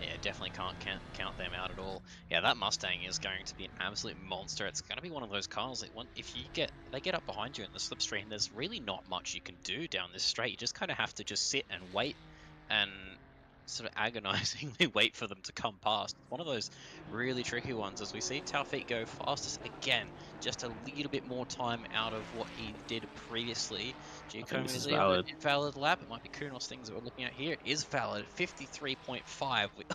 Yeah, definitely can't count them out at all. Yeah, that Mustang is going to be an absolute monster. It's going to be one of those cars that if they get up behind you in the slipstream, there's really not much you can do down this straight. You just kind of have to just sit and wait and sort of agonizingly wait for them to come past. One of those really tricky ones, as we see Taufik go fastest again, just a little bit more time out of what he did previously. Giacomo this is is valid. an invalid lap. It might be Kunos things that we're looking at here. It is valid. 53.5 with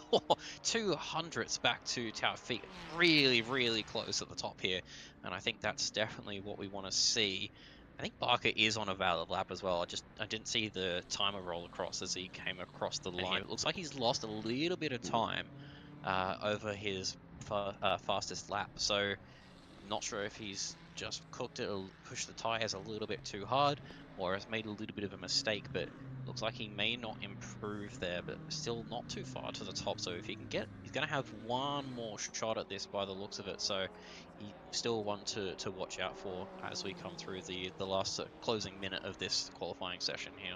200ths back to Taufik. Really, really close at the top here. And I think that's definitely what we want to see. I think Barker is on a valid lap as well. I didn't see the timer roll across as he came across the line. It looks like he's lost a little bit of time over his fastest lap. So not sure if he's just cooked it or pushed the tires a little bit too hard or has made a little bit of a mistake, but looks like he may not improve there, but still not too far to the top. So if he can he's going to have one more shot at this by the looks of it. So he's still one to watch out for as we come through the last closing minute of this qualifying session here.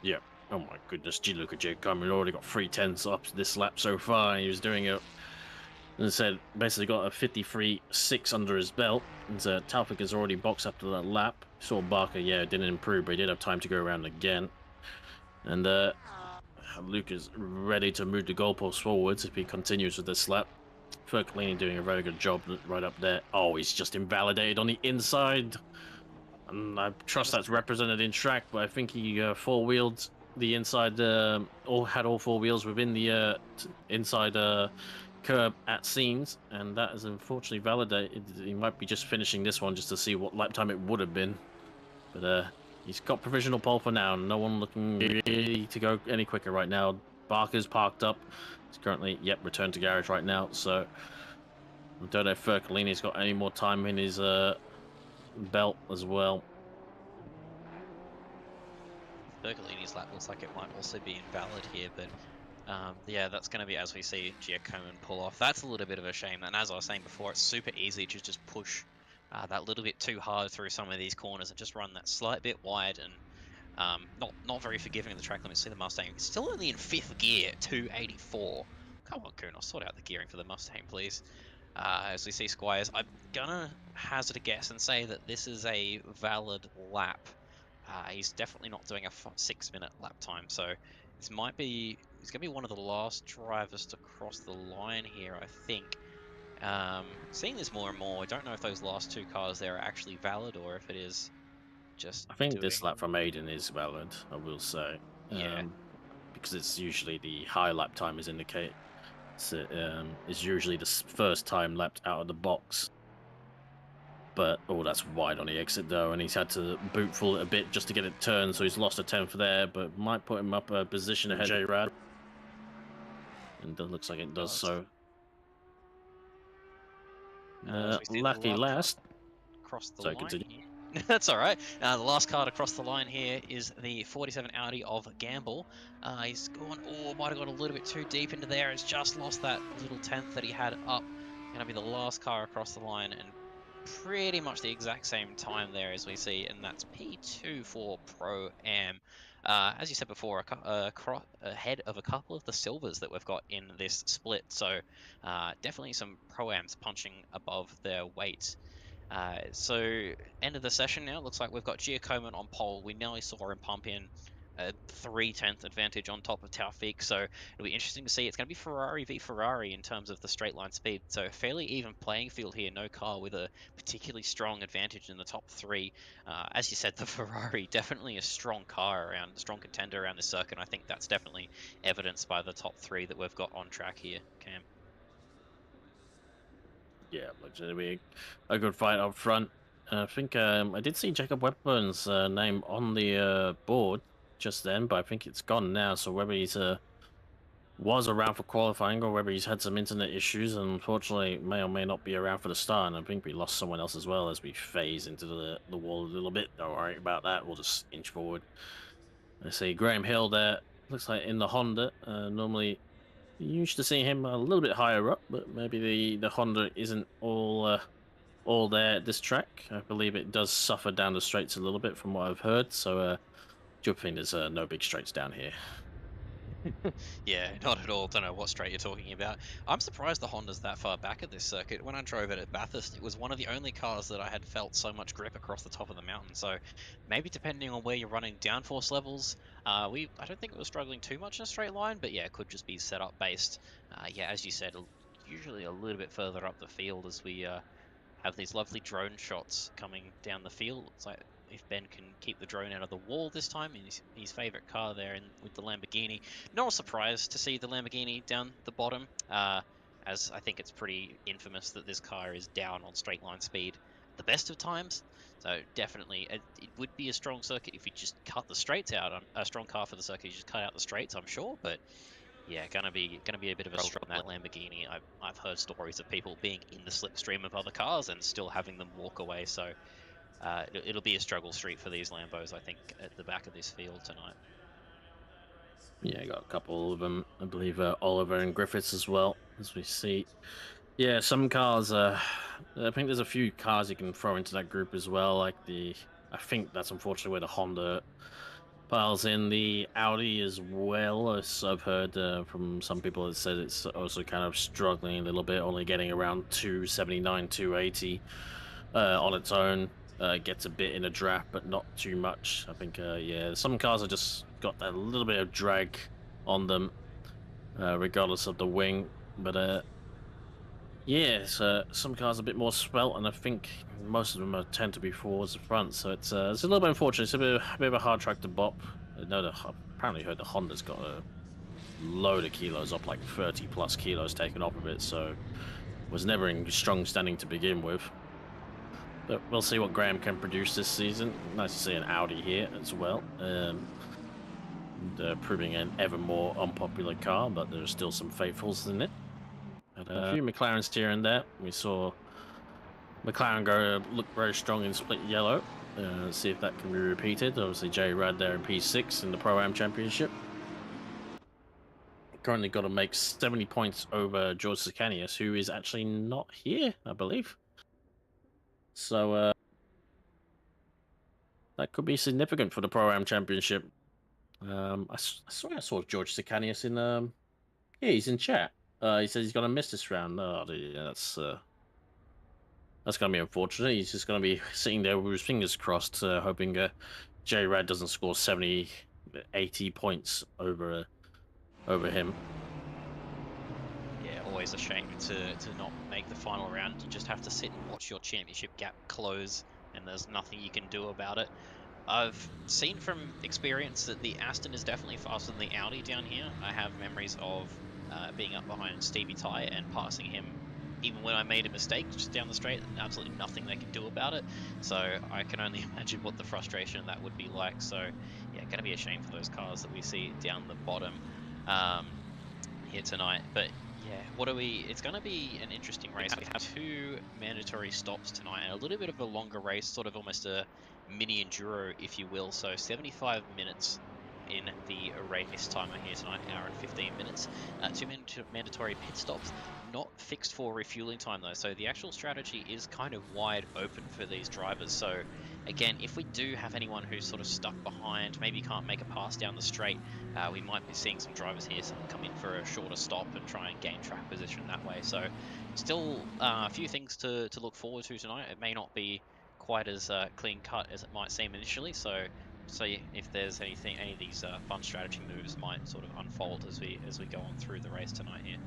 Yeah. Oh my goodness, look at Giacomo. He's already got 3/10 up this lap so far. He was doing it. As I said, basically got a 53.6 under his belt. And Taufik has already boxed up to that lap. Saw Barker, yeah, didn't improve, but he did have time to go around again. And Luke is ready to move the goalposts forwards if he continues with this lap. Fercolini doing a very good job right up there. Oh, he's just invalidated on the inside. And I trust that's represented in track, but I think he four-wheeled the inside, had all 4 wheels within the inside curb at scenes, and that is unfortunately validated. He might be just finishing this one just to see what lap time it would have been, but he's got provisional pole for now. No one looking really to go any quicker right now. Barker's parked up. He's currently returned to garage right now, so I don't know if Fercolini's got any more time in his belt as well. Bergolini's lap looks like it might also be invalid here, but yeah, that's going to be, as we see Giacomo pull off. That's a little bit of a shame, and as I was saying before, it's super easy to just push that little bit too hard through some of these corners and just run that slight bit wide, and not very forgiving of the track limit. See the Mustang, it's still only in 5th gear, 284. Come on, Kunos, sort out the gearing for the Mustang, please. As we see Squires, I'm gonna hazard a guess and say that this is a valid lap. He's definitely not doing a 6-minute lap time, so he's going to be one of the last drivers to cross the line here, I think. Seeing this more and more, I don't know if those last 2 cars there are actually valid or if it is just I think this lap from Aiden is valid, I will say. Yeah. Because it's usually the high lap time is indicated. It's usually the first time lapped out of the box. But, that's wide on the exit though, and he's had to boot full it a bit just to get it turned, so he's lost a 10th there, but might put him up a position ahead of J-Rad. And it looks like it does so. Lucky last. Across the line here. That's all right. The last car to cross the line here is the 47 Audi of Gamble. He's gone, might have got a little bit too deep into there. He's just lost that little 10th that he had up. Going to be the last car across the line, and pretty much the exact same time there as we see, and that's P2 for Pro-Am. As you said before, ahead of a couple of the silvers that we've got in this split, so definitely some Pro-Ams punching above their weight. So end of the session now. Looks like we've got Giacomo on pole. We nearly saw him pump in a 3/10 advantage on top of Taufik, so it'll be interesting to see. It's going to be Ferrari v Ferrari in terms of the straight line speed, so a fairly even playing field here. No car with a particularly strong advantage in the top three. As you said, the Ferrari definitely a strong car around, a strong contender around the circuit. And I think that's definitely evidenced by the top three that we've got on track here, Cam. Yeah, looks to be a good fight up front. I think I did see Jacob Webburn's name on the board just then, but I think it's gone now. So whether he's was around for qualifying or whether he's had some internet issues, and unfortunately may or may not be around for the start. And I think we lost someone else as well as we phase into the wall a little bit. Don't worry about that. We'll just inch forward. I see Graham Hill there. Looks like in the Honda. Normally, you used to see him a little bit higher up, but maybe the Honda isn't all there at this track. I believe it does suffer down the straights a little bit from what I've heard. So, do you think there's no big straights down here? Yeah, not at all. Don't know what straight you're talking about. I'm surprised the Honda's that far back at this circuit. When I drove it at Bathurst, it was one of the only cars that I had felt so much grip across the top of the mountain. So maybe depending on where you're running downforce levels, I don't think it was struggling too much in a straight line, but yeah, it could just be setup based. Yeah, as you said, usually a little bit further up the field as we have these lovely drone shots coming down the field. It's like if Ben can keep the drone out of the wall this time in his favourite car there with the Lamborghini. Not a surprise to see the Lamborghini down the bottom, as I think it's pretty infamous that this car is down on straight line speed the best of times. So definitely, it would be a strong circuit if you just cut the straights out. A strong car for the circuit, you just cut out the straights, I'm sure, but yeah, gonna be a bit of a struggle on that Lamborghini. I've heard stories of people being in the slipstream of other cars and still having them walk away. So it'll be a struggle street for these Lambos, I think, at the back of this field tonight. Yeah, I got a couple of them. I believe Oliver and Griffiths as well, as we see. Yeah, some cars. I think there's a few cars you can throw into that group as well. Like I think that's unfortunately where the Honda piles in. The Audi as well, as I've heard from some people that said it's also kind of struggling a little bit, only getting around 279, 280 on its own. Gets a bit in a draft, but not too much. I think, yeah, some cars have just got that little bit of drag on them, regardless of the wing. But yeah, some cars are a bit more svelte, and I think most of them tend to be towards the front. So it's a little bit unfortunate. It's a bit of a hard track to bop. I know apparently heard the Honda's got a load of kilos up, like 30 plus kilos taken off of it. So was never in strong standing to begin with. But we'll see what Graham can produce this season. Nice to see an Audi here as well. Proving an ever more unpopular car, but there are still some faithfuls in it. But a few McLarens here and there. We saw McLaren look very strong in split yellow. Let's see if that can be repeated. Obviously, J Rad there in P6 in the Pro-Am Championship. Currently got to make 70 points over George Sicanius, who is actually not here, I believe. So that could be significant for the Pro-Am Championship. I saw George Sicanius in yeah, he's in chat. He says he's gonna miss this round. Oh, yeah, that's gonna be unfortunate. He's just gonna be sitting there with his fingers crossed, hoping J Rad doesn't score 70, 80 points over him. Yeah, always a shame to not make the final round. You just have to sit and watch your championship gap close, and there's nothing you can do about it. I've seen from experience that the Aston is definitely faster than the Audi down here. I have memories of being up behind Stevie Ty and passing him even when I made a mistake just down the straight, and absolutely nothing they can do about it. So I can only imagine what the frustration of that would be like. So yeah, gonna be a shame for those cars that we see down the bottom here tonight. But yeah, it's going to be an interesting race. We have 2 mandatory stops tonight and a little bit of a longer race, sort of almost a mini enduro, if you will. So 75 minutes in the race timer here tonight, hour and 15 minutes. 2 mandatory pit stops, not fixed for refueling time though. So the actual strategy is kind of wide open for these drivers. So again, if we do have anyone who's sort of stuck behind, maybe can't make a pass down the straight, we might be seeing some drivers here come in for a shorter stop and try and gain track position that way. So still a few things to look forward to tonight. It may not be quite as clean cut as it might seem initially, so see if there's anything, any of these fun strategy moves might sort of unfold as we go on through the race tonight here.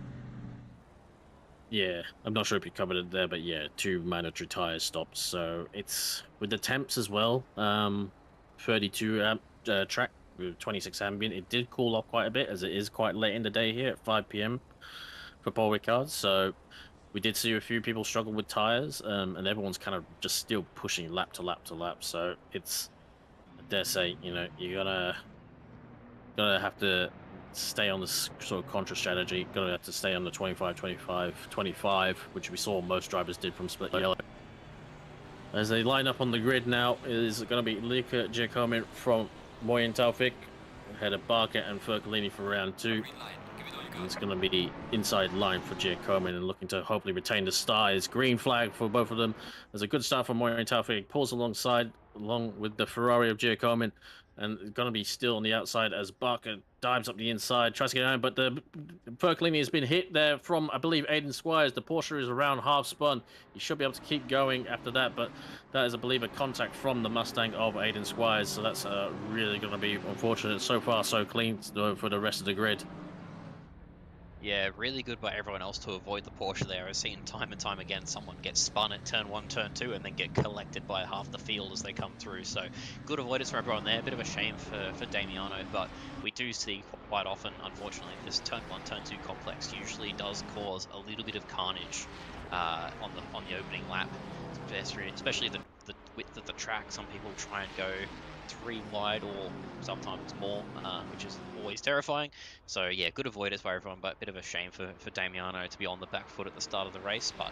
Yeah, I'm not sure if you covered it there, but yeah, 2 mandatory tire stops. So it's with the temps as well. 32 amp track with 26 ambient. It did cool off quite a bit as it is quite late in the day here at 5 p.m. for Paul Ricard. So we did see a few people struggle with tires, and everyone's kind of just still pushing lap to lap to lap. So it's, I dare say, you know, you're gonna have to stay on this sort of contra strategy. Gonna have to stay on the 25, 25, 25, which we saw most drivers did from split yellow. As they line up on the grid now, is going to be Ricard Giacomin from Moyen Taufik, ahead of Barker and Fercolini for round 2. And it's going to be inside line for Giacomin and looking to hopefully retain the stars. Green flag for both of them. There's a good start from Moyen Taufik. Pulls alongside, along with the Ferrari of Giacomin. And going to be still on the outside as Barker dives up the inside, tries to get out, but the Fercolini has been hit there from, I believe, Aiden Squires. The Porsche is around half spun. He should be able to keep going after that, but that is, I believe, a contact from the Mustang of Aiden Squires, so that's really going to be unfortunate. So far, so clean for the rest of the grid. Yeah, really good by everyone else to avoid the Porsche there. I've seen time and time again someone get spun at turn 1, turn 2, and then get collected by half the field as they come through. So good avoidance for everyone there. A bit of a shame for Damiano, but we do see quite often, unfortunately, this turn 1, turn 2 complex usually does cause a little bit of carnage on the opening lap, especially the width of the track. Some people try and go 3 wide or sometimes more, which is always terrifying. So yeah, good avoidance by everyone, but a bit of a shame for Damiano to be on the back foot at the start of the race. But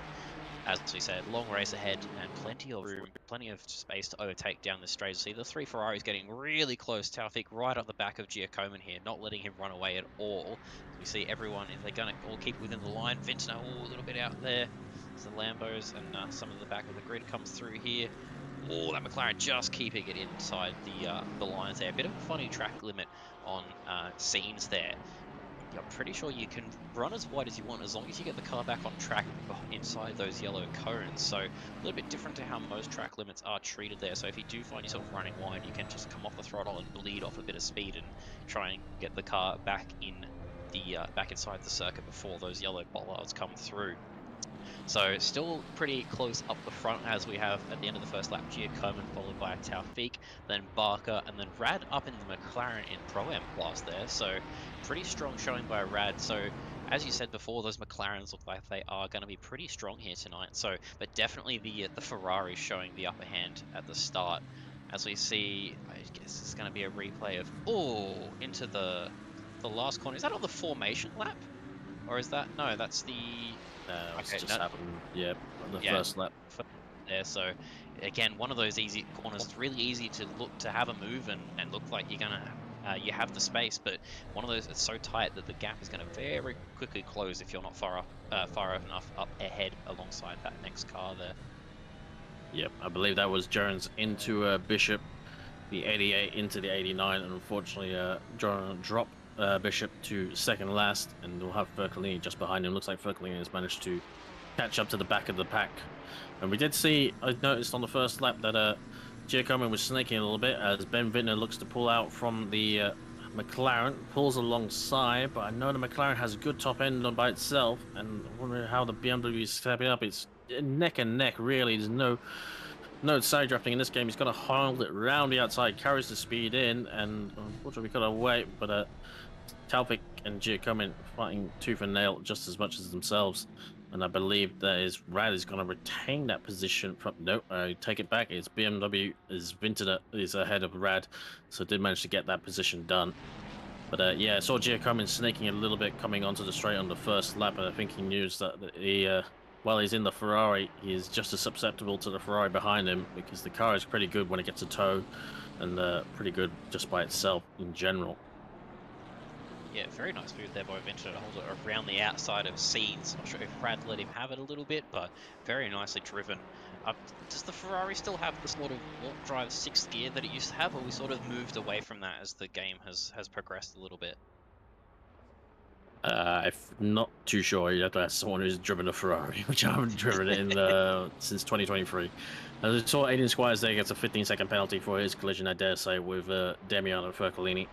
as we said, long race ahead and plenty of room, plenty of space to overtake down this straight. See the 3 Ferraris getting really close. Taufik right up the back of Giacomin here, not letting him run away at all. We see everyone, if they're going to all keep within the line. Vintner a little bit out there. So the Lambos and some of the back of the grid comes through here. Oh, that McLaren just keeping it inside the lines there. A bit of a funny track limit on scenes there. I'm pretty sure you can run as wide as you want as long as you get the car back on track inside those yellow cones. So a little bit different to how most track limits are treated there. So if you do find yourself running wide, you can just come off the throttle and bleed off a bit of speed and try and get the car back inside the circuit before those yellow bollards come through. So still pretty close up the front as we have at the end of the first lap Giacomin followed by Taufik, then Barker, and then Rad up in the McLaren in Pro-Am class there. So pretty strong showing by Rad. So as you said before, those McLarens look like they are going to be pretty strong here tonight. So, but definitely the Ferrari showing the upper hand at the start. As we see, I guess it's going to be a replay of into the last corner. Is that on the formation lap, or is that no? That's the It's just happened, yeah, on the first lap. There, so again, one of those easy corners. It's really easy to look to have a move and look like you're gonna you have the space, but one of those it's so tight that the gap is going to very quickly close if you're not far enough up ahead alongside that next car there. Yep, I believe that was Jones into Bishop, the 88 into the 89, and unfortunately dropped Bishop to second last, and we'll have Fercolini just behind him. Looks like Fercolini has managed to catch up to the back of the pack. And we did see, I noticed on the first lap that Giacomin was snaking a little bit as Ben Vintner looks to pull out from the McLaren, pulls alongside, but I know the McLaren has a good top end on by itself, and I wonder how the BMW is stepping up. It's neck and neck, really. There's no side drafting in this game. He's got to hold it round the outside, carries the speed in, and unfortunately we got to wait, but Taufik and Giacomin fighting tooth and nail just as much as themselves. And I believe that Rad is going to retain that position from... No, take it back. It's BMW is ahead of Rad, so did manage to get that position done. But yeah, I saw Giacomin snaking a little bit coming onto the straight on the first lap, and I think he knew that while he's in the Ferrari, he is just as susceptible to the Ferrari behind him, because the car is pretty good when it gets a tow, and pretty good just by itself in general. Yeah, very nice move there by Vintner to hold it around the outside of scenes. Not sure if Brad let him have it a little bit, but very nicely driven. Does the Ferrari still have the sort of warp drive 6th gear that it used to have, or we sort of moved away from that as the game has progressed a little bit? I'm not too sure. You have to ask someone who's driven a Ferrari, which I haven't driven in since 2023. As I saw, Aiden Squires there gets a 15-second penalty for his collision, I dare say, with Damiano Fercolini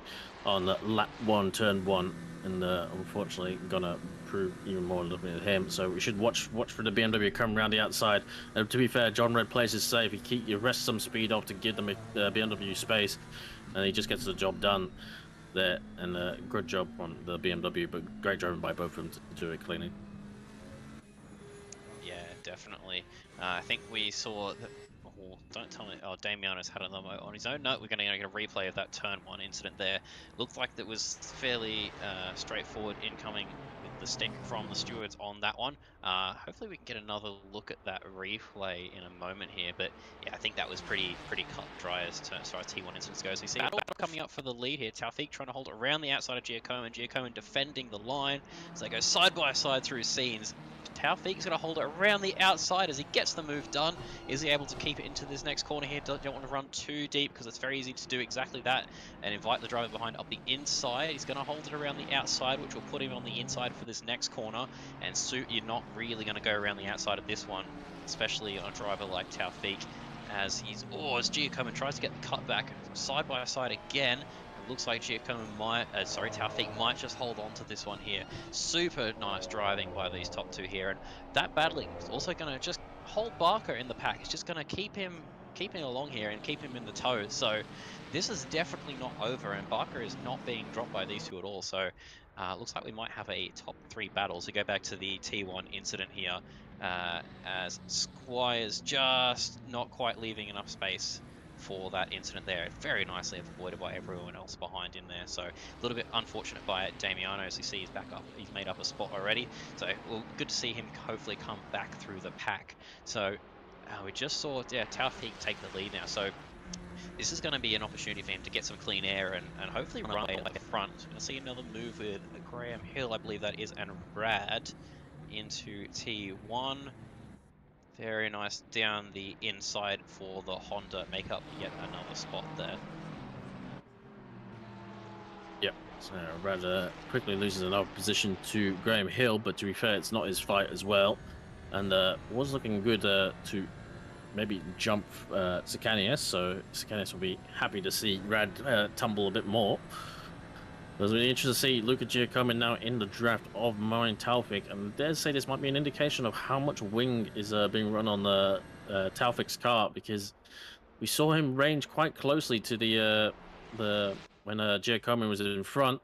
on lap 1, turn 1, and unfortunately gonna prove even more looking at him. So we should watch for the BMW come around the outside. And to be fair, John Red plays it safe. He rests some speed off to give them BMW space, and he just gets the job done there. And good job on the BMW, but great driving by both of them to do it cleanly. Yeah, definitely. I think we saw that. Oh, don't tell me. Oh, Damiano's had another on his own. No, we're going to get a replay of that turn 1 incident there. Looked like that was fairly straightforward incoming with the stick from the stewards on that one. Hopefully we can get another look at that replay in a moment here. But yeah, I think that was pretty cut and dry as far as T1 incidents goes. We see battle coming up for the lead here. Taufik trying to hold it around the outside of Giacomo. Giacomo defending the line as they go side by side through scenes. Taufik's going to hold it around the outside as he gets the move done. Is he able to keep it into this next corner here? Don't want to run too deep because it's very easy to do exactly that and invite the driver behind up the inside. He's going to hold it around the outside, which will put him on the inside for this next corner. And you're not really going to go around the outside of this one, especially on a driver like Taufik, as Giacomo tries to get the cut back side by side again. Looks like Taufik might just hold on to this one here. Super nice driving by these top two here, and that battling is also going to just hold Barker in the pack. It's just going to keep him along here and keep him in the tow. So this is definitely not over, and Barker is not being dropped by these two at all. So looks like we might have a top 3 battle. So go back to the T1 incident here, as Squires just not quite leaving enough space for that incident there. Very nicely avoided by everyone else behind in there. So a little bit unfortunate by Damiano, as you see he's back up. He's made up a spot already. So well, good to see him hopefully come back through the pack. So we just saw Taufik take the lead now. So this is going to be an opportunity for him to get some clean air and hopefully run away at the front. So we'll see another move with Graham Hill, I believe that is, and Rad into T1. Very nice down the inside for the Honda. Make up yet another spot there. Yep. So Rad quickly loses another position to Graham Hill, but to be fair, it's not his fight as well. And was looking good to maybe jump Sakanias, so Sakanias will be happy to see Rad tumble a bit more. It was really interesting to see Luca Giacomo now in the draft of Marin Taufik, and I dare say this might be an indication of how much wing is being run on the Taufik's car, because we saw him range quite closely to the when Giacomo was in front,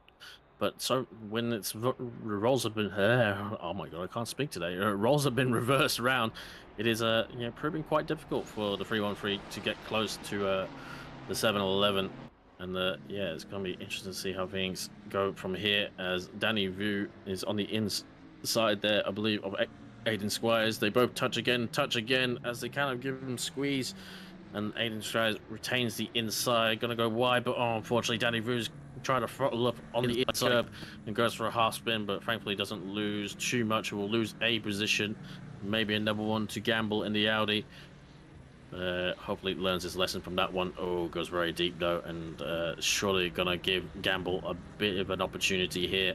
but so when its roles have been oh my god, I can't speak today. Roles have been reversed around. It is proving quite difficult for the 313 to get close to the 711. And it's going to be interesting to see how things go from here, as Danny Vu is on the inside there, I believe, of Aiden Squires. They both touch again, as they kind of give him squeeze. And Aiden Squires retains the inside, going to go wide, but unfortunately Danny Vu's trying to throttle up on the inside and goes for a half spin, but thankfully doesn't lose too much. He will lose a position, maybe another one to gamble in the Audi. Hopefully learns his lesson from that one. Oh, goes very deep though, and surely gonna give Gamble a bit of an opportunity here.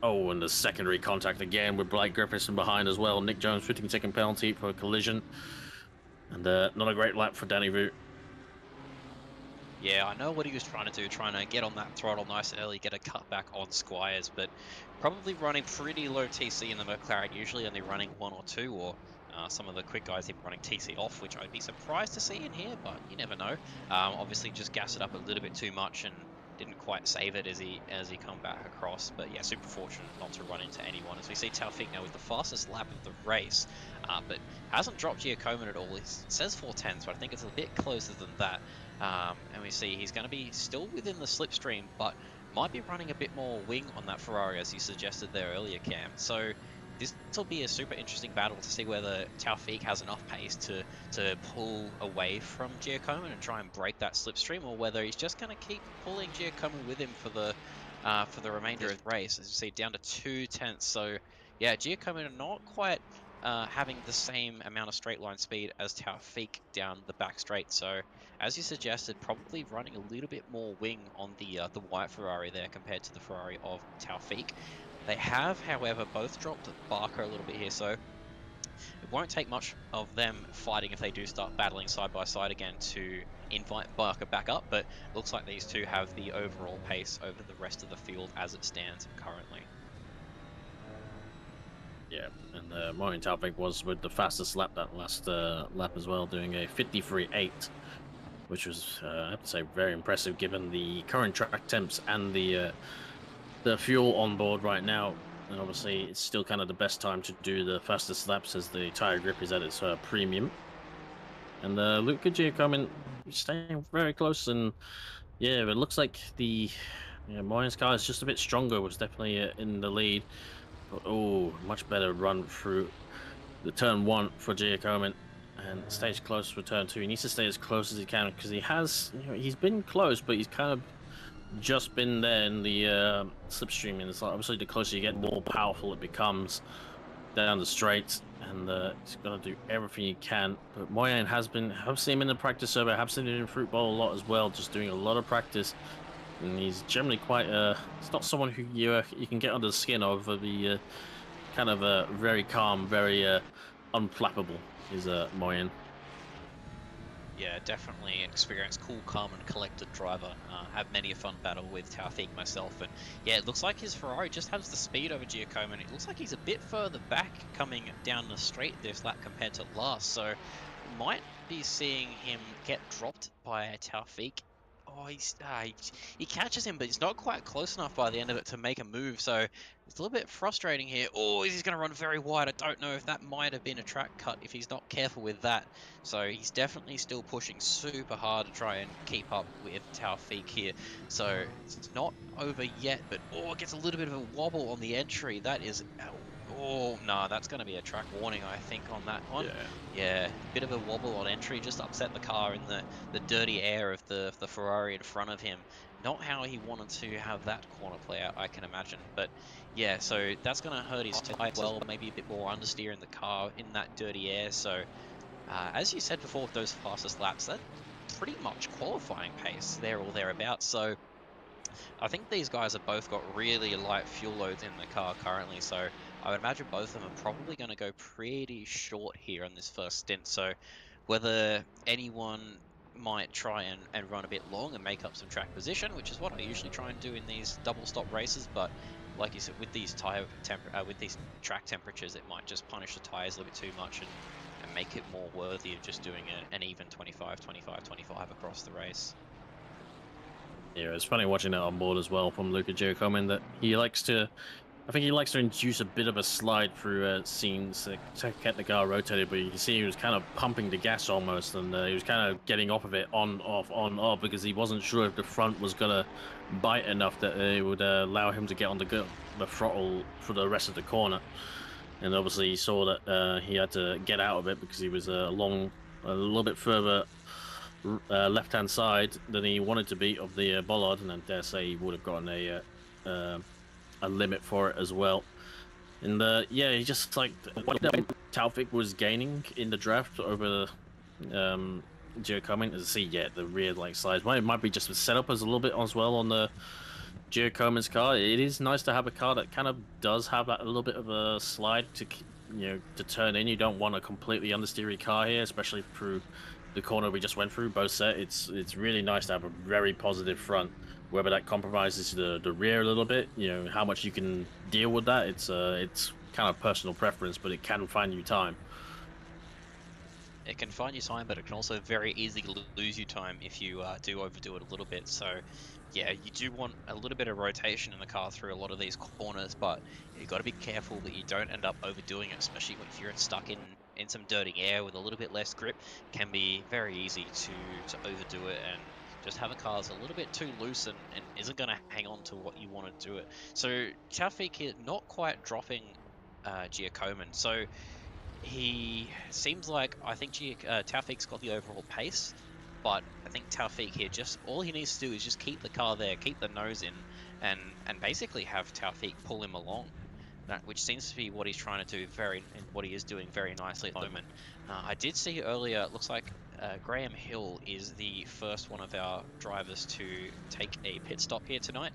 Oh, and the secondary contact again with Blake Griffithson behind as well. Nick Jones 15-second penalty for a collision, and not a great lap for Danny Vu. Yeah, I know what he was trying to do, trying to get on that throttle nice and early, get a cut back on Squires, but probably running pretty low TC in the McLaren, usually only running 1 or 2, or some of the quick guys even running TC off, which I'd be surprised to see in here, but you never know. Obviously just gassed it up a little bit too much and didn't quite save it as he come back across. But yeah, super fortunate not to run into anyone. As we see Taufik now with the fastest lap of the race, but hasn't dropped Giacomo at all. It says 4:10s, but I think it's a bit closer than that. And we see he's going to be still within the slipstream, but might be running a bit more wing on that Ferrari, as you suggested there earlier, Cam. So this will be a super interesting battle to see whether Taufik has enough pace to pull away from Giacomo and try and break that slipstream, or whether he's just going to keep pulling Giacomo with him for the remainder of the race. As you see, down to 2/10. So yeah, Giacomo not quite having the same amount of straight line speed as Taufik down the back straight. So, as you suggested, probably running a little bit more wing on the white Ferrari there compared to the Ferrari of Taufik. They have, however, both dropped Barker a little bit here, so it won't take much of them fighting if they do start battling side by side again to invite Barker back up, but looks like these two have the overall pace over the rest of the field as it stands currently. Yeah, and Moin Taufik was with the fastest lap that last lap as well, doing a 53.8, which was, I have to say, very impressive given the current track temps and the fuel on board right now. And obviously, it's still kind of the best time to do the fastest laps as the tire grip is at its premium. And Luca Giacomin staying very close, and yeah, it looks like the Moyen's car is just a bit stronger, was definitely in the lead. But, oh, much better run through the turn 1 for Giacomin, and stays close for turn 2. He needs to stay as close as he can, because he has, he's been close, but he's kind of just been there in the slipstream, and it's like obviously the closer you get, the more powerful it becomes down the straight, and he's got to do everything he can. But Moyen has been, I've seen him in the practice survey, I've seen him in Fruit Bowl a lot as well, just doing a lot of practice, and he's generally quite it's not someone who you can get under the skin of, the kind of very calm, very unflappable is Moyen. Yeah, definitely an experienced, cool, calm, and collected driver. Had many a fun battle with Taufik myself, and yeah, it looks like his Ferrari just has the speed over Giacomin. It looks like he's a bit further back coming down the straight this lap compared to last, so might be seeing him get dropped by Taufik. Oh, he catches him, but he's not quite close enough by the end of it to make a move, so it's a little bit frustrating here. Oh, he's going to run very wide. I don't know if that might have been a track cut if he's not careful with that. So he's definitely still pushing super hard to try and keep up with Taufik here. So it's not over yet, but oh, it gets a little bit of a wobble on the entry. That is... Oh, no, that's going to be a track warning, I think, on that one. Yeah, bit of a wobble on entry, just upset the car in the dirty air of the Ferrari in front of him. Not how he wanted to have that corner play out, I can imagine. But yeah, so that's going to hurt his tyre as well, maybe a bit more understeer in the car in that dirty air. So as you said before with those fastest laps, that's pretty much qualifying pace there or thereabouts. So I think these guys have both got really light fuel loads in the car currently, so I would imagine both of them are probably going to go pretty short here on this first stint. So whether anyone might try and run a bit long and make up some track position, which is what I usually try and do in these double stop races, but like you said, with these with these track temperatures, it might just punish the tires a little bit too much and make it more worthy of just doing an even 25, 25, 25 across the race. Yeah, it's funny watching that on board as well from Luca Giacomin, that he likes to, I think he likes to induce a bit of a slide through scenes to get the car rotated, but you can see he was kind of pumping the gas almost, and he was kind of getting off of it on, off, because he wasn't sure if the front was going to bite enough that it would allow him to get on the throttle for the rest of the corner. And obviously he saw that he had to get out of it because he was a little bit further left-hand side than he wanted to be of the bollard, and I dare say he would have gotten a limit for it as well. And yeah, he just like Taufik was gaining in the draft over Giacomin. As I see, yeah, the rear like slides. Well, it might be just a setup as a little bit as well on the Giacomin's car. It is nice to have a car that kind of does have that a little bit of a slide to, to turn in. You don't want a completely understeery car here, especially through the corner we just went through, both set. It's really nice to have a very positive front. Whether that compromises the rear a little bit, how much you can deal with that, it's kind of personal preference, but it can find you time. It can find you time, but it can also very easily lose you time if you do overdo it a little bit. So yeah, you do want a little bit of rotation in the car through a lot of these corners, but you've got to be careful that you don't end up overdoing it, especially if you're stuck in some dirty air with a little bit less grip. It can be very easy to overdo it and just have a car that's a little bit too loose and isn't going to hang on to what you want to do it. So Taufik here not quite dropping Giacomin. So he seems like, I think Taufik's got the overall pace, but I think Taufik here, just all he needs to do is just keep the car there, keep the nose in, and basically have Taufik pull him along. which seems to be what he's trying to do and what he is doing very nicely at the moment. I did see earlier, it looks like Graham Hill is the first one of our drivers to take a pit stop here tonight,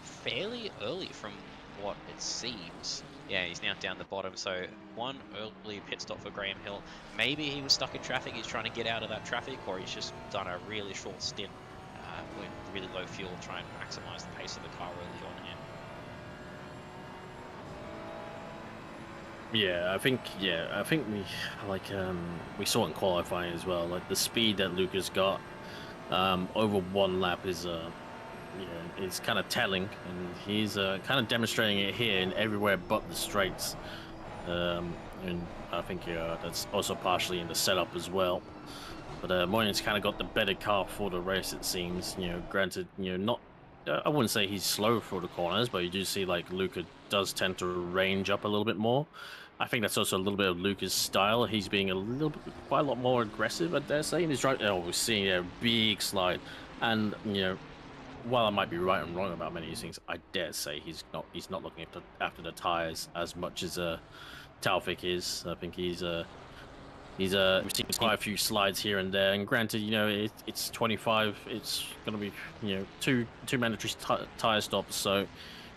fairly early from what it seems. Yeah, he's now down the bottom, so one early pit stop for Graham Hill. Maybe he was stuck in traffic, he's trying to get out of that traffic, or he's just done a really short stint with really low fuel, trying to maximize the pace of the car early on here. Yeah, I think we saw in qualifying as well. Like the speed that Lucas got over one lap is it's kind of telling, and he's kind of demonstrating it here and everywhere but the straights. And I think that's also partially in the setup as well. But Moyen's kind of got the better car for the race, it seems. Granted, not. I wouldn't say he's slow for the corners, but you do see like Luca does tend to range up a little bit more. I think that's also a little bit of Luca's style. He's being quite a lot more aggressive, I dare say. And he's right. Oh, we're seeing a big slide, and while I might be right and wrong about many of these things, I dare say he's not looking after the tires as much as Taufik is. I think he's we've seen quite a few slides here and there, and granted, it's 25. It's going to be two mandatory tire stops, so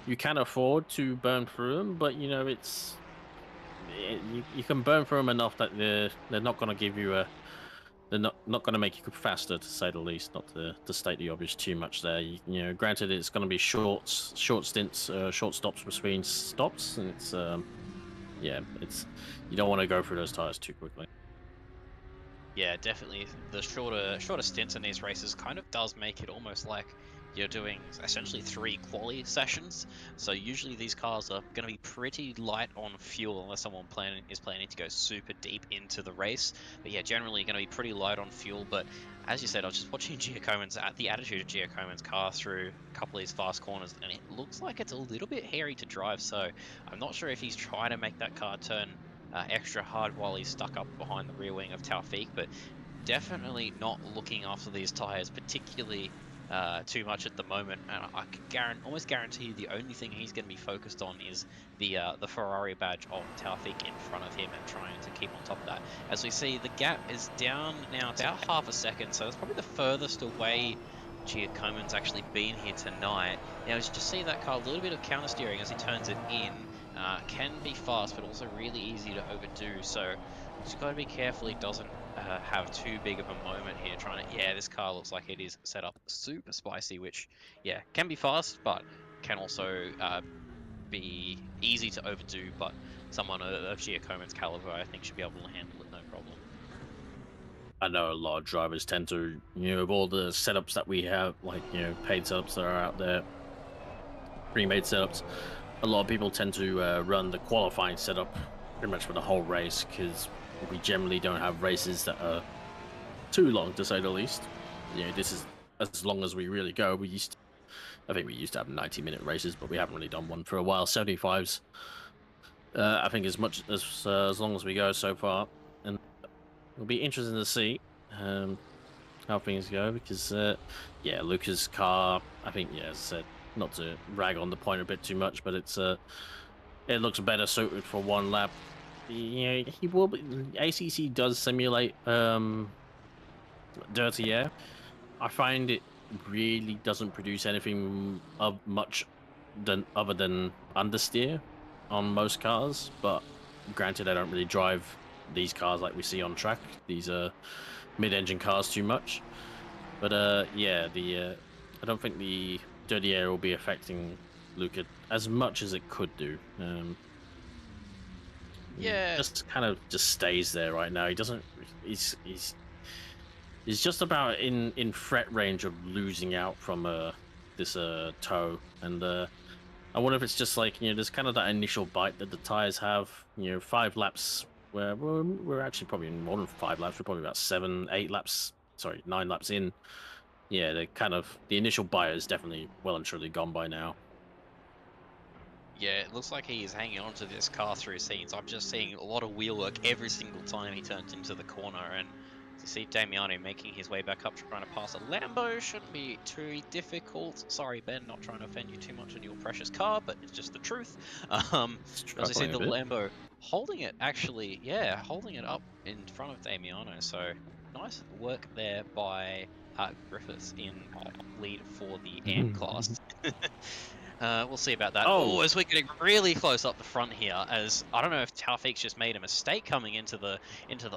you can afford to burn through them. But you can burn through them enough that they're not going to give you they're not going to make you faster, to say the least. Not to state the obvious too much there. Granted, it's going to be short stints, short stops between stops, and it's you don't want to go through those tires too quickly. Yeah, definitely. The shorter stints in these races kind of does make it almost like you're doing essentially 3 quali sessions. So usually these cars are going to be pretty light on fuel unless someone is planning to go super deep into the race. But yeah, generally going to be pretty light on fuel. But as you said, I was just watching the attitude of Giacomo's car through a couple of these fast corners, and it looks like it's a little bit hairy to drive. So I'm not sure if he's trying to make that car turn extra hard while he's stuck up behind the rear wing of Taufik, but definitely not looking after these tires particularly too much at the moment. And I can almost guarantee the only thing he's going to be focused on is the Ferrari badge of Taufik in front of him and trying to keep on top of that. As we see, the gap is down now about half a second, so it's probably the furthest away Giacomo's actually been here tonight. Now, as you just see that car, a little bit of counter steering as he turns it in. Can be fast, but also really easy to overdo. So just got to be careful he doesn't have too big of a moment here. This car looks like it is set up super spicy, which can be fast, but can also be easy to overdo. But someone of Giacomo's caliber, I think, should be able to handle it no problem. I know a lot of drivers tend to, of all the setups that we have, like paid setups that are out there, pre-made setups. A lot of people tend to run the qualifying setup pretty much for the whole race, because we generally don't have races that are too long, to say the least. This is as long as we really go. I think we used to have 90-minute races, but we haven't really done one for a while. 75s, I think, as long as we go so far, and it'll be interesting to see how things go, because Lucas' car, I think, as I said, not to rag on the point a bit too much, but it looks better suited for one lap. He will be, ACC does simulate dirty air. I find it really doesn't produce anything of much other than understeer on most cars, but granted, I don't really drive these cars like we see on track, these mid-engine cars, too much. But I don't think the dirty air will be affecting Luca as much as it could do. Just kind of stays there right now. He doesn't. He's just about in threat range of losing out from this toe, and I wonder if it's just like there's kind of that initial bite that the tires have. 5 laps. Where we're actually probably more than 5 laps. We're probably about 9 laps in. Yeah, the initial bite is definitely well and truly gone by now. Yeah, it looks like he is hanging on to this car through scenes. I'm just seeing a lot of wheel work every single time he turns into the corner, and You see Damiano making his way back up, trying to pass a Lambo. Shouldn't be too difficult. Sorry, Ben, not trying to offend you too much on your precious car, but it's just the truth. As I see the Lambo holding it, actually, yeah, holding it up in front of Damiano. So nice work there by Griffiths in lead for the AMP class. We'll see about that. Oh, as we're getting really close up the front here, as I don't know if Taufik's just made a mistake coming into the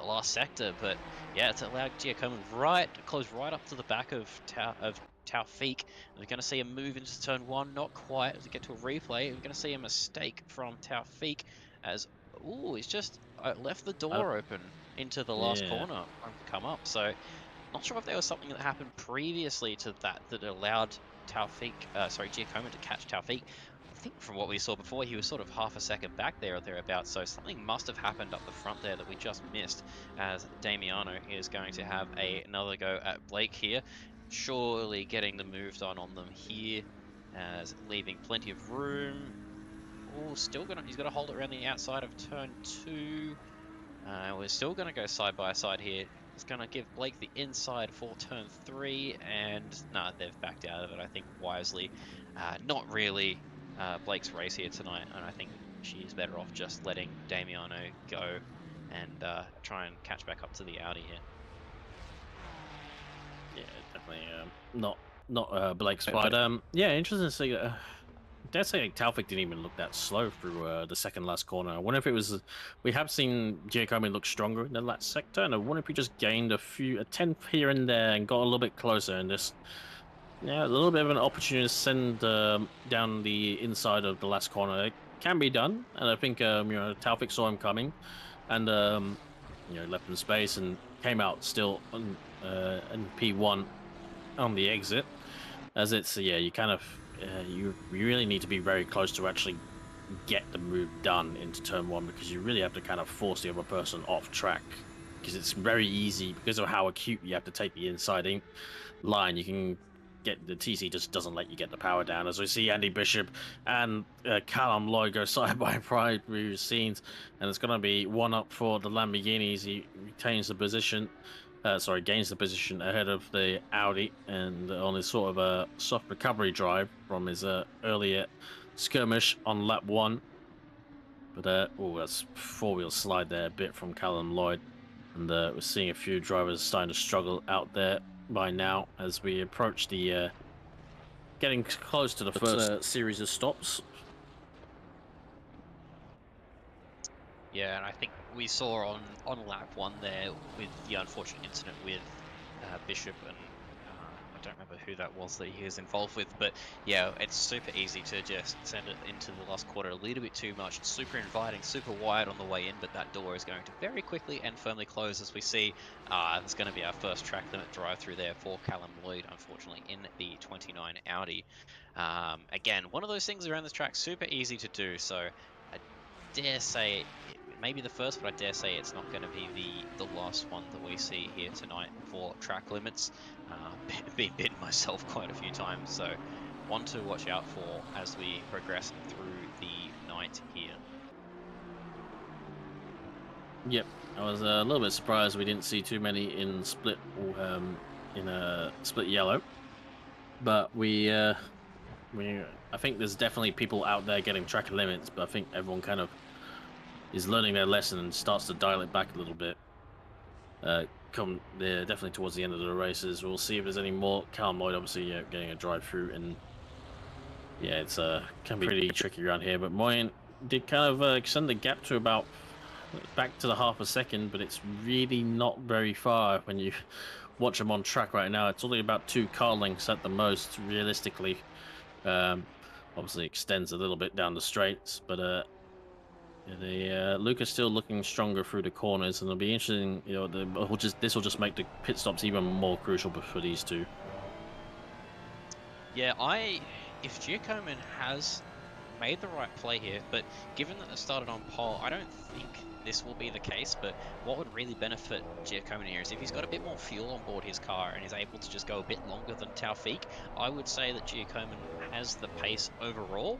last sector, but yeah, it's allowed Giacomo close right up to the back of Taufik. We're going to see him move into turn 1, not quite. As we get to a replay, we're going to see a mistake from Taufik as he's just left the door open into the last corner to come up. So not sure if there was something that happened previously to that allowed Giacomo to catch Taufik. I think from what we saw before, he was sort of half a second back there or thereabouts, so something must have happened up the front there that we just missed, as Damiano is going to have another go at Blake here. Surely getting the moves on them here, as leaving plenty of room. He's got to hold it around the outside of turn 2. We're still going to go side by side here. It's going to give Blake the inside for turn 3, and they've backed out of it, I think, wisely. Not really Blake's race here tonight, and I think she's better off just letting Damiano go and try and catch back up to the Audi here. Yeah, definitely not Blake's, but yeah, interesting to see. Dare say Taufik didn't even look that slow through the second last corner. I wonder if it was... we have seen Giacomo look stronger in the last sector, and I wonder if he just gained a tenth here and there and got a little bit closer, and just a little bit of an opportunity to send down the inside of the last corner. It can be done, and I think Taufik saw him coming, and left him space and came out still on in P1 on the exit. As it's you kind of you really need to be very close to actually get the move done into turn 1, because you really have to kind of force the other person off track, because it's very easy because of how acute you have to take the inside line. You can get the TC just doesn't let you get the power down, as we see Andy Bishop and Callum Lloyd go side by side through scenes, and it's going to be one up for the Lamborghinis. He retains the position. Gains the position ahead of the Audi, and on his sort of a soft recovery drive from his earlier skirmish on lap 1. But that's four-wheel slide there a bit from Callum Lloyd, and we're seeing a few drivers starting to struggle out there by now as we approach the getting close to the first series of stops. Yeah, and I think we saw on lap 1 there with the unfortunate incident with Bishop, and I don't remember who that was that he was involved with, but yeah, it's super easy to just send it into the last quarter a little bit too much. It's super inviting, super wide on the way in, but that door is going to very quickly and firmly close, as we see. It's going to be our first track limit drive through there for Callum Lloyd, unfortunately, in the 29 Audi. Again, one of those things around this track, super easy to do, so I dare say it may be the first, but I dare say it's not going to be the last one that we see here tonight for track limits. Been bitten myself quite a few times, so one to watch out for as we progress through the night here. Yep, I was a little bit surprised we didn't see too many in split split yellow, but I think there's definitely people out there getting track limits, but I think everyone kind of is learning their lesson and starts to dial it back a little bit. Come there, definitely towards the end of the races. We'll see if there's any more. Callum Lloyd obviously getting a drive through, and yeah, it's can be pretty tricky around here. But Moyen did kind of extend the gap to about back to the half a second, but it's really not very far when you watch them on track right now. It's only about 2 car lengths at the most, realistically. Obviously extends a little bit down the straights, but Luca's still looking stronger through the corners, and it'll be interesting. This will just make the pit stops even more crucial for these two. Yeah, if Giacomo has made the right play here, but given that they started on pole, I don't think this will be the case, but what would really benefit Giacomin here is if he's got a bit more fuel on board his car and is able to just go a bit longer than Taufik. I would say that Giacomin has the pace overall,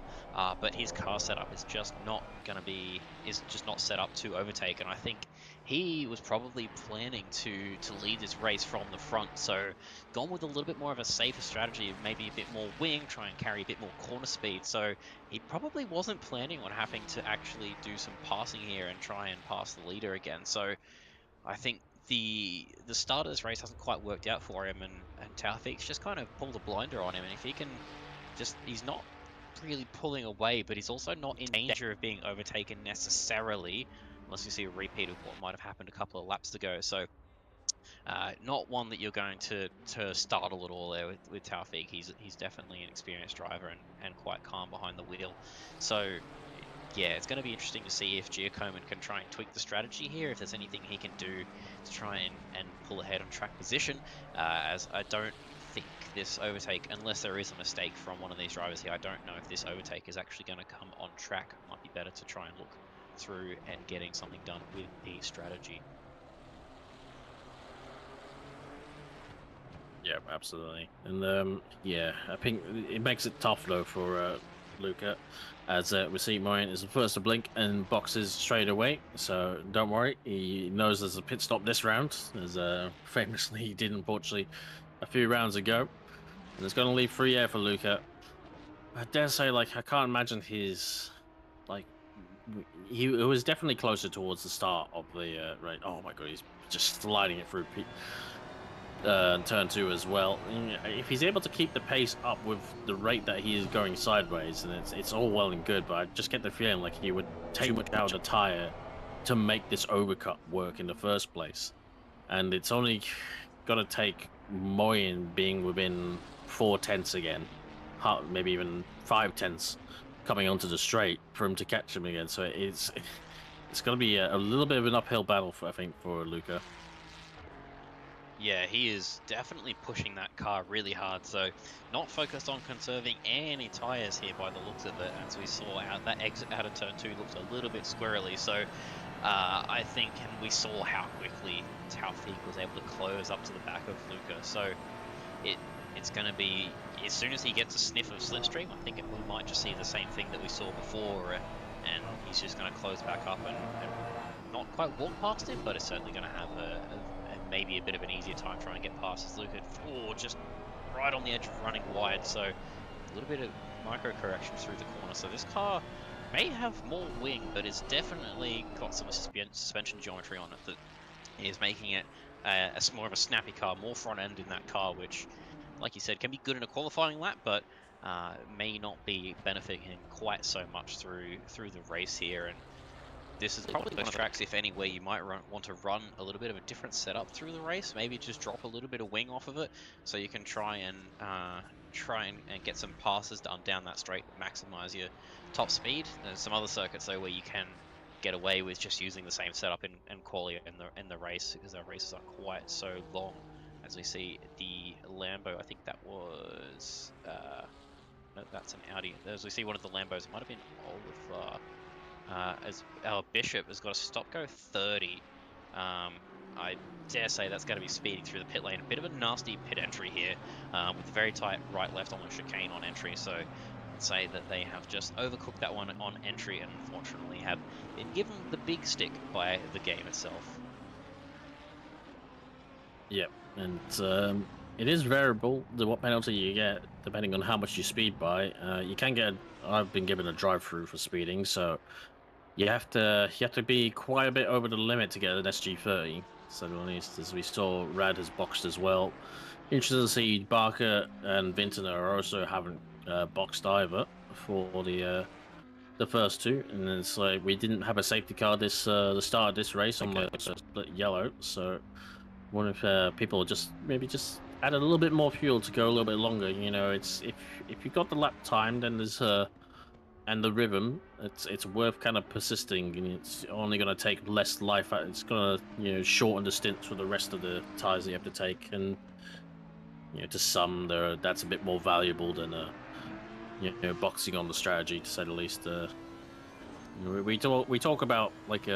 but his car setup is just not set up to overtake, and I think he was probably planning to lead this race from the front, so gone with a little bit more of a safer strategy, maybe a bit more wing, try and carry a bit more corner speed. So he probably wasn't planning on having to actually do some passing here and try and pass the leader again. So I think the start of this race hasn't quite worked out for him, and Taufik's just kind of pulled a blinder on him, and if he can he's not really pulling away, but he's also not in danger of being overtaken necessarily, unless you see a repeat of what might have happened a couple of laps ago. So not one that you're going to startle at all there with Taufik. He's definitely an experienced driver and quite calm behind the wheel. So yeah, it's going to be interesting to see if Giacomin can try and tweak the strategy here, if there's anything he can do to try and pull ahead on track position, as I don't think this overtake, unless there is a mistake from one of these drivers here, I don't know if this overtake is actually going to come on track. It might be better to try and look through and getting something done with the strategy. Yeah, absolutely. And yeah, I think it makes it tough though for Luca, as we see Moyen is the first to blink and boxes straight away. So don't worry, he knows there's a pit stop this round, as famously he did unfortunately a few rounds ago, and it's going to leave free air for Luca. I dare say, like, I can't imagine his, like, he was definitely closer towards the start of the right. Oh my god, he's just sliding it through turn 2 as well. If he's able to keep the pace up with the rate that he is going sideways, and it's all well and good, but I just get the feeling like he would take much out of the tire to make this overcut work in the first place. And it's only got to take Moyen being within 4 tenths again, maybe even 5 tenths coming onto the straight for him to catch him again. So it's going to be a little bit of an uphill battle, I think, for Luca. Yeah, he is definitely pushing that car really hard, so not focused on conserving any tyres here by the looks of it. As we saw, that exit out of turn 2 looked a little bit squirrely, so I think, and we saw how quickly Taufik was able to close up to the back of Luca, so it's going to be, as soon as he gets a sniff of slipstream, I think we might just see the same thing that we saw before, and he's just going to close back up and not quite walk past him, but it's certainly going to have maybe a bit of an easier time trying to get past as Luca, just right on the edge of running wide, so a little bit of micro correction through the corner. So this car may have more wing, but it's definitely got some suspension geometry on it that is making it more of a snappy car, more front end in that car, which, like you said, can be good in a qualifying lap, but may not be benefiting him quite so much through the race here. And this is probably one of the tracks, if any, where you might want to run a little bit of a different setup through the race. Maybe just drop a little bit of wing off of it, so you can try and get some passes done down that straight, maximize your top speed. There's some other circuits though where you can get away with just using the same setup in quali in the race, because our races are quite so long. As we see the Lambo, I think that was no, that's an Audi. As we see one of the Lambos, it might have been Oliver. As our Bishop has got a stop go 30. I dare say that's going to be speeding through the pit lane. A bit of a nasty pit entry here, with a very tight right-left on the chicane on entry. So I'd say that they have just overcooked that one on entry, and unfortunately have been given the big stick by the game itself. Yep, and it is variable what penalty you get depending on how much you speed by. You can get. I've been given a drive-through for speeding, so you have to be quite a bit over the limit to get an SG30. So at least, as we saw, Rad has boxed as well. Interesting to see Barker and Vinton are also haven't boxed either for the first two, and it's like we didn't have a safety car the start of this race on the split yellow. So one of people just add a little bit more fuel to go a little bit longer. You know, it's if you got the lap time, then there's and the rhythm, it's worth kind of persisting, and it's only going to take less life out. It's going to shorten the stints for the rest of the tires that you have to take, and to some that's a bit more valuable than boxing on the strategy, to say the least. We talk about like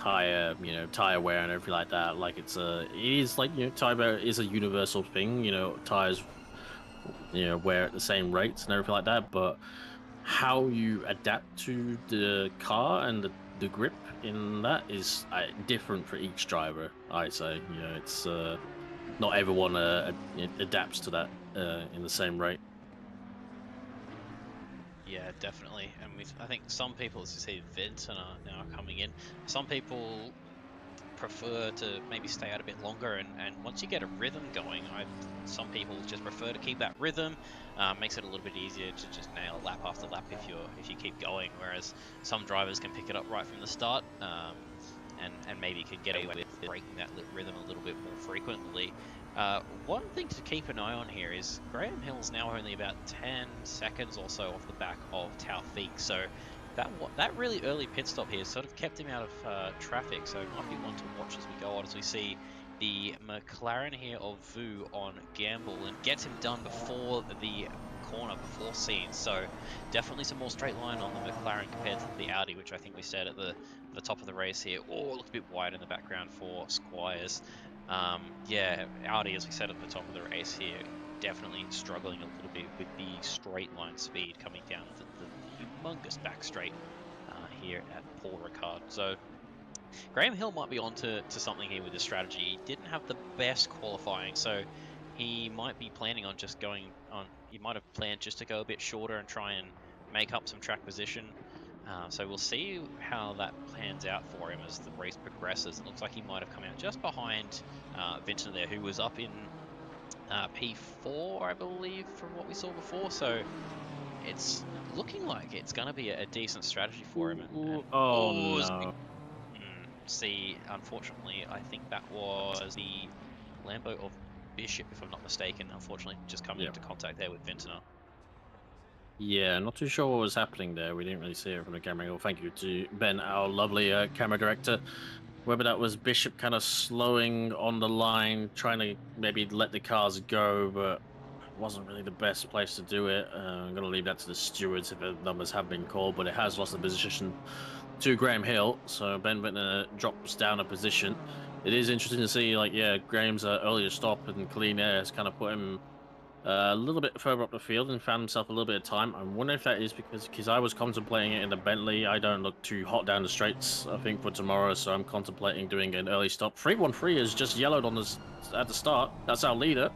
tire, tire wear and everything like that. Like it is like, tire wear is a universal thing. Tires, wear at the same rates and everything like that. But how you adapt to the car and the grip in that is different for each driver. I say, it's not everyone adapts to that in the same rate. Yeah, definitely. And I think some people, as you see, Vincent are now coming in. Some people prefer to maybe stay out a bit longer, and once you get a rhythm going, some people just prefer to keep that rhythm. Makes it a little bit easier to just nail lap after lap if you keep going. Whereas some drivers can pick it up right from the start, and maybe can get away with breaking that rhythm a little bit more frequently. One thing to keep an eye on here is Graham Hill's now only about 10 seconds or so off the back of Taufik, so that really early pit stop here sort of kept him out of traffic, so it might be one to watch as we go on, as we see the McLaren here of Vu on Gamble and gets him done before the corner, before scenes. So definitely some more straight line on the McLaren compared to the Audi, which I think we said at the top of the race here. Oh, it looks a bit wide in the background for Squires. Yeah, Audi, as we said at the top of the race here, definitely struggling a little bit with the straight line speed coming down the humongous back straight here at Paul Ricard. So Graham Hill might be onto something here with his strategy. He didn't have the best qualifying, so he might be planning on just going on. He might have planned just to go a bit shorter and try and make up some track position. So we'll see how that plans out for him as the race progresses. It looks like he might have come out just behind Vincent there, who was up in P4, I believe, from what we saw before. So it's looking like it's going to be a decent strategy for him. No. See, unfortunately, I think that was the Lambo of Bishop, if I'm not mistaken. Unfortunately, just coming into contact there with Vintner. Yeah, not too sure what was happening there. We didn't really see it from the camera angle. Thank you to Ben, our lovely camera director. Whether that was Bishop kind of slowing on the line, trying to maybe let the cars go, but it wasn't really the best place to do it. I'm going to leave that to the stewards if the numbers have been called, but it has lost the position to Graham Hill, so Ben Whitner drops down a position. It is interesting to see, Graham's earlier stop and clean air has kind of put him a little bit further up the field and found himself a little bit of time. I wonder if that is because I was contemplating it in the Bentley. I don't look too hot down the straights, I think, for tomorrow, so I'm contemplating doing an early stop. 313 is just yellowed on at the start. That's our leader.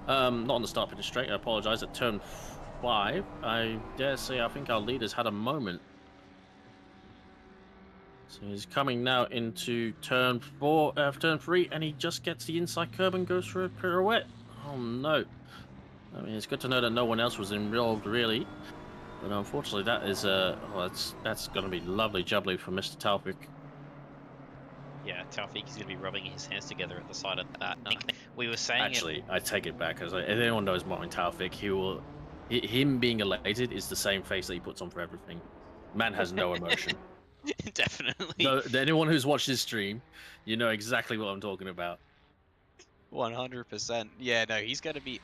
Not on the start finish straight, I apologize, at turn 5. I dare say I think our leader's had a moment. So he's coming now into turn 3, and he just gets the inside curb and goes for a pirouette. Oh no! I mean, it's good to know that no one else was involved, really. But unfortunately, that is that's going to be lovely jubbly for Mr. Taufik. Yeah, Taufik is going to be rubbing his hands together at the side of that. We were saying actually, I take it back, because if anyone knows Martin Taufik, him being elated is the same face that he puts on for everything. Man has no emotion. Definitely. No, anyone who's watched his stream, you know exactly what I'm talking about. 100%. Yeah, no, he's going to be.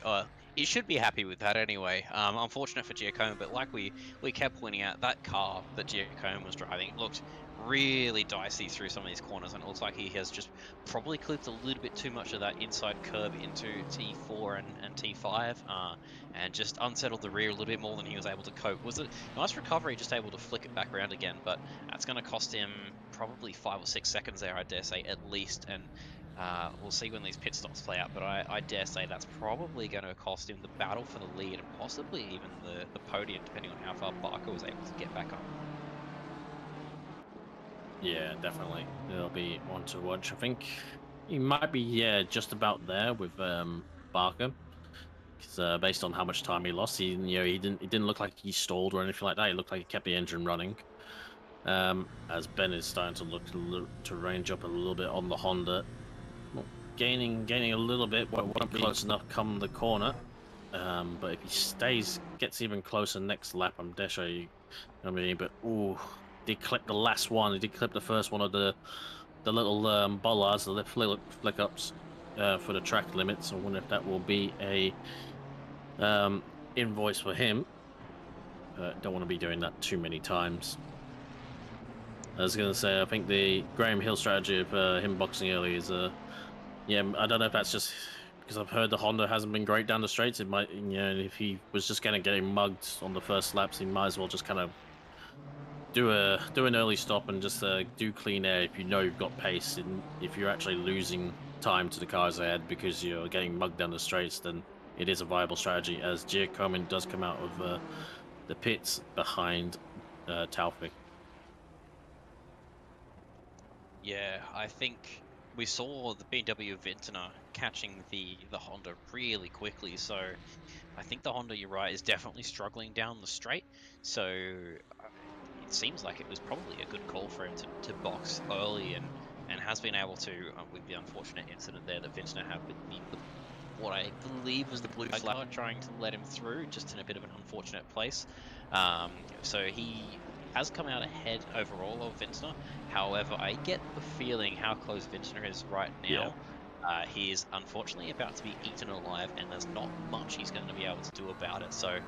He should be happy with that anyway. Unfortunate for Giacomo, but like we kept pointing out, that car that Giacomo was driving looked really dicey through some of these corners, and it looks like he has just probably clipped a little bit too much of that inside curb into T4 and T5, and just unsettled the rear a little bit more than he was able to cope. Was it nice recovery, just able to flick it back around again, but that's going to cost him probably 5 or 6 seconds there, I dare say, at least, and we'll see when these pit stops play out, but I dare say that's probably going to cost him the battle for the lead and possibly even the podium, depending on how far Barker was able to get back up. Yeah, definitely. It'll be one to watch. I think he might be just about there with Barker, because based on how much time he lost, he didn't look like he stalled or anything like that. He looked like he kept the engine running. As Ben is starting to look to range up a little bit on the Honda. Gaining a little bit, but won't be close enough come the corner. But if he gets even closer next lap, I'm dare sure you. I mean, but did clip the last one. He did clip the first one of the little bollards, the flick ups for the track limits. I wonder if that will be a invoice for him. Don't want to be doing that too many times. I was going to say, I think the Graham Hill strategy of him boxing early is, yeah, I don't know if that's just because I've heard the Honda hasn't been great down the straights. It might, you know, if he was just kind of getting mugged on the first laps, he might as well just kind of do an early stop and just do clean air if you know you've got pace. And if you're actually losing time to the cars ahead because you're getting mugged down the straights, then it is a viable strategy, as Giacomin does come out of the pits behind Taufik. Yeah, I think we saw the BMW Vintner catching the Honda really quickly, so I think the Honda, you're right, is definitely struggling down the straight. So it seems like it was probably a good call for him to box early, and has been able to, with the unfortunate incident there that Vintner had with what I believe was the blue flag trying to let him through, just in a bit of an unfortunate place. So he has come out ahead overall of Vintner. However, I get the feeling how close Vintner is right now. He is unfortunately about to be eaten alive, and there's not much he's going to be able to do about it. So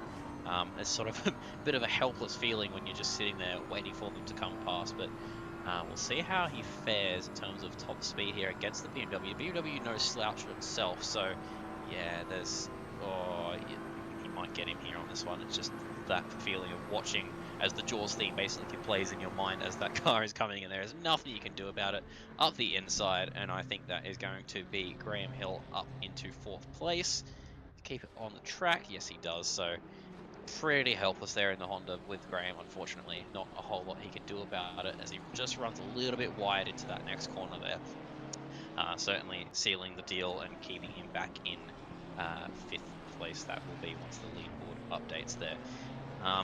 it's sort of a bit of a helpless feeling when you're just sitting there waiting for them to come past. But we'll see how he fares in terms of top speed here against the BMW. BMW no slouch itself, so yeah, there's... Oh, he might get him here on this one. It's just that feeling of watching as the Jaws theme basically plays in your mind as that car is coming in. There is nothing you can do about it up the inside, and I think that is going to be Graham Hill up into 4th place. Keep it on the track. Yes, he does. So pretty helpless there in the Honda with Graham, unfortunately. Not a whole lot he can do about it as he just runs a little bit wide into that next corner there. Certainly sealing the deal and keeping him back in 5th place. That will be once the leaderboard updates there.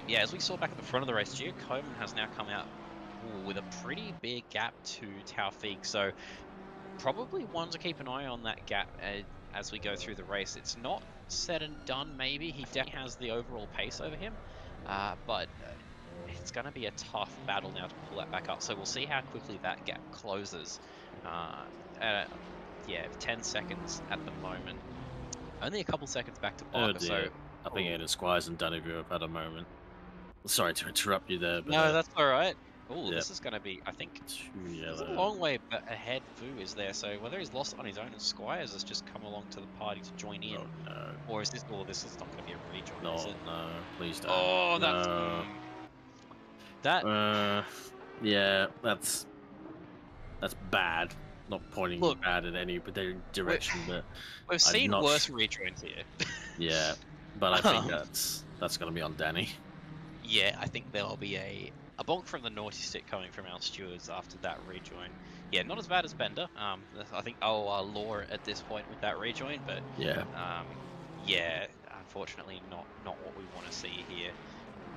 Yeah, as we saw back at the front of the race, Giacomin has now come out with a pretty big gap to Taufik, so probably one to keep an eye on that gap as we go through the race. It's not said and done, maybe. He definitely has the overall pace over him, but it's going to be a tough battle now to pull that back up, so we'll see how quickly that gap closes. Yeah, 10 seconds at the moment. Only a couple seconds back to Barker, so... I think Ed Squires and Danny have had a moment. Sorry to interrupt you there, but... No, that's alright. Oh, yep. This is going to be, I think... It's a long way ahead Vu is there, so whether he's lost on his own and Squires has just come along to the party to join in. Oh, no. Or is this... Oh, this is not going to be a rejoin, No, is it? no, please don't. Oh, that's... No. That... Yeah, that's bad. Not pointing bad in any particular direction, but we've seen worse rejoins here. Yeah, but I think that's going to be on Danny. Yeah, I think there'll be a bonk from the naughty stick coming from our stewards after that rejoin. Yeah, not as bad as Bender. I think Law at this point with that rejoin, but yeah, yeah, unfortunately not what we want to see here.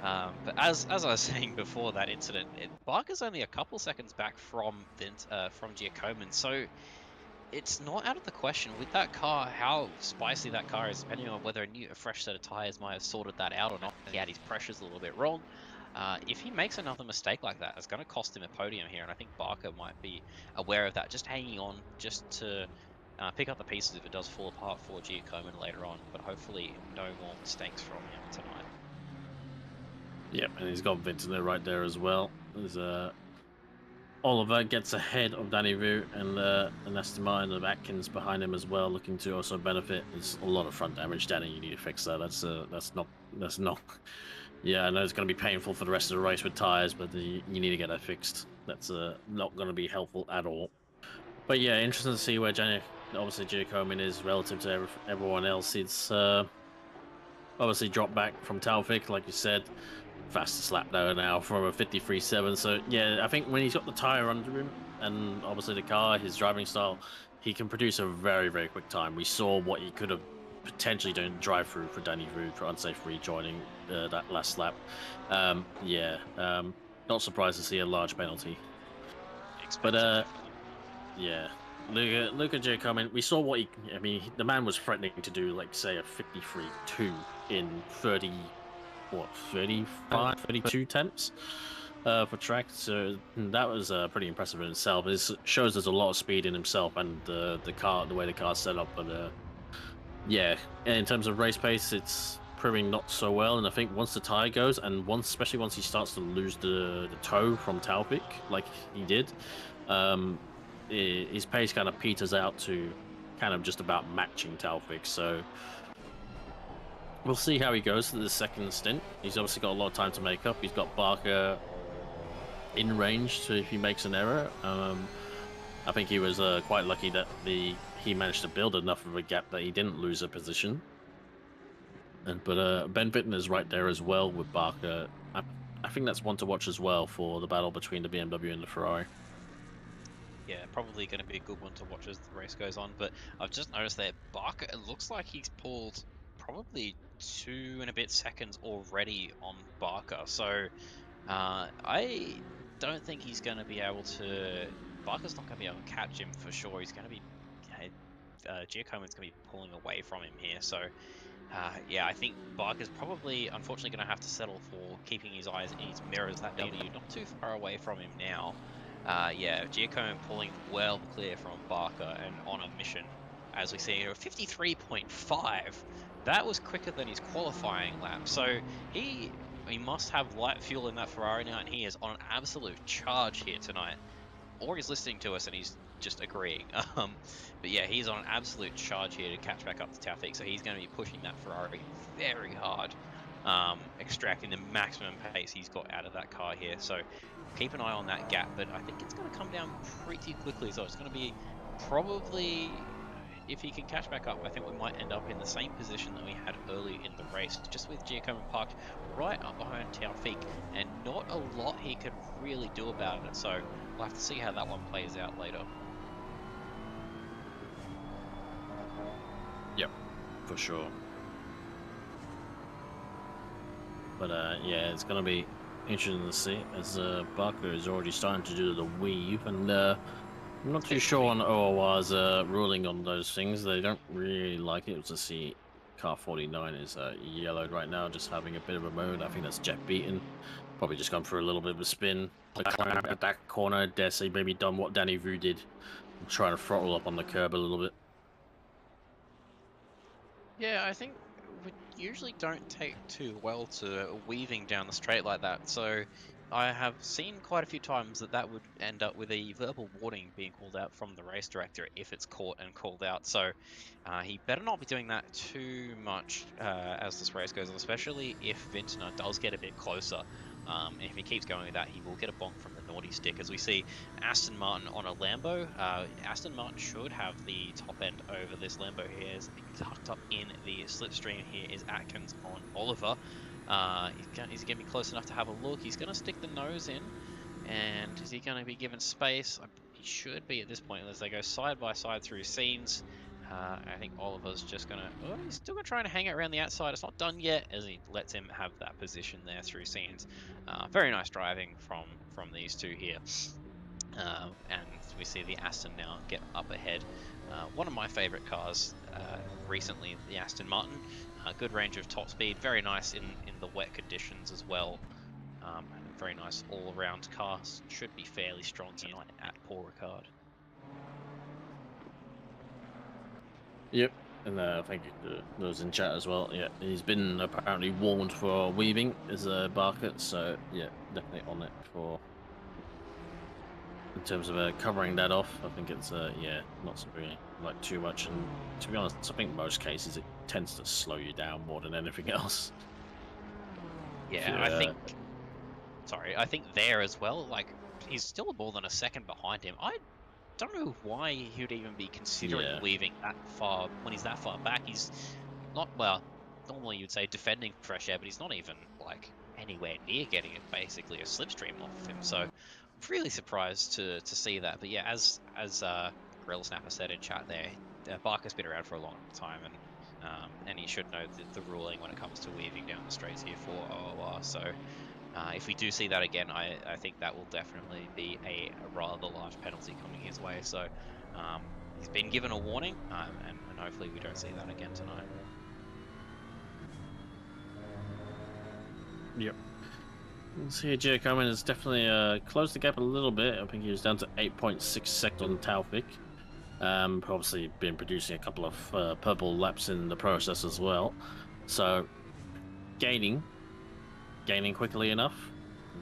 But as I was saying before that incident, Barker's only a couple seconds back from Giacomin, so it's not out of the question with that car how spicy that car is, depending on whether a fresh set of tires might have sorted that out or not. He had his pressures a little bit wrong. If he makes another mistake like that, it's going to cost him a podium here, and I think Barker might be aware of that, just hanging on just to pick up the pieces if it does fall apart for Giacomin later on, but hopefully no more mistakes from him tonight. Yep, and he's got Vintner right there as well. There's Oliver gets ahead of Danny Vu, and Aston Martin of Atkins behind him as well, looking to also benefit. There's a lot of front damage, Danny. You need to fix that. That's not. Yeah, I know it's going to be painful for the rest of the race with tires, but you need to get that fixed. That's not going to be helpful at all. But yeah, interesting to see where obviously Giacomin is relative to everyone else. It's obviously dropped back from Taufik, like you said. Fastest lap though now from a 53.7. So yeah, I think when he's got the tyre under him and obviously the car, his driving style, he can produce a very, very quick time. We saw what he could have potentially done drive through for Danny Vu for unsafe rejoining that last lap. Yeah, not surprised to see a large penalty. But yeah, look at Giacomin. We saw what I mean, the man was threatening to do, like, say, a 53.2 in 35, 32 attempts for track. So that was pretty impressive in itself. It shows there's a lot of speed in himself and the way the car's set up. But yeah, in terms of race pace, it's proving not so well. And I think once the tire goes, and especially once he starts to lose the toe from Taufik, like he did, his pace kind of peters out to kind of just about matching Taufik. So we'll see how he goes to the second stint. He's obviously got a lot of time to make up. He's got Barker in range, so if he makes an error, I think he was quite lucky that he managed to build enough of a gap that he didn't lose a position. But Ben Vitten is right there as well with Barker. I think that's one to watch as well for the battle between the BMW and the Ferrari. Yeah, probably going to be a good one to watch as the race goes on. But I've just noticed that Barker, it looks like he's pulled probably 2 and a bit seconds already on Barker. So I don't think he's going to be able to... Barker's not going to be able to catch him for sure. He's going to be... Giacomo's going to be pulling away from him here. So yeah, I think Barker's probably, unfortunately, going to have to settle for keeping his eyes in his mirrors. That W not too far away from him now. Yeah, Giacomo pulling well clear from Barker and on a mission, as we see here, 53.5. That was quicker than his qualifying lap. So he must have light fuel in that Ferrari now, and he is on an absolute charge here tonight. Or he's listening to us and he's just agreeing. But yeah, he's on an absolute charge here to catch back up to Taufik, so he's going to be pushing that Ferrari very hard, extracting the maximum pace he's got out of that car here. So keep an eye on that gap, but I think it's going to come down pretty quickly. So it's going to be probably, if he can catch back up, I think we might end up in the same position that we had early in the race, just with Giacomo parked right up behind Taufik, and not a lot he could really do about it. So we'll have to see how that one plays out later. Yep, for sure. But yeah, it's going to be interesting to see, as Barker is already starting to do the weave, and I'm not too sure on OOR's ruling on those things. They don't really like it. To see car 49 is yellowed right now, just having a bit of a moan. I think that's Jet Beaton. Probably just gone for a little bit of a spin. At that corner, dare say maybe done what Danny Vu did, trying to throttle up on the curb a little bit. Yeah, I think we usually don't take too well to weaving down the straight like that, so I have seen quite a few times that would end up with a verbal warning being called out from the race director if it's caught and called out. So he better not be doing that too much as this race goes on, especially if Vintner does get a bit closer. If he keeps going with that, he will get a bonk from the naughty stick. As we see Aston Martin on a Lambo, Aston Martin should have the top end over this Lambo here. As tucked up in the slipstream here is Atkins on Oliver. Is he going to be close enough to have a look? He's going to stick the nose in, and is he going to be given space? He should be at this point as they go side by side through scenes. I think Oliver's just going to... Oh, he's still going to try and hang it around the outside. It's not done yet, as he lets him have that position there through scenes. Very nice driving from these two here. And we see the Aston now get up ahead. One of my favourite cars recently, the Aston Martin. Good range of top speed, very nice in the wet conditions as well. Very nice all-around car. Should be fairly strong tonight at Paul Ricard. Yep, and thank you to those in chat as well. Yeah, he's been apparently warned for weaving as a Barker, so yeah, definitely on it for in terms of covering that off. I think it's yeah, not something like too much, and to be honest, I think most cases it tends to slow you down more than anything else. Yeah, I think there as well, like, he's still more than a second behind him. I don't know why he would even be considering leaving that far when he's that far back. He's not, well, normally you'd say defending fresh air, but he's not even like anywhere near getting it, basically a slipstream off of him. So I'm really surprised to see that. But yeah, as Gorilla Snapper said in chat there, Barker's been around for a long time, and he should know the ruling when it comes to weaving down the straights here for OOR. So if we do see that again, I think that will definitely be a rather large penalty coming his way. So he's been given a warning, and hopefully we don't see that again tonight. Yep. So Giacomo has definitely closed the gap a little bit. I think he was down to 8.6 seconds on Taufik. Obviously been producing a couple of purple laps in the process as well. So gaining quickly enough.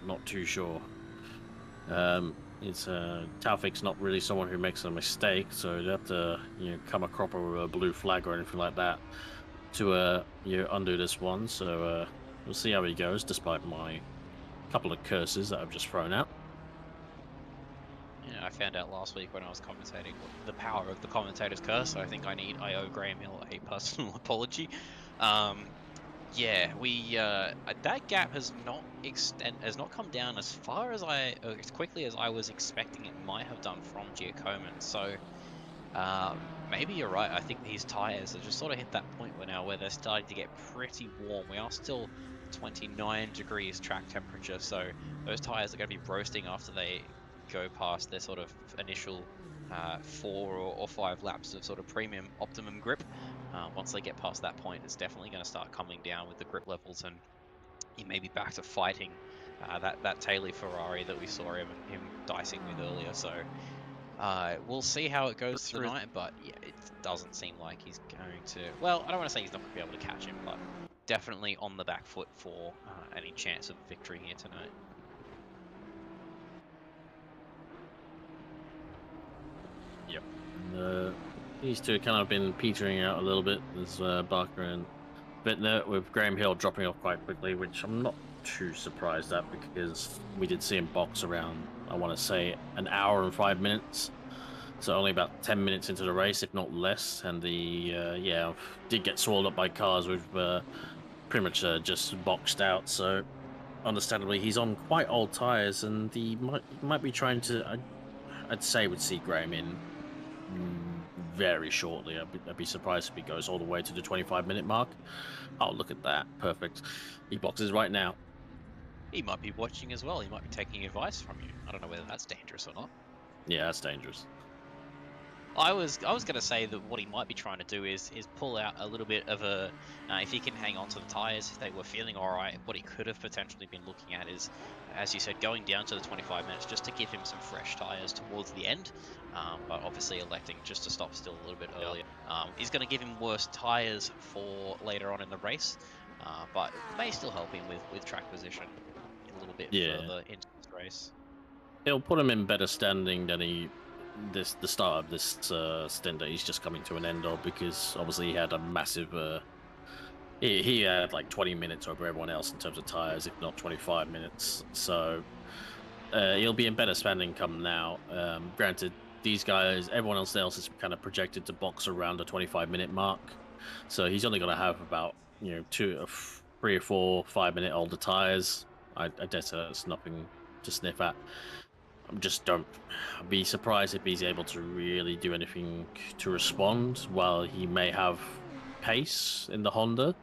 Not too sure. It's Taufik's not really someone who makes a mistake, so you have to come a cropper with a blue flag or anything like that to undo this one. So we'll see how he goes, despite my couple of curses that I've just thrown out. Yeah, I found out last week when I was commentating the power of the commentator's curse. So I think I owe Graham Hill a personal apology. Yeah, that gap has not come down as far as as quickly as I was expecting it might have done from Giacomin. So maybe you're right. I think these tires have just sort of hit that point now where they're starting to get pretty warm. We are still 29 degrees track temperature, so those tires are going to be roasting after they go past their sort of initial 4 or 5 laps of sort of premium optimum grip. Once they get past that point, it's definitely going to start coming down with the grip levels, and he may be back to fighting that Taylor Ferrari that we saw him dicing with earlier. So we'll see how it goes through the night, but yeah, it doesn't seem like he's going to. Well, I don't want to say he's not going to be able to catch him, but definitely on the back foot for any chance of victory here tonight. Yep. These two have kind of been petering out a little bit. There's Barker and Bittner, with Graham Hill dropping off quite quickly, which I'm not too surprised at because we did see him box around, I want to say, an hour and 5 minutes. So only about 10 minutes into the race, if not less. And the did get swallowed up by cars with pretty much just boxed out. So understandably, he's on quite old tires, and he might be trying to. I'd say would see Graham in very shortly. I'd be surprised if he goes all the way to the 25-minute mark. Oh, look at that. Perfect. He boxes right now. He might be watching as well. He might be taking advice from you. I don't know whether that's dangerous or not. Yeah, that's dangerous. I was going to say that what he might be trying to do is pull out a little bit of a if he can hang on to the tires, if they were feeling all right, what he could have potentially been looking at is, as you said, going down to the 25 minutes just to give him some fresh tires towards the end, but obviously electing just to stop still a little bit earlier. He's going to give him worse tires for later on in the race, but may still help him with track position a little bit further into this race. It'll put him in better standing than the start of this stint that he's just coming to an end of, because obviously he had a massive he had like 20 minutes over everyone else in terms of tires, if not 25 minutes. So he'll be in better standing come now. Granted, these guys, everyone else is kind of projected to box around the 25-minute mark, so he's only going to have about 3 or 4 5-minute older tires. I guess that's nothing to sniff at. Don't be surprised if he's able to really do anything to respond. While he may have pace in the Honda,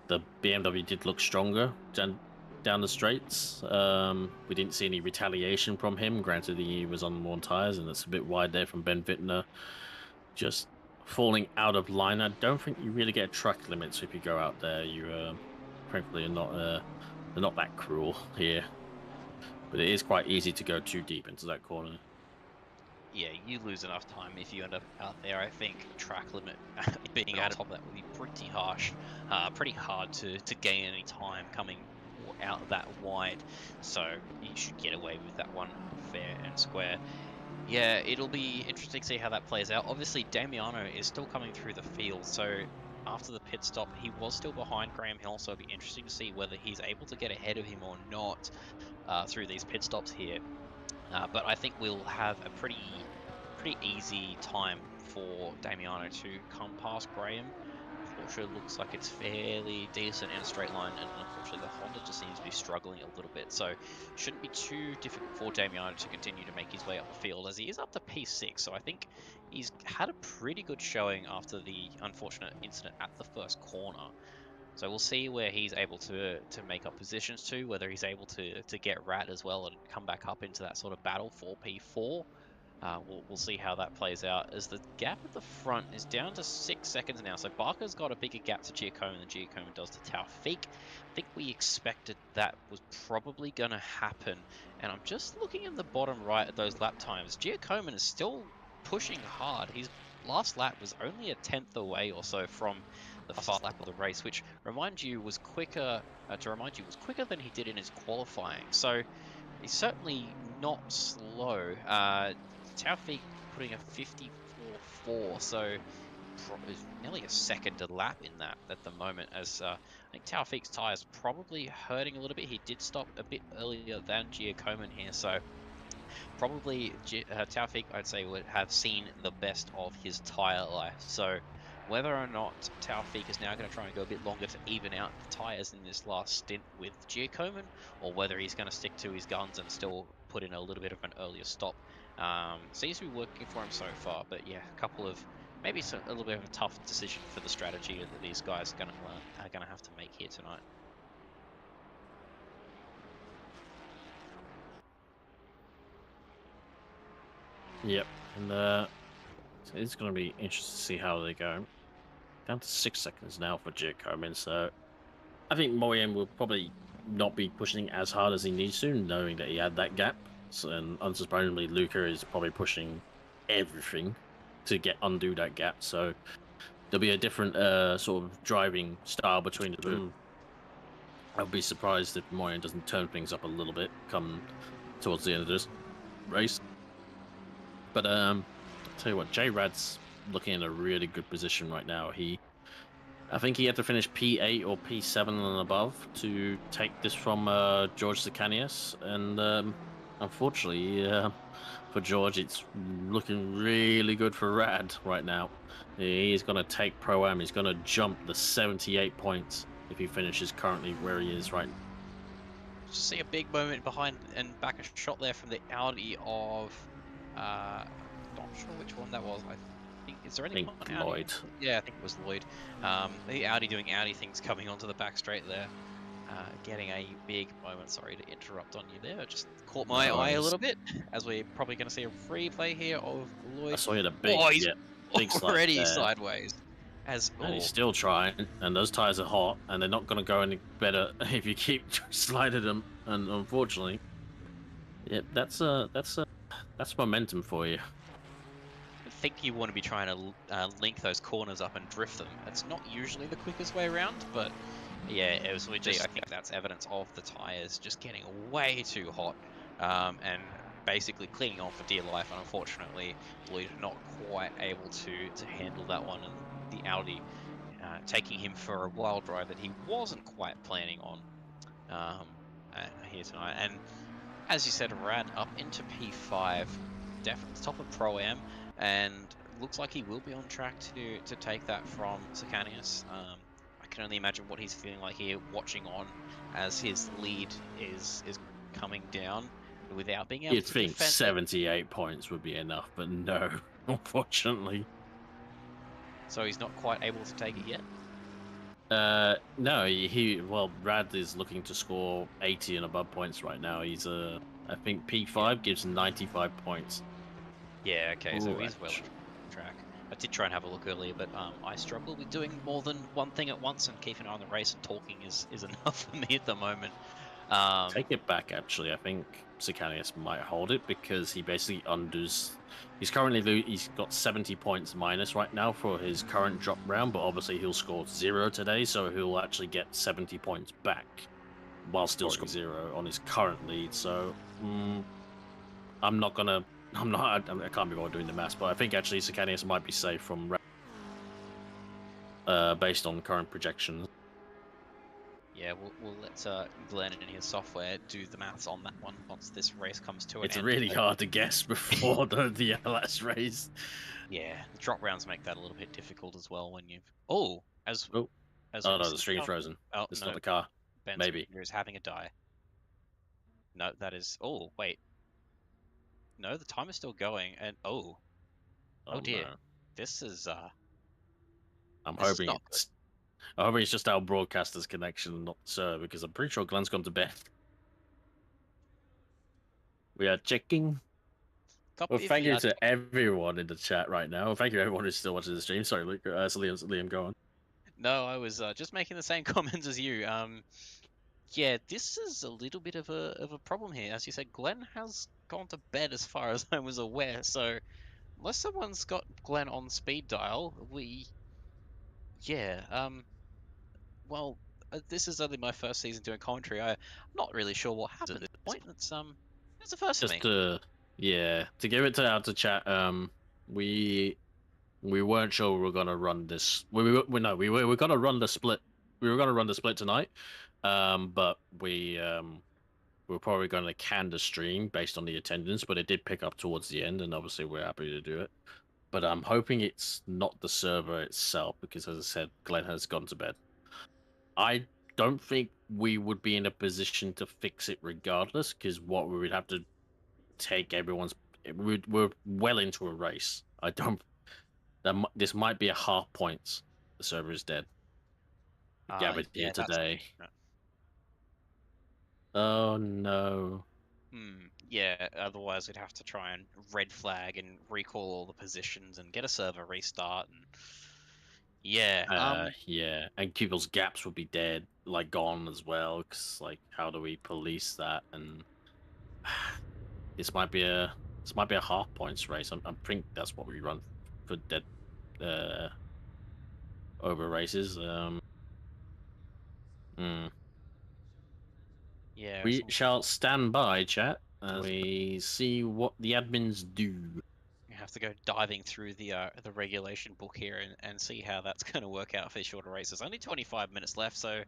the BMW did look stronger down the straights. We didn't see any retaliation from him. Granted, he was on worn tires, and that's a bit wide there from Ben Wittner. Just falling out of line. I don't think you really get track limits if you go out there. You frankly are not they're not that cruel here. But it is quite easy to go too deep into that corner. Yeah, you lose enough time if you end up out there. I think track limit being out of top of that would be pretty harsh. Pretty hard to gain any time coming out that wide. So you should get away with that one fair and square. Yeah, it'll be interesting to see how that plays out. Obviously, Damiano is still coming through the field, so after the pit stop, he was still behind Graham Hill, so it'll be interesting to see whether he's able to get ahead of him or not through these pit stops here. But I think we'll have a pretty easy time for Damiano to come past Graham. Porsche looks like it's fairly decent in a straight line, and unfortunately the Honda just seems to be struggling a little bit, so shouldn't be too difficult for Damiano to continue to make his way up the field, as he is up to P6, so I think he's had a pretty good showing after the unfortunate incident at the first corner. So we'll see where he's able to make up positions to, whether he's able to get Rat as well and come back up into that sort of battle for P4. We'll see how that plays out, as the gap at the front is down to 6 seconds now. So Barker's got a bigger gap to Giacomin than Giacomin does to Taufiq. I think we expected that was probably going to happen. And I'm just looking in the bottom right at those lap times. Giacomin is still pushing hard. His last lap was only a 10th away or so from the fast lap of the race, which remind you was quicker than he did in his qualifying. So he's certainly not slow. Taufik putting a 54.4, so nearly a second a lap in that at the moment, as I think Taufik's tyres probably hurting a little bit. He did stop a bit earlier than Giacomin here, so probably Taufik, I'd say, would have seen the best of his tyre life. So whether or not Taufik is now going to try and go a bit longer to even out the tyres in this last stint with Giacomin, or whether he's going to stick to his guns and still put in a little bit of an earlier stop, seems to be working for him so far. But yeah, a couple of maybe a little bit of a tough decision for the strategy that these guys are going to have to make here tonight. Yep, and so it's going to be interesting to see how they go. Down to 6 seconds now for Giacomin, so I think Moyen will probably not be pushing as hard as he needs to, knowing that he had that gap. So, and unsurprisingly, Luca is probably pushing everything to undo that gap. So there'll be a different sort of driving style between the two. I'll be surprised if Moyen doesn't turn things up a little bit come towards the end of this race. But I'll tell you what, J-Rad's looking in a really good position right now. I think he had to finish P8 or P7 and above to take this from George Sicanius, and unfortunately for George, it's looking really good for Rad right now. He's going to take Pro-Am. He's going to jump the 78 points if he finishes currently where he is right now. Just see a big moment behind and back a shot there from the Audi of not sure which one that was. I think, is there anything on Audi? Lloyd. Yeah, I think it was Lloyd. The Audi doing Audi things, coming onto the back straight there, getting a big moment. Sorry to interrupt on you there. It just caught my eye a little bit, as we're probably going to see a free play here of Lloyd. I saw you had a big, he's big already sideways. And he's still trying, and those tires are hot, and they're not going to go any better if you keep sliding them. And unfortunately, yeah, that's momentum for you. I think you want to be trying to link those corners up and drift them. It's not usually the quickest way around, but yeah, it was legit. I think that's evidence of the tires just getting way too hot, and basically clinging on for dear life. And unfortunately, Lloyd not quite able to handle that one, and the Audi taking him for a wild ride that he wasn't quite planning on here tonight. And as you said, Rad up into P5, definitely top of Pro-Am, and looks like he will be on track to take that from Sicanius. I can only imagine what he's feeling like here, watching on as his lead is coming down without being able You'd to think defend 78 points would be enough, but no, unfortunately. So he's not quite able to take it yet? No, well, Rad is looking to score 80 and above points right now. He's I think P5 gives 95 points. Yeah, okay, so he's well Ouch. on track. I did try and have a look earlier, but I struggle with doing more than one thing at once, and keeping an eye on the race and talking is enough for me at the moment. Take it back, actually. I think Sicanius might hold it because he basically undoes. He's got 70 points minus right now for his current drop round, but obviously he'll score 0 today, so he'll actually get 70 points back while still scoring 0 on his current lead. So I can't be bothered doing the maths, but I think actually Sicanius might be safe from based on current projections. Yeah, we'll let Glenn in his software do the maths on that one once this race comes to an end. It's really hard to guess before the LS race. Yeah, the drop rounds make that a little bit difficult as well when you've... Oh no, the screen's frozen. Oh, it's no, not the car. Ben's Maybe. computer is having a die. No, that is... Oh, wait. No, the timer's still going, and... Oh dear. No. This is... I'm this is hoping not it's... I hope it's just our broadcaster's connection, not Sir, because I'm pretty sure Glenn's gone to bed. We are checking. Well, thank you to everyone in the chat right now. Thank you everyone who's still watching the stream. Sorry, Luke, Liam, go on. No, I was just making the same comments as you. Yeah, this is a little bit of a problem here. As you said, Glenn has gone to bed as far as I was aware, so unless someone's got Glenn on speed dial, we Yeah. Well, this is only my first season doing commentary. I'm not really sure what happened at this point. It's a first for me. Just to give it out to chat. We weren't sure we were gonna run this. We were gonna run the split. We were gonna run the split tonight. But we were probably gonna can the stream based on the attendance, but it did pick up towards the end, and obviously we're happy to do it. But I'm hoping it's not the server itself, because as I said, Glenn has gone to bed. I don't think we would be in a position to fix it regardless, because what we would have to take everyone's. We're well into a race. I don't. This might be a half points. The server is dead. Gathered here today. Oh no. Yeah, otherwise we'd have to try and red flag and recall all the positions and get a server restart and yeah. Yeah, and people's gaps would be dead, like gone as well. Cause like, how do we police that? And this might be a half points race. I think that's what we run for dead over races. Yeah. We shall stand by, chat, as we see what the admins do. You have to go diving through the regulation book here and see how that's going to work out for shorter races. Only 25 minutes left, so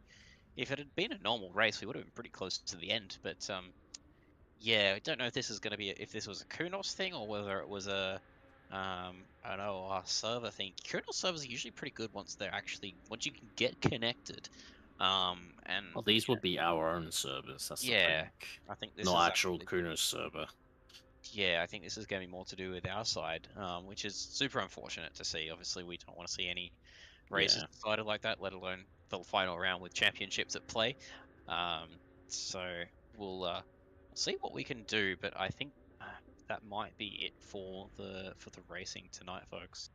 if it had been a normal race, we would have been pretty close to the end. But yeah, I don't know if this is going to be if this was a Kunos thing or whether it was a I don't know, a server thing. Kunos servers are usually pretty good once you can get connected. And well, these would be our own servers. That's the thing. I think this not is actual Kunos server. Yeah, I think this is going to be more to do with our side, which is super unfortunate to see. Obviously, we don't want to see any races decided like that, let alone the final round with championships at play. So we'll see what we can do, but I think that might be it for the racing tonight, folks.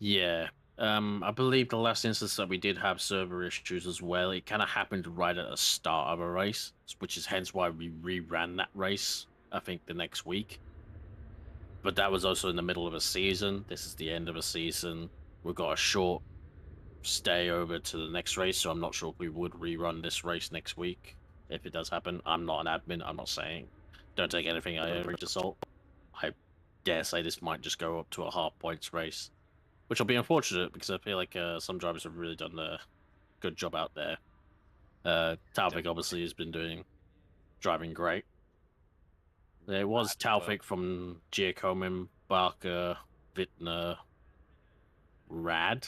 Yeah. I believe the last instance that we did have server issues as well, it kind of happened right at the start of a race, which is hence why we reran that race, I think, the next week. But that was also in the middle of a season. This is the end of a season. We've got a short stay over to the next race, so I'm not sure if we would rerun this race next week. If it does happen, I'm not an admin, I'm not saying. Don't take anything I ever to salt. I dare say this might just go up to a half points race, which will be unfortunate because I feel like some drivers have really done a good job out there. Taufik obviously has been driving great. There was Taufik from Giacomin, Barker, Wittner, Rad.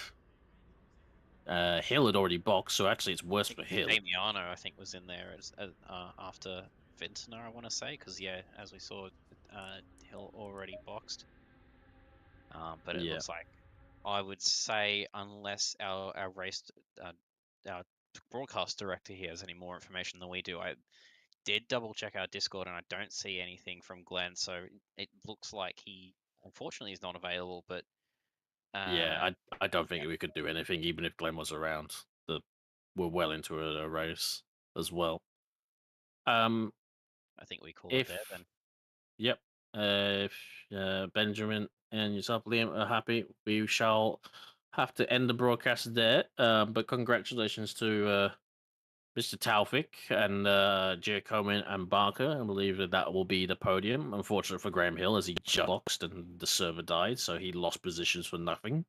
Hill had already boxed, so actually it's worse for Hill. Damiano, I think, was in there after Vintner, I want to say, because yeah, as we saw, Hill already boxed. But it looks like, I would say, unless our race, our broadcast director here has any more information than we do, I did double check our Discord and I don't see anything from Glenn, so it looks like he unfortunately is not available. But yeah, I don't think we could do anything even if Glenn was around. We're well into a race as well. I think we call it there then. Yep. If Benjamin and yourself, Liam, are happy, we shall have to end the broadcast there. But congratulations to Mr. Taufik and Giacomin and Barker. I believe that will be the podium. Unfortunate for Graham Hill, as he just boxed and the server died, so he lost positions for nothing.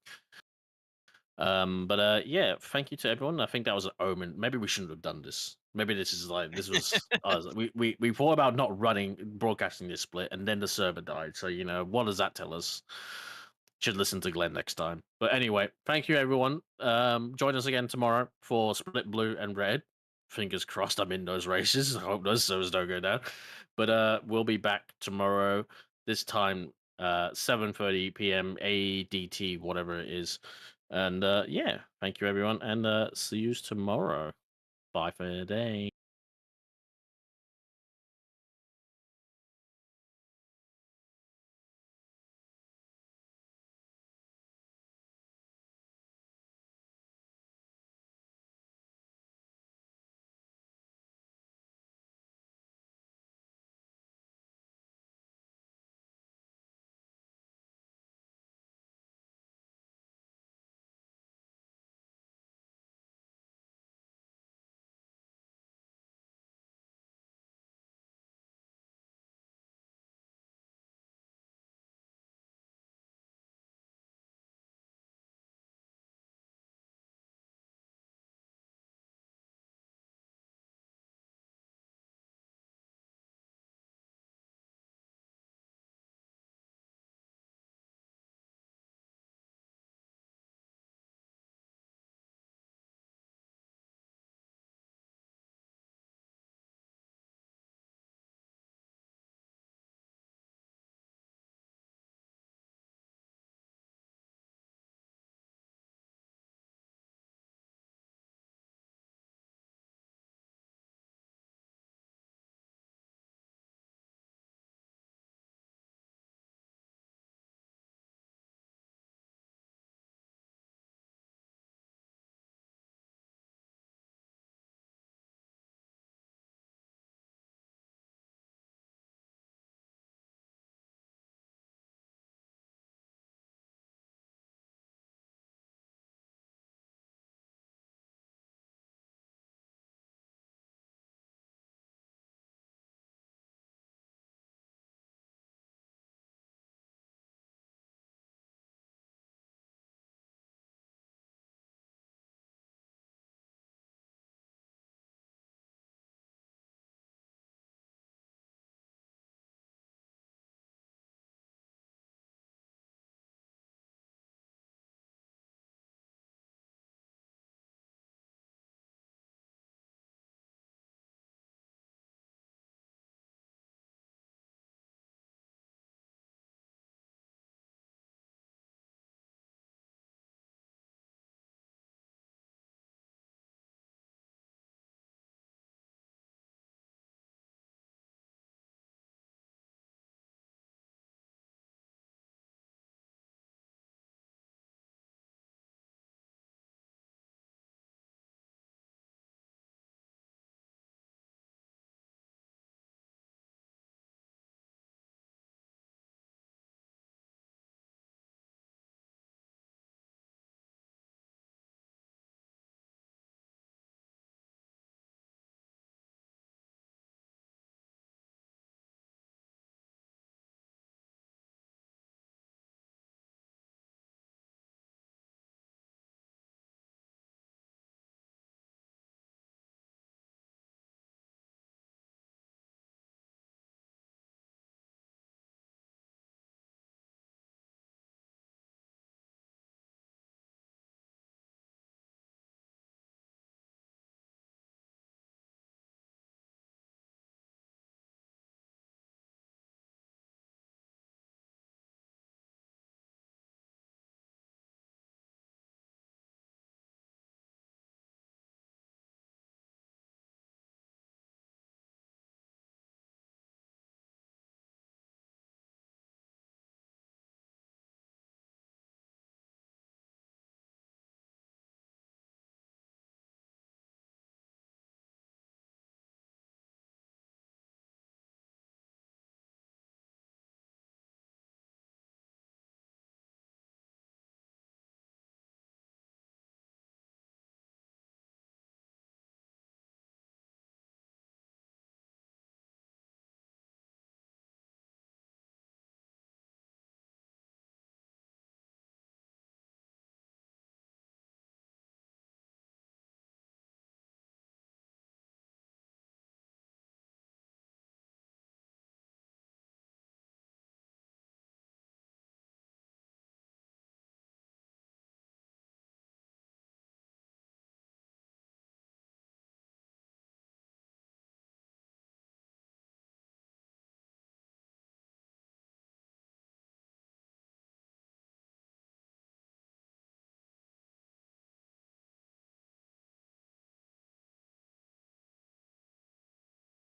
But yeah, thank you to everyone. I think that was an omen. Maybe we shouldn't have done this. Maybe this was we thought about not broadcasting this split, and then the server died. So what does that tell us? Should listen to Glenn next time. But anyway, thank you everyone. Join us again tomorrow for Split Blue and Red. Fingers crossed I'm in those races. I hope those servers don't go down. But we'll be back tomorrow. This time 7:30 p.m. ADT, whatever it is. And yeah, thank you everyone, and see you tomorrow. Bye for the day.